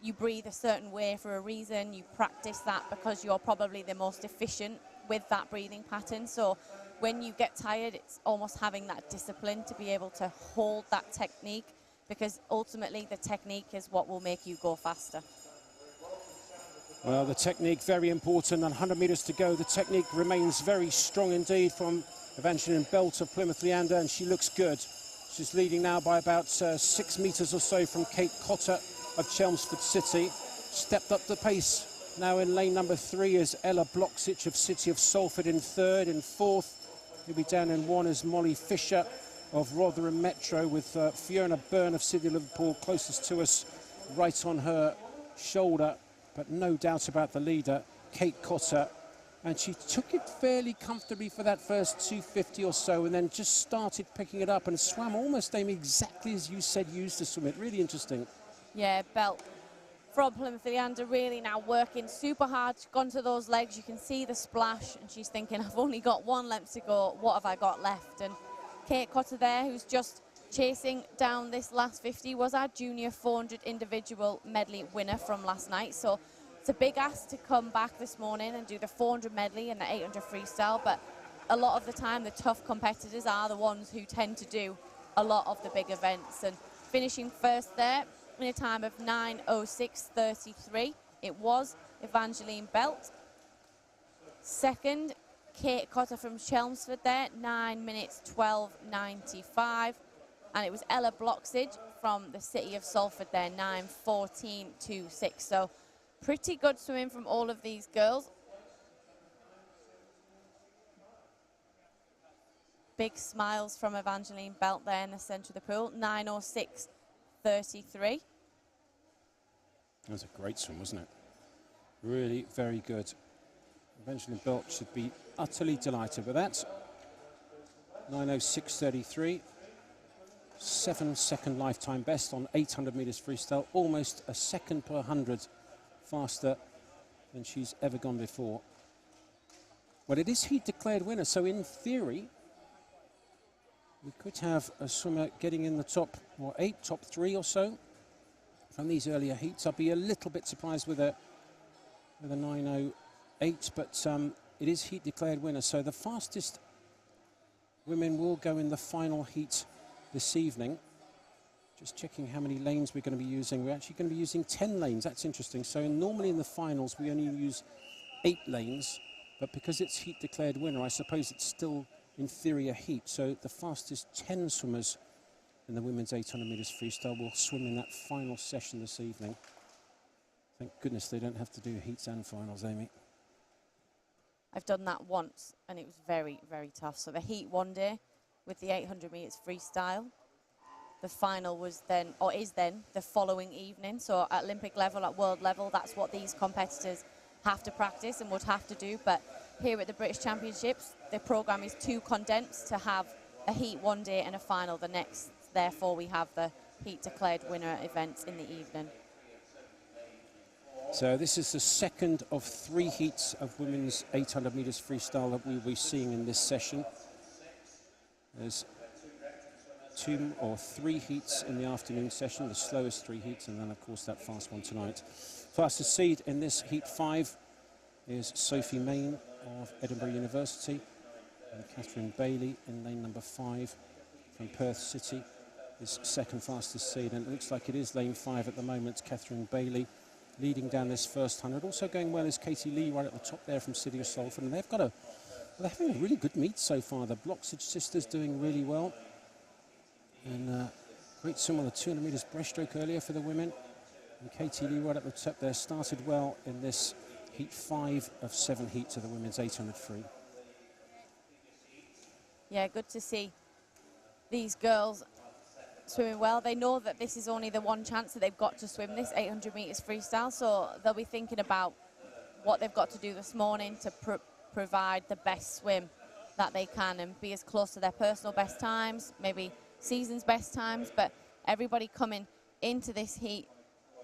you breathe a certain way for a reason. You practice that because you're probably the most efficient with that breathing pattern. So when you get tired, it's almost having that discipline to be able to hold that technique, because ultimately the technique is what will make you go faster. Well, the technique, very important. 100 metres to go. The technique remains very strong indeed from Evangeline Belt of Plymouth Leander, and she looks good. She's leading now by about 6 metres or so from Kate Cotter of Chelmsford City. Stepped up the pace. Now in lane number 3 is Ella Bloksic of City of Salford in 3rd. In 4th, he'll be down in 1 is Molly Fisher of Rotherham Metro, with Fiona Byrne of City of Liverpool closest to us, right on her shoulder. But no doubt about the leader, Kate Cotter. And she took it fairly comfortably for that first 250 or so, and then just started picking it up and swam almost, Amy, exactly as you said you used to swim it. Really interesting. Yeah, Belt from Plymouth Leander really now working super hard. She's gone to those legs. You can see the splash, and she's thinking, I've only got 1 length to go. What have I got left? And Kate Cotter there, who's just chasing down this last 50, was our junior 400 individual medley winner from last night. So it's a big ask to come back this morning and do the 400 medley and the 800 freestyle, but a lot of the time the tough competitors are the ones who tend to do a lot of the big events. And finishing first there in a time of 9:06:33, it was Evangeline Belt. Second, Kate Cotter from Chelmsford there, 9 minutes 12:95. And it was Ella Bloksic from the City of Salford there, 9:14:26. So pretty good swimming from all of these girls. Big smiles from Evangeline Belt there in the centre of the pool, 9:06:33. That was a great swim, wasn't it? Really very good. Evangeline Belt should be utterly delighted with that. 9:06:33. 7-second lifetime best on 800 metres freestyle, almost a second per 100 faster than she's ever gone before. Well, it is heat declared winner, so in theory we could have a swimmer getting in the top 8, top 3 or so from these earlier heats. I'd be a little bit surprised with a 9:08, but it is heat declared winner, so the fastest women will go in the final heat this evening. Just checking how many lanes we're going to be using. We're actually going to be using 10 lanes. That's interesting. So normally in the finals we only use 8 lanes, but because it's heat declared winner, I suppose it's still in theory a heat. So the fastest 10 swimmers in the women's 800 metres freestyle will swim in that final session this evening. Thank goodness they don't have to do heats and finals, Amy. I've done that once and it was very, very tough. So the heat one day with the 800 metres freestyle. The final was then, or is then, the following evening. So at Olympic level, at world level, that's what these competitors have to practice and would have to do. But here at the British Championships, the programme is too condensed to have a heat one day and a final the next. Therefore, we have the heat declared winner events in the evening. So this is the second of 3 heats of women's 800 metres freestyle that we'll be seeing in this session. There's 2 or 3 heats in the afternoon session, the slowest 3 heats, and then of course that fast one tonight. Fastest seed in this heat 5 is Sophie Main of Edinburgh University, and Catherine Bailey in lane number 5 from Perth City is second fastest seed, and it looks like it is lane 5 at the moment. Catherine Bailey leading down this first 100. Also going well is Katie Lee right at the top there from City of Salford, and they've got they're having a really good meet so far. The Bloksic sisters doing really well. And great swim on the 200 metres breaststroke earlier for the women. And Katie Lee right at the top there started well in this heat 5 of 7 heats of the women's 800 free. Yeah, good to see these girls swimming well. They know that this is only the one chance that they've got to swim this 800 metres freestyle, so they'll be thinking about what they've got to do this morning to provide the best swim that they can and be as close to their personal best times, maybe season's best times. But everybody coming into this heat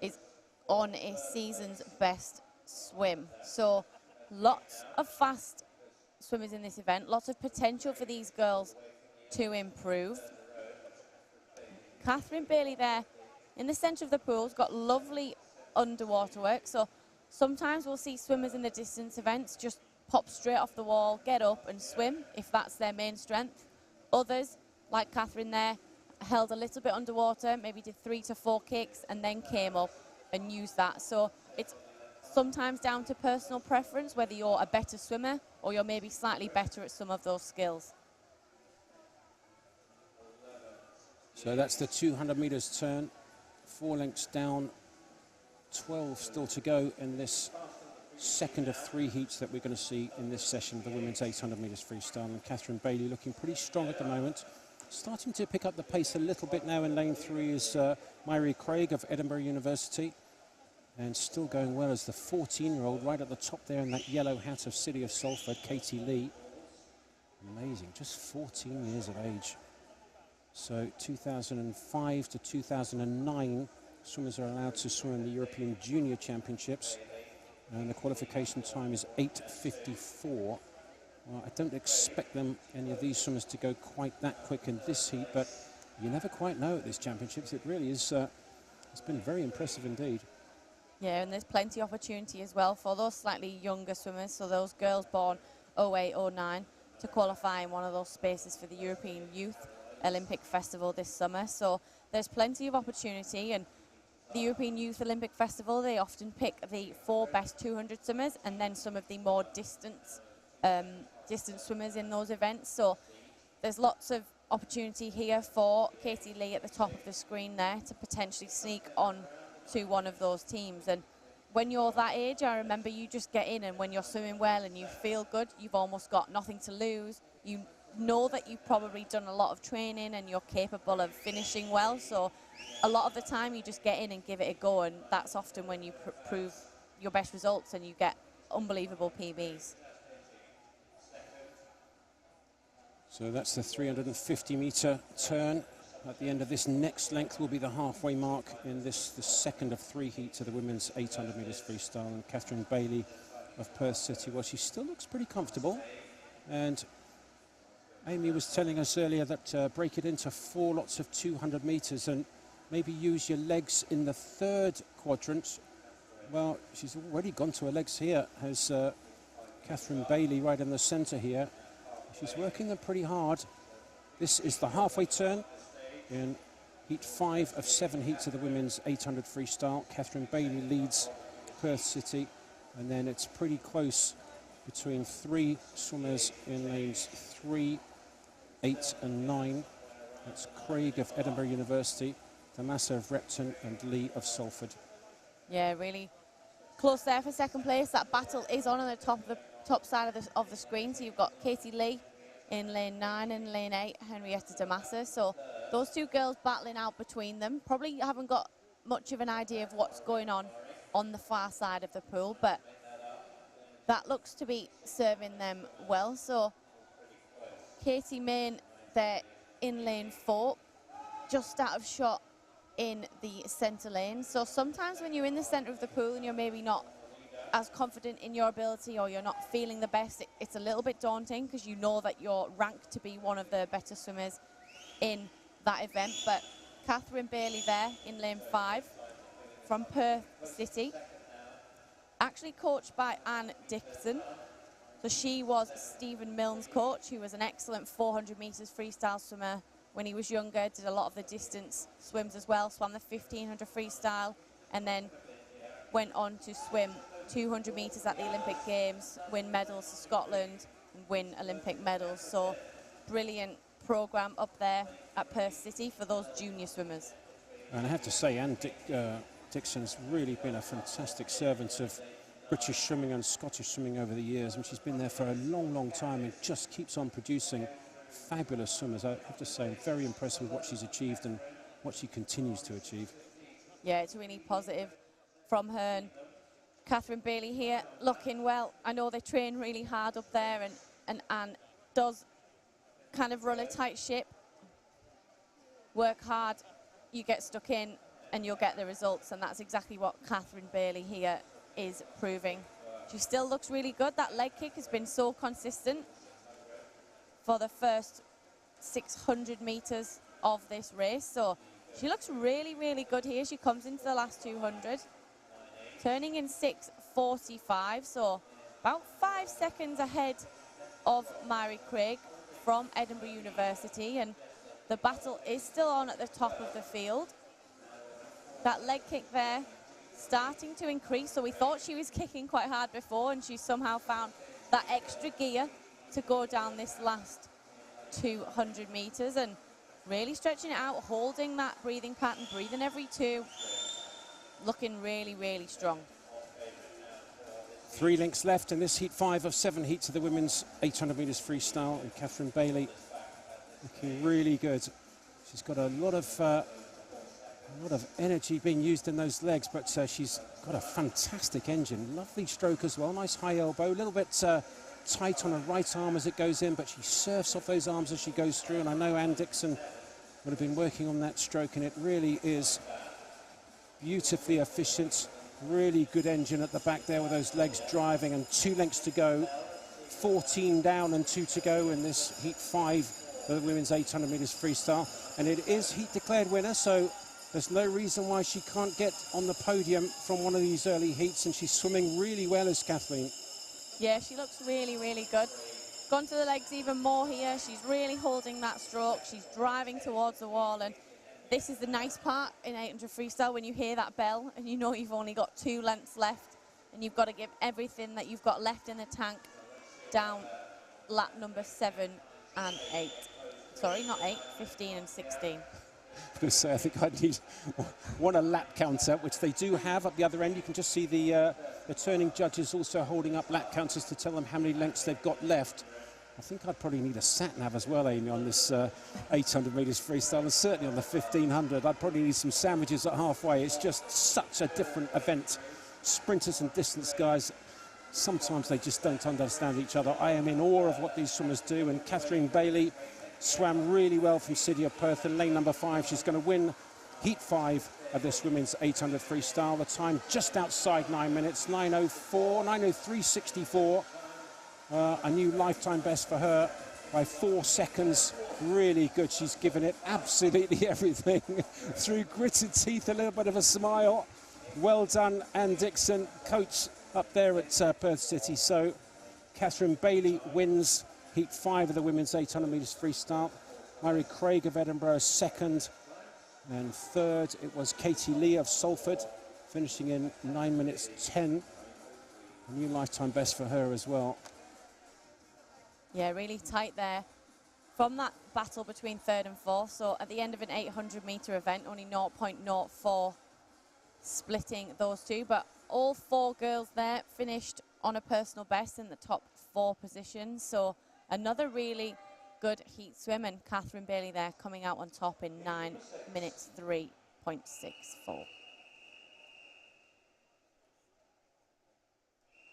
is on a season's best swim. So lots of fast swimmers in this event, lots of potential for these girls to improve. Catherine Bailey there in the centre of the pool has got lovely underwater work. So sometimes we'll see swimmers in the distance events just pop straight off the wall, get up and swim if that's their main strength. Others, like Catherine there, held a little bit underwater, maybe did 3 to 4 kicks and then came up and used that. So it's sometimes down to personal preference, whether you're a better swimmer or you're maybe slightly better at some of those skills. So that's the 200 metres turn, 4 lengths down, 12 still to go in this second of 3 heats that we're going to see in this session, the women's 800 metres freestyle. And Catherine Bailey looking pretty strong at the moment. Starting to pick up the pace a little bit now in lane 3 is Myrie Craig of Edinburgh University. And still going well as the 14-year-old right at the top there in that yellow hat of City of Salford, Katie Lee. Amazing, just 14 years of age. So 2005 to 2009, swimmers are allowed to swim in the European Junior Championships. And the qualification time is 8:54. Well, I don't expect any of these swimmers to go quite that quick in this heat, but you never quite know at these championships. It really is, it's been very impressive indeed. Yeah, and there's plenty of opportunity as well for those slightly younger swimmers, so those girls born 08, 09, to qualify in one of those spaces for the European Youth Olympic Festival this summer. So there's plenty of opportunity, and the European Youth Olympic Festival, they often pick the 4 best 200 swimmers and then some of the more distant swimmers in those events. So there's lots of opportunity here for Katie Lee at the top of the screen there to potentially sneak on to one of those teams. And when you're that age, I remember you just get in, and when you're swimming well and you feel good, you've almost got nothing to lose. You know that you've probably done a lot of training and you're capable of finishing well. So a lot of the time you just get in and give it a go, and that's often when you prove your best results and you get unbelievable PBs. So that's the 350-metre turn. At the end of this next length will be the halfway mark in the second of 3 heats of the women's 800 metres freestyle. And Catherine Bailey of Perth City, well, she still looks pretty comfortable. And Amy was telling us earlier that break it into 4 lots of 200 metres and maybe use your legs in the 3rd quadrant. Well, she's already gone to her legs here, has Catherine Bailey right in the centre here. She's working them pretty hard. This is the halfway turn in heat 5 of 7 heats of the women's 800 freestyle. Catherine Bailey leads Perth City, and then it's pretty close between 3 swimmers in lanes 3, 8 and 9. That's Craig of Edinburgh University, Damasa of Repton and Lee of Salford. Yeah, really close there for second place. That battle is on the top side of the screen. So you've got Katie Lee in lane 9 and lane 8, Henrietta Damasa. So those 2 girls battling out between them. Probably haven't got much of an idea of what's going on the far side of the pool, but that looks to be serving them well. So Katie Main there in lane 4, just out of shot in the centre lane. So sometimes when you're in the centre of the pool and you're maybe not as confident in your ability, or you're not feeling the best, it's a little bit daunting because you know that you're ranked to be one of the better swimmers in that event. But Catherine Bailey there in lane 5 from Perth City, actually coached by Anne Dixon. So she was Stephen Milne's coach, who was an excellent 400 metres freestyle swimmer when he was younger, did a lot of the distance swims as well, swam the 1500 freestyle, and then went on to swim 200 metres at the Olympic Games, win medals for Scotland, and win Olympic medals. So brilliant programme up there at Perth City for those junior swimmers. And I have to say, Anne Dixon's really been a fantastic servant of British swimming and Scottish swimming over the years, and she's been there for a long, long time and just keeps on producing fabulous swimmers. I have to say, I'm very impressed with what she's achieved and what she continues to achieve. Yeah, it's really positive from her. And Catherine Bailey here looking well. I know they train really hard up there, and Anne does kind of run a tight ship, work hard, you get stuck in, and you'll get the results, and that's exactly what Catherine Bailey here is proving. She still looks really good. That leg kick has been so consistent for the first 600 meters of this race, so she looks really, really good here. She comes into the last 200, turning in 6:45, so about 5 seconds ahead of Mary Craig from Edinburgh University, and the battle is still on at the top of the field. That leg kick there starting to increase, so we thought she was kicking quite hard before, and she somehow found that extra gear to go down this last 200 meters and really stretching it out, holding that breathing pattern, breathing every two, looking really, really strong. 3 links left in this heat 5 of 7 heats of the women's 800 meters freestyle, and Catherine Bailey looking really good. She's got a lot of energy being used in those legs, but she's got a fantastic engine. Lovely stroke as well, nice high elbow, a little bit tight on her right arm as it goes in, but she surfs off those arms as she goes through, and I know Ann Dixon would have been working on that stroke, and it really is beautifully efficient. Really good engine at the back there with those legs driving, and 2 lengths to go. 14 down and 2 to go in this heat 5 of the women's 800 meters freestyle. And it is heat declared winner, so there's no reason why she can't get on the podium from one of these early heats, and she's swimming really well as Kathleen. Yeah, she looks really, really good. Gone to the legs even more here. She's really holding that stroke. She's driving towards the wall, and this is the nice part in 800 freestyle, when you hear that bell and you know you've only got 2 lengths left and you've got to give everything that you've got left in the tank down lap number 7 and 8. Sorry, not 8, 15 and 16. So I think I'd need a lap counter, which they do have at the other end. You can just see the turning judges also holding up lap counters to tell them how many lengths they've got left. I think I'd probably need a sat-nav as well, Amy, on this 800 metres freestyle, and certainly on the 1500. I'd probably need some sandwiches at halfway. It's just such a different event. Sprinters and distance guys, sometimes they just don't understand each other. I am in awe of what these swimmers do, and Catherine Bailey swam really well from City of Perth in lane number 5. She's going to win heat 5 of this women's 800 freestyle. The time just outside 9 minutes, 9:03.64. A new lifetime best for her by 4 seconds. Really good. She's given it absolutely everything through gritted teeth, a little bit of a smile. Well done, Ann Dixon, coach up there at Perth City. So Catherine Bailey wins heat 5 of the women's 800 metres freestyle. Mary Craig of Edinburgh second, and third it was Katie Lee of Salford, finishing in 9 minutes 10. A new lifetime best for her as well. Yeah, really tight there from that battle between 3rd and 4th. So at the end of an 800 metre event, only 0.04 splitting those two, but all 4 girls there finished on a personal best in the top 4 positions. So another really good heat swim, and Catherine Bailey there coming out on top in 9 minutes 3.64.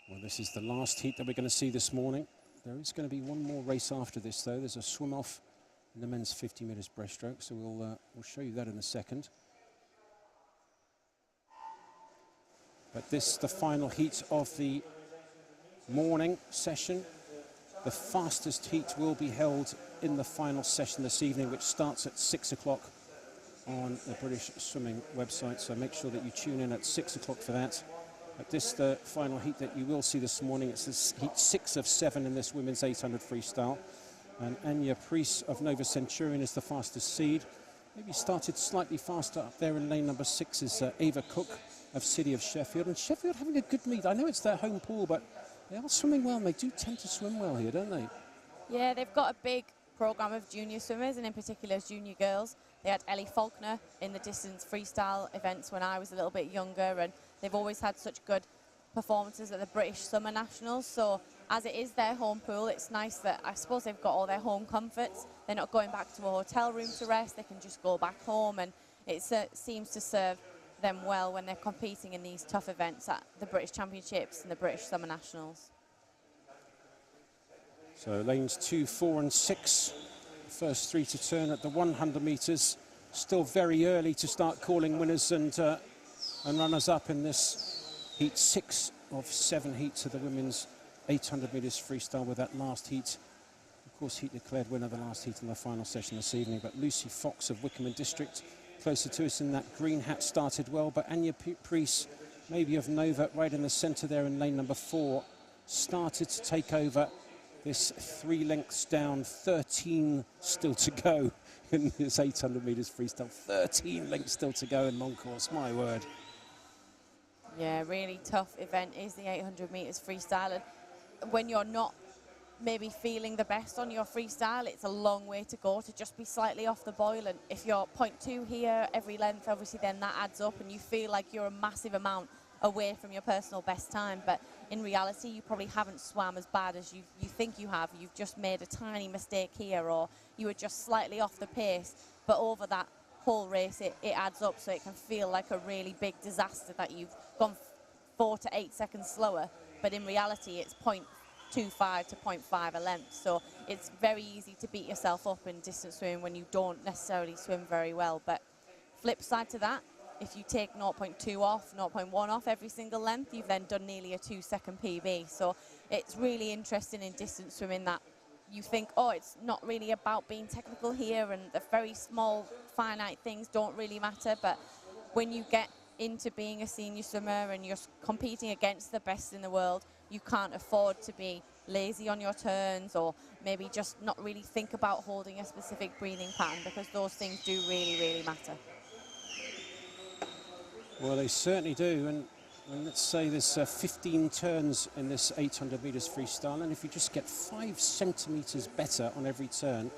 Well, this is the last heat that we're going to see this morning. There is going to be one more race after this, though. There's a swim-off in the men's 50 metres breaststroke, so we'll show you that in a second. But this is the final heat of the morning session. The fastest heat will be held in the final session this evening, which starts at 6 o'clock on the British Swimming website, so make sure that you tune in at 6 o'clock for that. But this the final heat that you will see this morning. It's this heat 6 of 7 in this women's 800 freestyle. And Anya Priest of Nova Centurion is the fastest seed. Maybe started slightly faster up there in lane number 6 is Ava Cook of City of Sheffield. And Sheffield having a good meet. I know it's their home pool, but they are swimming well, and they do tend to swim well here, don't they? Yeah, they've got a big programme of junior swimmers, and in particular junior girls. They had Ellie Faulkner in the distance freestyle events when I was a little bit younger, and they've always had such good performances at the British Summer Nationals. So as it is their home pool, it's nice that I suppose they've got all their home comforts. They're not going back to a hotel room to rest. They can just go back home, and it seems to serve them well when they're competing in these tough events at the British Championships and the British Summer Nationals. So lanes 2, 4 and 6, first 3 to turn at the 100 metres. still very early to start calling winners and runners-up in this heat 6 of 7 heats of the women's 800 metres freestyle, with that last heat, of course, heat declared winner the last heat in the final session this evening. But Lucy Fox of Wickham and District, closer to us in that green hat, started well. But Anya Priest, maybe of Nova, right in the centre there in lane number 4, started to take over this 3 lengths down, 13 still to go in this 800 metres freestyle. 13 lengths still to go in long course, my word. Yeah, really tough event is the 800 metres freestyle. And when you're not maybe feeling the best on your freestyle, it's a long way to go to just be slightly off the boil. And if you're 0.2 here every length, obviously then that adds up and you feel like you're a massive amount away from your personal best time. But in reality, you probably haven't swam as bad as you think you have. You've just made a tiny mistake here, or you were just slightly off the pace. But over that whole race, it adds up, so it can feel like a really big disaster that you've gone 4 to 8 seconds slower. But in reality, it's 0.25 to 0.5 a length. So it's very easy to beat yourself up in distance swimming when you don't necessarily swim very well. But flip side to that, if you take 0.2 off, 0.1 off every single length, you've then done nearly a 2-second PB. So it's really interesting in distance swimming that you think, oh, it's not really about being technical here, and the very small, finite things don't really matter. But when you get into being a senior swimmer and you're competing against the best in the world, you can't afford to be lazy on your turns, or maybe just not really think about holding a specific breathing pattern, because those things do really, really matter. Well, they certainly do, and let's say there's 15 turns in this 800 metres freestyle, and if you just get 5 centimetres better on every turn,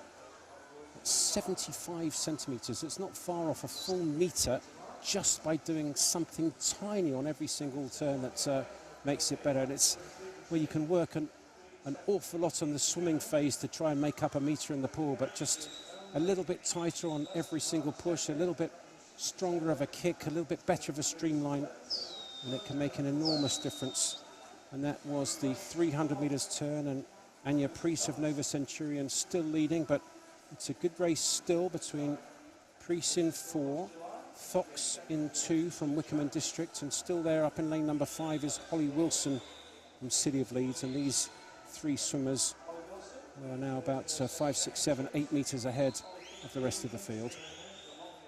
that's 75 centimetres. It's not far off a full metre just by doing something tiny on every single turn that makes it better. And it's where you can work an awful lot on the swimming phase to try and make up a metre in the pool, but just a little bit tighter on every single push, a little bit stronger of a kick, a little bit better of a streamline, and it can make an enormous difference. And that was the 300 metres turn, and Anya Priest of Nova Centurion still leading, but it's a good race still between Priest in 4, Fox in 2 from Wickham and District, and still there up in lane number 5 is Holly Wilson from City of Leeds. And these 3 swimmers are now about 5, 6, 7, 8 metres ahead of the rest of the field.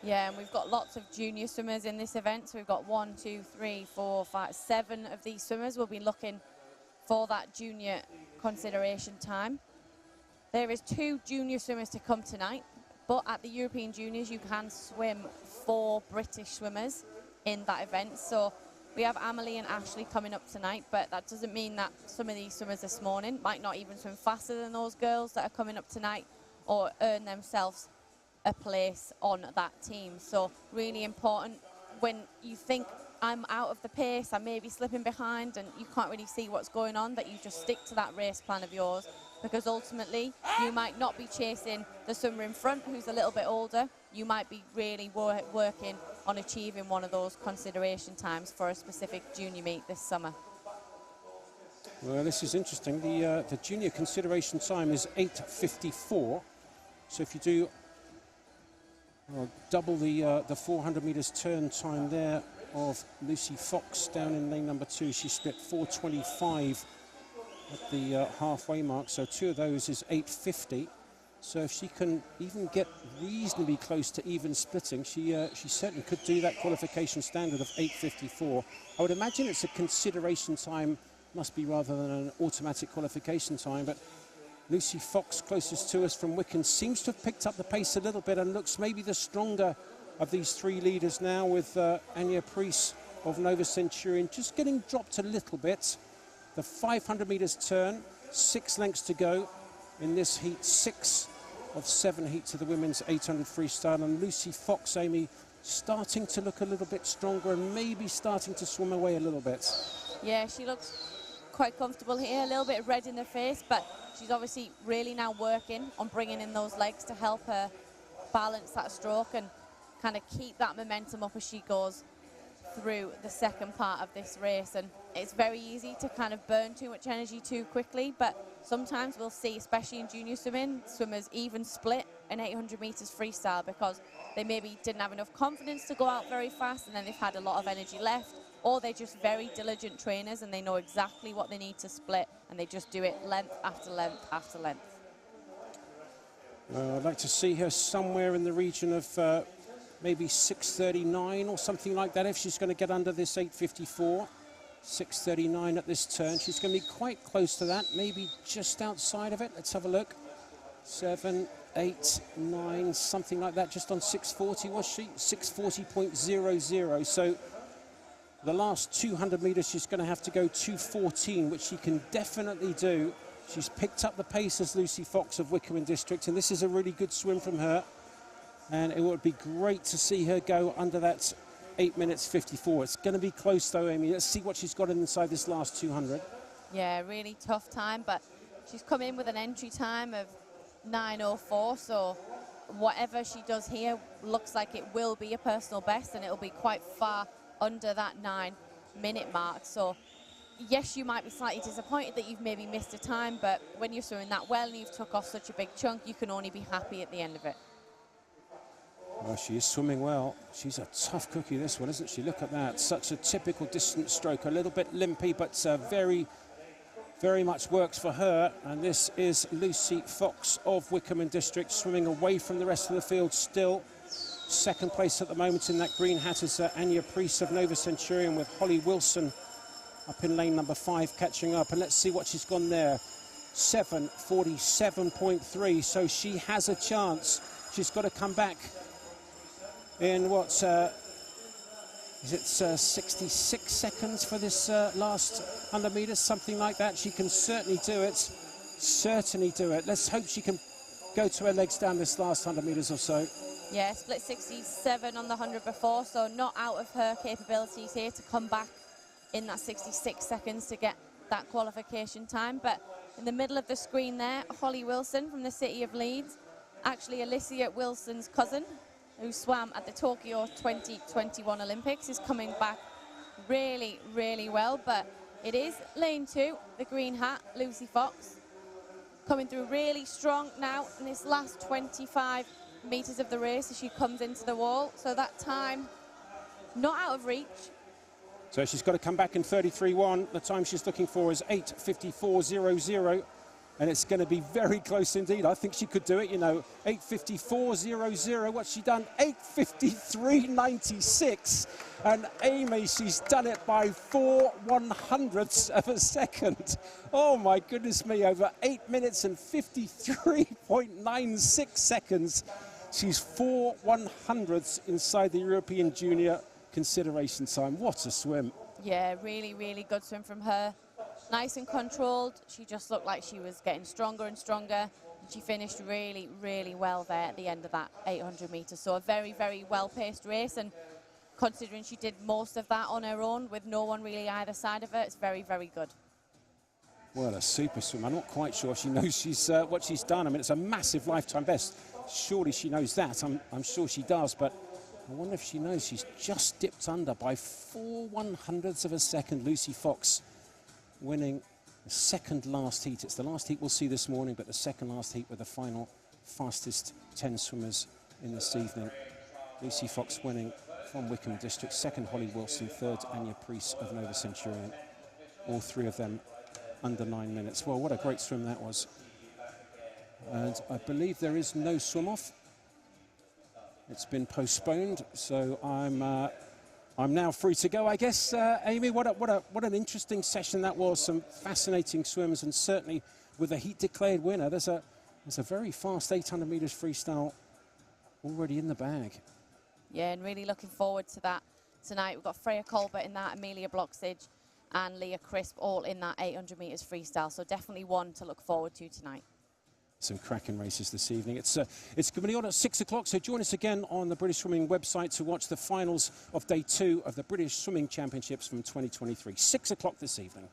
Yeah, and we've got lots of junior swimmers in this event. So we've got 1, 2, 3, 4, 5, 7 of these swimmers will be looking for that junior consideration time. There is 2 junior swimmers to come tonight, but at the European Juniors you can swim 4 British swimmers in that event. So we have Amelie and Ashley coming up tonight, but that doesn't mean that some of these swimmers this morning might not even swim faster than those girls that are coming up tonight, or earn themselves a place on that team. So really important when you think, I'm out of the pace, I may be slipping behind, and you can't really see what's going on, that you just stick to that race plan of yours, because ultimately you might not be chasing the swimmer in front who's a little bit older. You might be really working on achieving one of those consideration times for a specific junior meet this summer. Well, this is interesting. The junior consideration time is 8:54. So if you do double the 400 metres turn time there of Lucy Fox down in lane number 2, she split 4:25 at the halfway mark. So 2 of those is 8:50. So if she can even get reasonably close to even splitting, she certainly could do that qualification standard of 8:54. I would imagine it's a consideration time, must be, rather than an automatic qualification time. But Lucy Fox, closest to us from Wickham, seems to have picked up the pace a little bit and looks maybe the stronger of these 3 leaders now, with Anya Priest of Nova Centurion just getting dropped a little bit. The 500 metres turn, 6 lengths to go in this heat 6 of 7 heats of the women's 800 freestyle. And Lucy Fox, Amy, starting to look a little bit stronger and maybe starting to swim away a little bit. Yeah, she looks quite comfortable here, a little bit red in the face, but she's obviously really now working on bringing in those legs to help her balance that stroke and kind of keep that momentum up as she goes through the second part of this race. And it's very easy to kind of burn too much energy too quickly, but sometimes we'll see, especially in junior swimming, swimmers even split an 800 metres freestyle because they maybe didn't have enough confidence to go out very fast, and then they've had a lot of energy left, or they're just very diligent trainers and they know exactly what they need to split, and they just do it length after length after length. I'd like to see her somewhere in the region of maybe 6:39 or something like that if she's going to get under this 8:54. 6:39 at this turn. She's going to be quite close to that, maybe just outside of it. Let's have a look. 7, 8, 9, something like that, just on 6:40 was she? 6:40.00. So the last 200 metres she's going to have to go 2:14, which she can definitely do. She's picked up the pace as Lucy Fox of Wickham District, and this is a really good swim from her. And it would be great to see her go under that 8 minutes 54. It's going to be close though, Amy. Let's see what she's got inside this last 200. Yeah, really tough time, but she's come in with an entry time of 9:04, so whatever she does here looks like it will be a personal best, and it'll be quite far under that 9-minute mark. So yes, you might be slightly disappointed that you've maybe missed a time, but when you're swimming that well and you've took off such a big chunk, you can only be happy at the end of it. Well, she is swimming well. She's a tough cookie, this one, isn't she? Look at that. Such a typical distance stroke. A little bit limpy, but very, very much works for her. And this is Lucy Fox of Wickham District, swimming away from the rest of the field still. Second place at the moment in that green hat is Anya Priest of Nova Centurion, with Holly Wilson up in lane number 5 catching up. And let's see what she's gone there. 7:47.3. So she has a chance. She's got to come back in what is it 66 seconds for this last 100 metres, something like that. She can certainly do it. Certainly do it. Let's hope she can go to her legs down this last 100 metres or so. Yeah, split 67 on the 100 before, so not out of her capabilities here to come back in that 66 seconds to get that qualification time. But in the middle of the screen there, Holly Wilson from the city of Leeds, actually Alicia Wilson's cousin, who swam at the Tokyo 2021 Olympics, is coming back really, really well. But it is lane 2, the green hat, Lucy Fox, coming through really strong now in this last 25 metres of the race as she comes into the wall. So that time, not out of reach. So she's got to come back in 33.1. The time she's looking for is 8:54.00. And it's going to be very close indeed. I think she could do it, you know. 8:54.00. What's she done? 8:53.96. And Amy, she's done it by 4/100ths of a second. Oh, my goodness me. Over 8 minutes and 53.96 seconds. She's 4/100ths inside the European Junior consideration time. What a swim. Yeah, really, really good swim from her. Nice and controlled. She just looked like she was getting stronger and stronger. And she finished really, really well there at the end of that 800 metres. So a very, very well-paced race. And considering she did most of that on her own with no one really either side of her, it's very, very good. Well, a super swim. I'm not quite sure she knows what she's done. I mean, it's a massive lifetime best. Surely she knows that. I'm sure she does. But I wonder if she knows she's just dipped under by 4/100ths of a second. Lucy Fox winning the second last heat. It's the last heat we'll see this morning, but the second last heat with the final fastest 10 swimmers in this evening. Lucy Fox winning from Wickham District, second Holly Wilson, third Anya Priest of Nova Centurion. All three of them under 9 minutes. Well, what a great swim that was. And I believe there is no swim off. It's been postponed, so I'm now free to go, I guess. Amy, what an interesting session that was. Some fascinating swims, and certainly with a heat declared winner, there's a very fast 800 metres freestyle already in the bag. Yeah, and really looking forward to that tonight. We've got Freya Colbert in that, Amelia Bloxage and Leah Crisp all in that 800 metres freestyle. So definitely one to look forward to tonight. Some cracking races this evening. It's going to be on at 6 o'clock, so join us again on the British Swimming website to watch the finals of day 2 of the British Swimming Championships from 2023. 6 o'clock this evening.